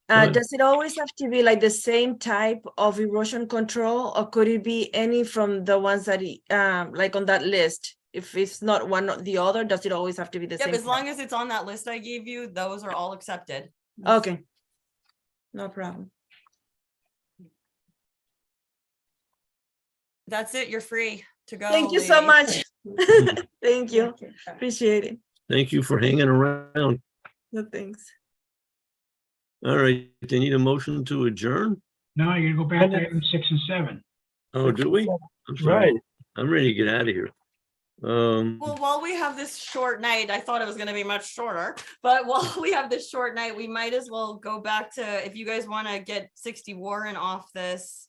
Go ahead. Does it always have to be like the same type of erosion control, or could it be any from the ones that like on that list? If it's not one or the other, does it always have to be the Yep, same? as long as it's on that list I gave you, those are all accepted. Okay. No problem. That's it, you're free to go. Thank you so lady. much. Thank you. Appreciate it. Thank you for hanging around. No, thanks. All right, they need a motion to adjourn? No, you're gonna go back to item 6 and 7. Oh, do we? I'm sorry. Right. I'm ready to get out of here. Well, while we have this short night, I thought it was gonna be much shorter, but while we have this short night, we might as well go back to, if you guys wanna get 60 Warren off this,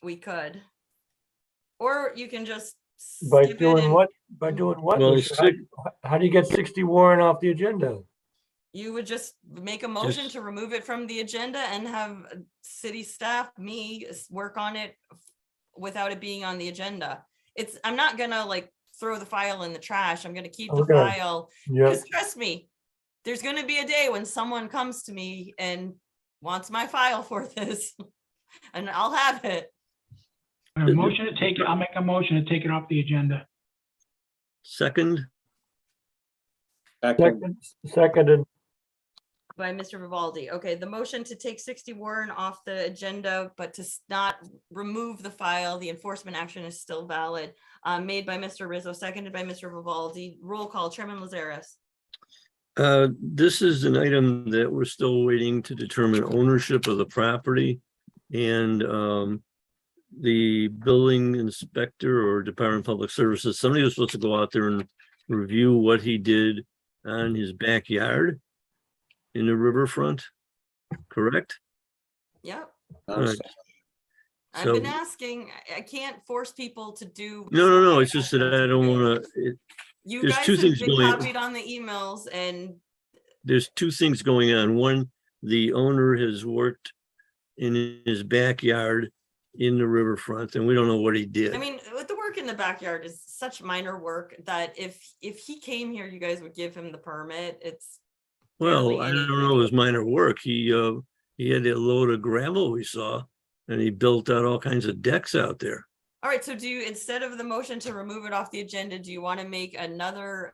we could. Or you can just By skip it doing and what? By doing what? Well, Lucia? How do you get 60 Warren off the agenda? you would just make a motion Just- to remove it from the agenda and have city staff, work on it without it being on the agenda. I'm not gonna like throw the file in the trash. I'm gonna keep the Okay. file. Yeah. Because trust me, there's gonna be a day when someone comes to me and wants my file for this, and I'll have it. I'll make a motion to take it off the agenda. Second, Seconded. By Mr. Vivaldi. Okay, the motion to take 60 Warren off the agenda, but to not remove the file, the enforcement action is still valid. Made by Mr. Rizzo, seconded by Mr. Vivaldi. Roll call, Chairman Lazares. this is an item that we're still waiting to determine ownership of the property. And the building inspector or Department of Public Services, somebody was supposed to go out there and review what he did on his backyard in the riverfront, correct? Yep. Right. I've been So- asking, I can't force people to do. No, it's just that I don't want to, You there's guys two have things been going- copied on the emails and there's two things going on. One, the owner has worked in his backyard in the riverfront, and we don't know what he did. I mean, with the work in the backyard is such minor work that if he came here, you guys would give him the permit. It's Well, barely I don't anything. know his minor work. He had a load of gravel we saw, and he built out all kinds of decks out there. All right, so do you, instead of the motion to remove it off the agenda, do you want to make another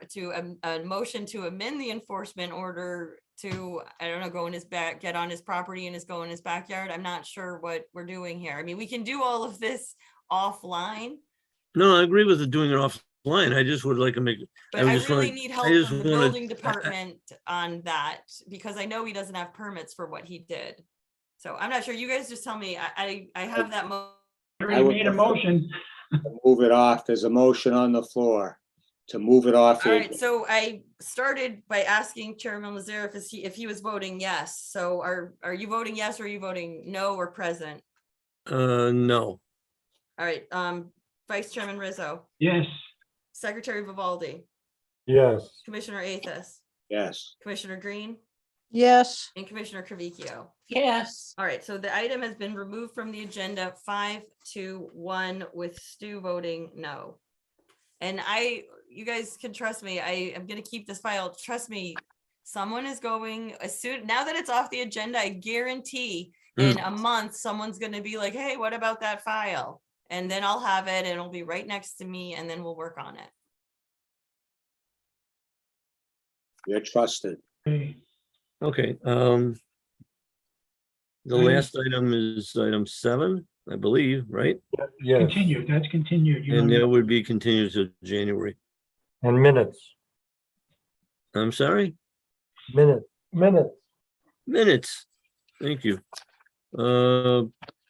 a motion to amend the enforcement order to, I don't know, go in his back, get on his property and go in his backyard? I'm not sure what we're doing here. I mean, we can do all of this offline, No, I agree with doing it offline. I just would like to make. but was I just really wanna- need I help just from the wanna- building department on that, because I know he doesn't have permits for what he did. So I'm not sure. You guys just tell me. I have that. I already would made a prefer- motion. Move it off. There's a motion on the floor to move it off. All the right, so I started by asking Chairman Lazare if he was voting yes. So are you voting yes, or are you voting no or present? No. All right, Vice Chairman Rizzo, Yes. Secretary Vivaldi, Yes. Commissioner Athos, Yes. Commissioner Green, Yes. and Commissioner Cravicchio. Yes. All right, so the item has been removed from the agenda 5-1 with Stu voting no. And you guys can trust me, I am gonna keep this file. Trust me, someone is going, as soon, now that it's off the agenda, I guarantee in a month, someone's gonna be like, hey, what about that file? And then I'll have it and it'll be right next to me and then we'll work on it. You're trusted. Okay. Okay, the Item- last item is item 7, I believe, right? Yes. Continued, that's continued. You And know, that would be continued to January. And minutes, I'm sorry, minutes. minutes. Thank you.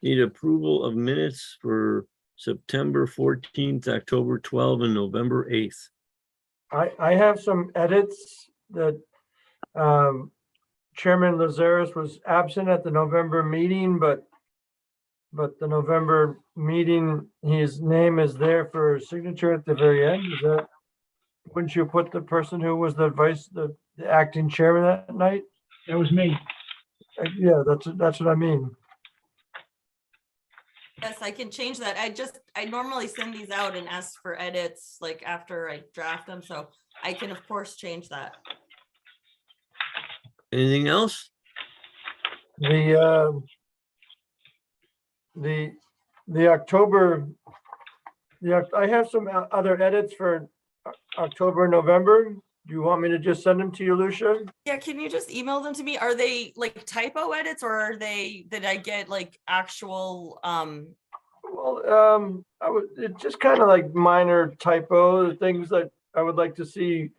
Need approval of minutes for September 14th, October 12th, and November 8th. I have some edits that Chairman Lazaris was absent at the November meeting, but the November meeting, his name is there for signature at the very end. Is that, wouldn't you put the person who was the acting chairman that night? that was me. Yeah, that's what I mean. Yes, I can change that. I normally send these out and ask for edits like after I draft them, so I can of course change that. Anything else? The October, I have some other edits for October, November. Do you want me to just send them to you, Lucia? Yeah, can you just email them to me? Are they like typo edits or are they, did I get like actual, Well, it's just kind of like minor typo things that I would like to see.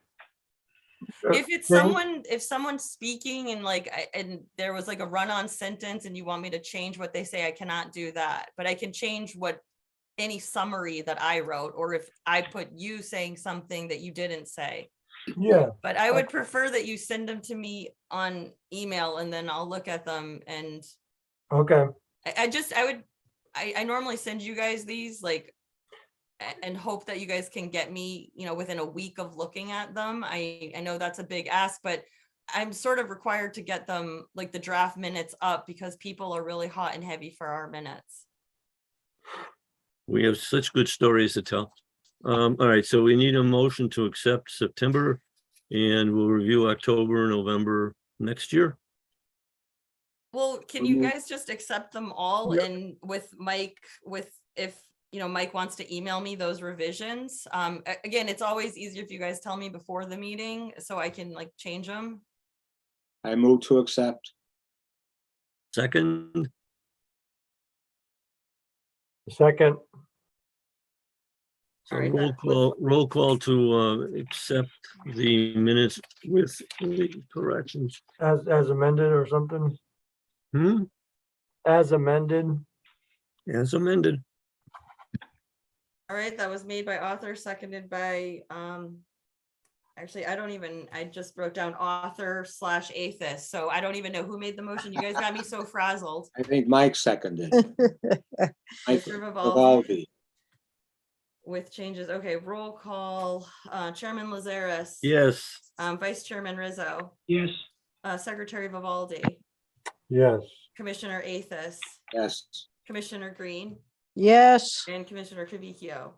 if it's changed. if someone's speaking and like, and there was like a run-on sentence and you want me to change what they say, I cannot do that, but I can change any summary that I wrote, or if I put you saying something that you didn't say. Yeah, But I would prefer that you send them to me on email and then I'll look at them and okay. I normally send you guys these like and hope that you guys can get me, within a week of looking at them. I know that's a big ask, but I'm sort of required to get them like the draft minutes up because people are really hot and heavy for our minutes. We have such good stories to tell. All right, so we need a motion to accept September and we'll review October, November next year. Well, can you guys just accept them all Yep. and with Mike, if Mike wants to email me those revisions? Again, it's always easier if you guys tell me before the meeting so I can like change them. I move to accept. Second, Second, so All right, roll call to accept the minutes with the corrections. as amended or something, Hmm, as amended. as amended. All right, that was made by author, seconded by, actually, I just wrote down author/atheist, so I don't even know who made the motion. You guys got me so frazzled. I think Mike seconded. Mike Mr. Vivaldi, Vivaldi. with changes. Okay, roll call. Chairman Lazaris. Yes. Vice Chairman Rizzo. Yes, Secretary Vivaldi. Yes. Commissioner Athos. Yes. Commissioner Green. Yes. And Commissioner Trevicchio.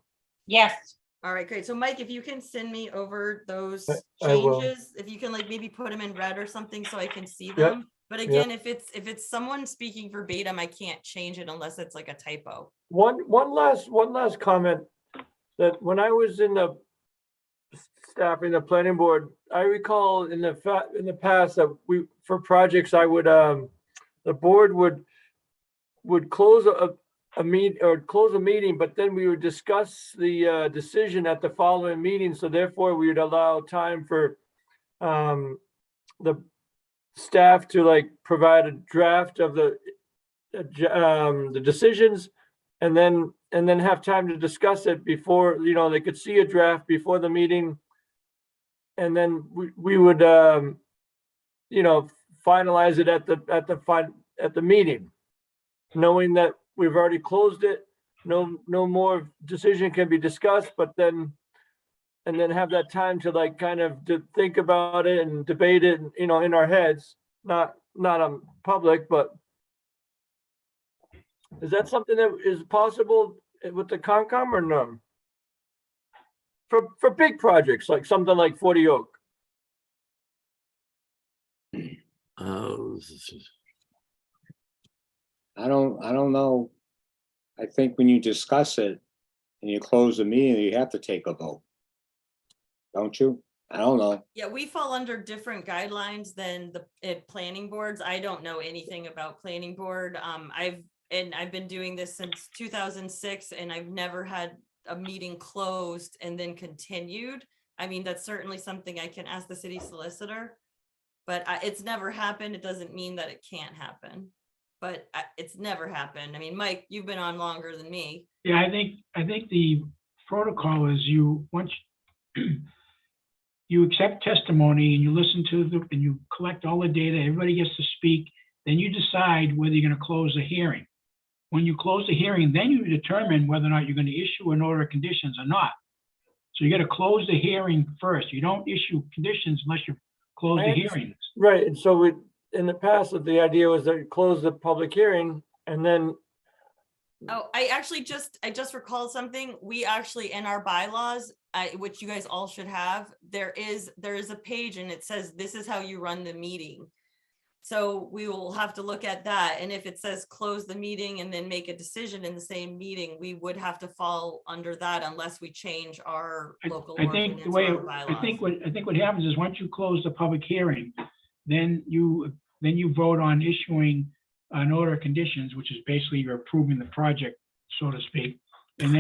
Yes. All right, great. So Mike, if you can send me over those I will. changes, if you can like maybe put them in red or something so I can see Yep, them. But again, if it's someone speaking verbatim, I can't change it unless it's like a typo. One last comment, that when I was in the staffing the planning board, I recall in the past that for projects, I would, the board would close a meeting, but then we would discuss the decision at the following meeting. So therefore we would allow time for the staff to like provide a draft of the decisions, and then have time to discuss it before, they could see a draft before the meeting. And then we would, finalize it at the meeting, knowing that we've already closed it. No more decision can be discussed, but then have that time to like kind of to think about it and debate it, in our heads, not on public, but is that something that is possible with the Concom or no? For big projects, like something like 40 Oak. I don't know. I think when you discuss it and you close the meeting, you have to take a vote. Don't you? I don't know. Yeah, we fall under different guidelines than the planning boards. I don't know anything about planning board. I've been doing this since 2006, and I've never had a meeting closed and then continued. I mean, that's certainly something I can ask the city solicitor, but it's never happened. It doesn't mean that it can't happen, but it's never happened. I mean, Mike, you've been on longer than me. yeah, I think the protocol is once you accept testimony and you listen to and you collect all the data, everybody gets to speak, then you decide whether you're going to close the hearing. When you close the hearing, then you determine whether or not you're going to issue an order of conditions or not. So you got to close the hearing first. You don't issue conditions unless you close the hearings. Right, and so in the past, the idea was that you close the public hearing and then. Oh, I just recalled something. We actually, in our bylaws, which you guys all should have, there is a page and it says, this is how you run the meeting. So we will have to look at that. And if it says close the meeting and then make a decision in the same meeting, we would have to fall under that unless we change our local I think the way, I think what happens is once you close the public hearing, then you vote on issuing an order of conditions, which is basically you're approving the project, so to speak. And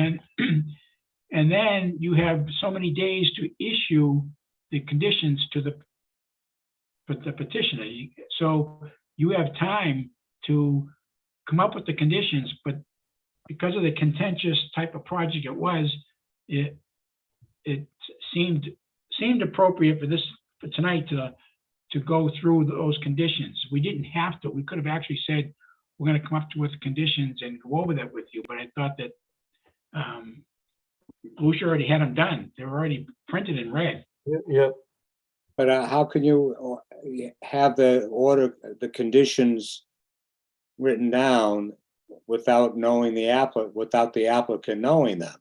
then you have so many days to issue the conditions to the petitioner. So you have time to come up with the conditions, but because of the contentious type of project it was, it seemed appropriate for tonight to go through those conditions. We didn't have to. We could have actually said, we're going to come up with conditions and go over that with you. But I thought that Lucia already had them done. They were already printed and read. Yep. But how can you have the conditions written down without knowing without the applicant knowing them?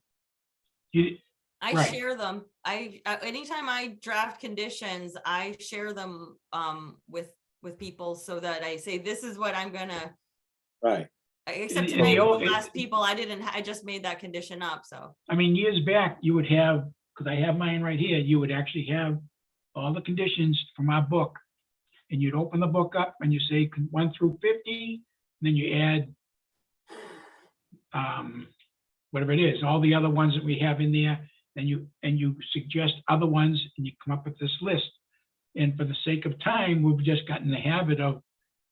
I Right. share them. Anytime I draft conditions, I share them with people so that I say, this is what I'm gonna. Right. Except In tonight the with the old- last people, I just made that condition up, so. I mean, years back, you would have, because I have mine right here, you would actually have all the conditions from our book. And you'd open the book up and you say 1 through 50, then you add whatever it is, all the other ones that we have in there, and you suggest other ones and you come up with this list. And for the sake of time, we've just gotten the habit of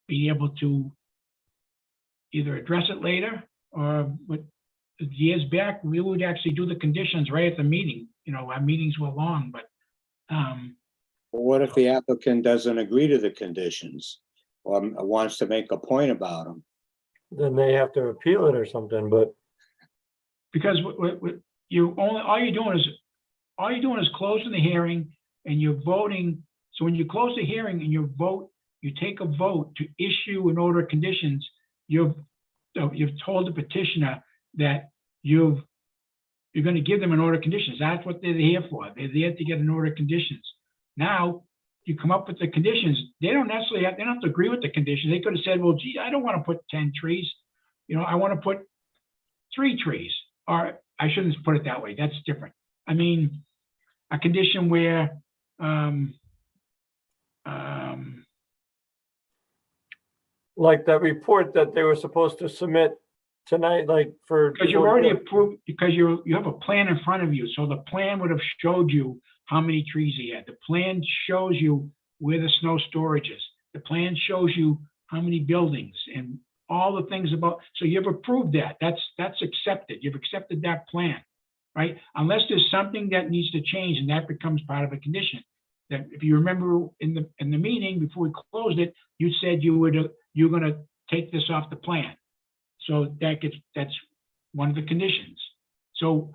being able to either address it later or years back, we would actually do the conditions right at the meeting. You know, our meetings were long, but What if the applicant doesn't agree to the conditions or wants to make a point about them? Then they have to appeal it or something, but because all you're doing is closing the hearing and you're voting. So when you close the hearing and you vote, you take a vote to issue an order of conditions. You've told the petitioner that you're going to give them an order of conditions. That's what they're here for. They're there to get an order of conditions. Now you come up with the conditions. They don't necessarily have, they don't have to agree with the conditions. They could have said, well, gee, I don't want to put 10 trees. You know, I want to put 3 trees, or I shouldn't put it that way. That's different. I mean, a condition where, like that report that they were supposed to submit tonight, like for. because you've already approved, because you have a plan in front of you. So the plan would have showed you how many trees he had. The plan shows you where the snow storage is. The plan shows you how many buildings and all the things about, so you've approved that. That's accepted. You've accepted that plan, right? Unless there's something that needs to change, and that becomes part of a condition. That if you remember in the meeting before we closed it, you said you're going to take this off the plan. So that's one of the conditions. So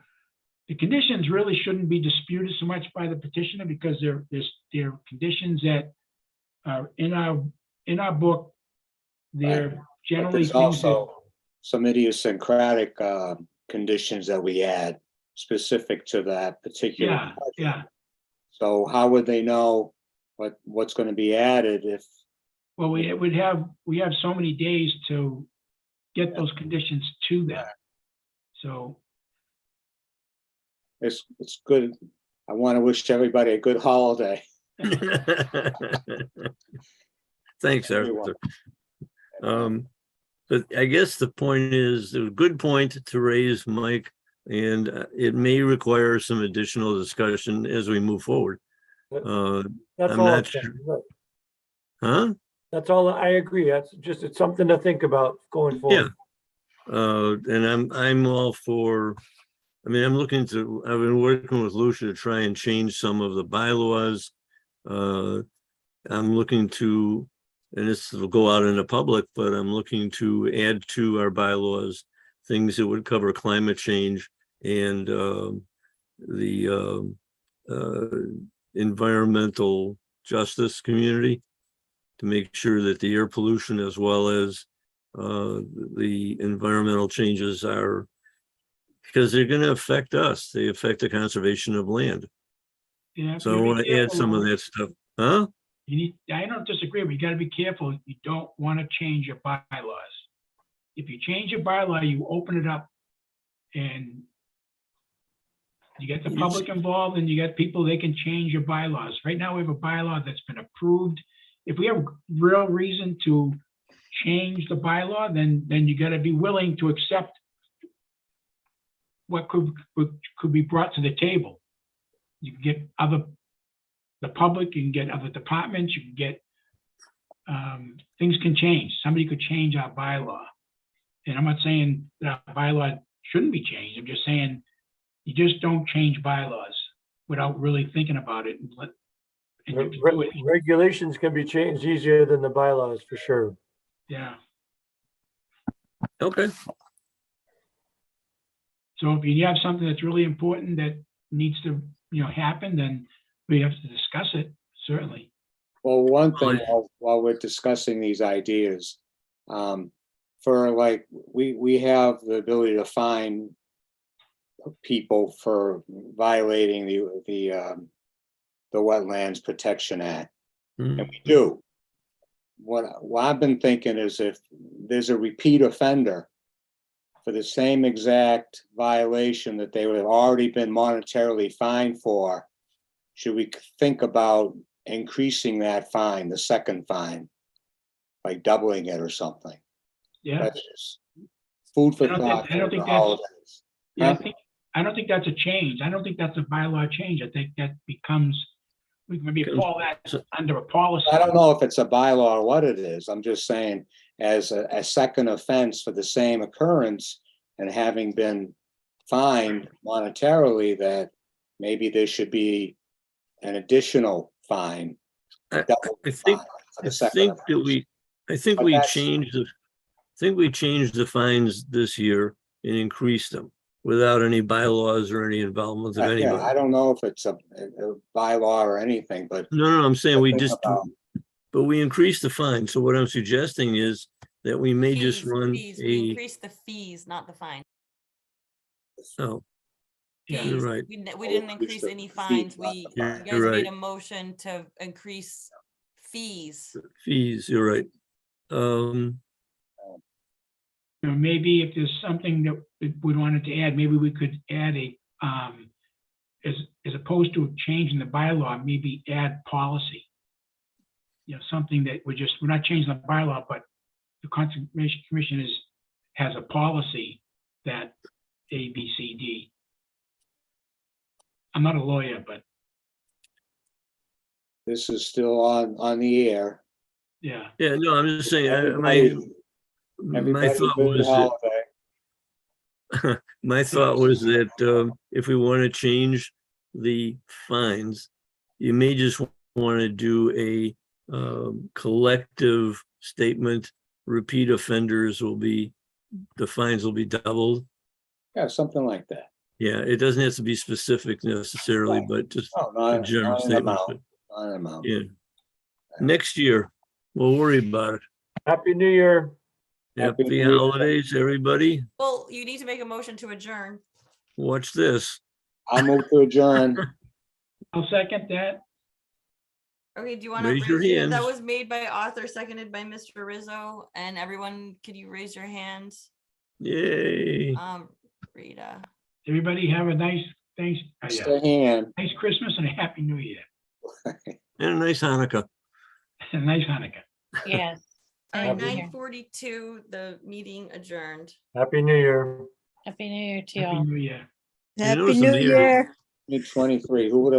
the conditions really shouldn't be disputed so much by the petitioner, because they're conditions that are in our book. They're But generally there's things that, also some idiosyncratic conditions that we add specific to that particular yeah, project. yeah. So how would they know what's going to be added if? Well, we have so many days to get those conditions to them. So It's good. I want to wish everybody a good holiday. Thanks, Arthur. But I guess the point is, a good point to raise, Mike, and it may require some additional discussion as we move forward. That's I'm all. not sure. Huh? That's all. I agree. It's something to think about going forward. Yeah. And I'm all for, I mean, I've been working with Lucia to try and change some of the bylaws. I'm looking to, and this will go out in the public, but I'm looking to add to our bylaws things that would cover climate change and the environmental justice community, to make sure that the air pollution as well as the environmental changes are, because they're going to affect us. They affect the conservation of land. yeah, So I want to add some of that stuff. Huh? I don't disagree, but you got to be careful. You don't want to change your bylaws. If you change your bylaw, you open it up and you get the public involved, and you get people, they can change your bylaws. Right now, we have a bylaw that's been approved. If we have real reason to change the bylaw, then you got to be willing to accept what could be brought to the table. You can get the public, you can get other departments, you can get, things can change. Somebody could change our bylaw. And I'm not saying that our bylaw shouldn't be changed. I'm just saying you just don't change bylaws without really thinking about it. And you can do it. Regulations can be changed easier than the bylaws, for sure. Yeah. Okay. So if you have something that's really important that needs to, happen, then we have to discuss it, certainly. Well, one thing while we're discussing these ideas, for like, we have the ability to fine people for violating the Wetlands Protection Act. And we do. What I've been thinking is, if there's a repeat offender for the same exact violation that they would have already been monetarily fined for, should we think about increasing that fine, the second fine, like doubling it or something? Yeah. That's just food for thought. I don't think for holidays. Yeah, I don't think that's a change. I don't think that's a bylaw change. I think that becomes, we can maybe fall that under a policy. I don't know if it's a bylaw or what it is. I'm just saying, as a second offense for the same occurrence, and having been fined monetarily, that maybe there should be an additional fine. I double I think, fine for I the second think that offense. I think But we that's- changed the, I think we changed the fines this year and increased them without any bylaws or any involvement of Yeah, I anybody. don't know if it's a bylaw or anything, but No, I'm saying we think just, about- but we increased the fine. So what I'm suggesting is that we may just Fees, run fees. We a, increased the fees, not the fine. oh, Yeah. you're Fees. right. We didn't increase any fees, fines. not We, the you fine. guys You're made right. a motion to increase fees. Fees, you're right. Maybe if there's something that we wanted to add, maybe we could add a, as opposed to changing the bylaw, maybe add policy. Something that we're not changing the bylaw, but the Conservation Commission has a policy that A, B, C, D. I'm not a lawyer, but this is still on the air. yeah. Yeah, no, I'm just saying, my Everybody thought good was that, holiday. my thought was that if we want to change the fines, you may just want to do a collective statement. Repeat offenders will be, the fines will be doubled. Yeah, something like that. Yeah, it doesn't have to be specific necessarily, Right. but just No, a not, general not an statement. amount, not an amount. Yeah. Next year, we'll worry about it. Happy New Year. Happy Happy New Year. holidays, everybody. Well, you need to make a motion to adjourn. Watch this. I'll move to adjourn. I'll second that. Okay, do you want to Raise your that hands. was made by Arthur, seconded by Mr. Rizzo, and everyone, could you raise your hands? Yay. Rita. Everybody have a nice, Stay hand. nice Christmas and a Happy New Year. And a nice Hanukkah. And a nice Hanukkah. Yes. All right, Same here. 9:42, the meeting adjourned. Happy New Year. Happy New Year to Happy y'all. New Year. You notice I'm here. Mid 23. Who would have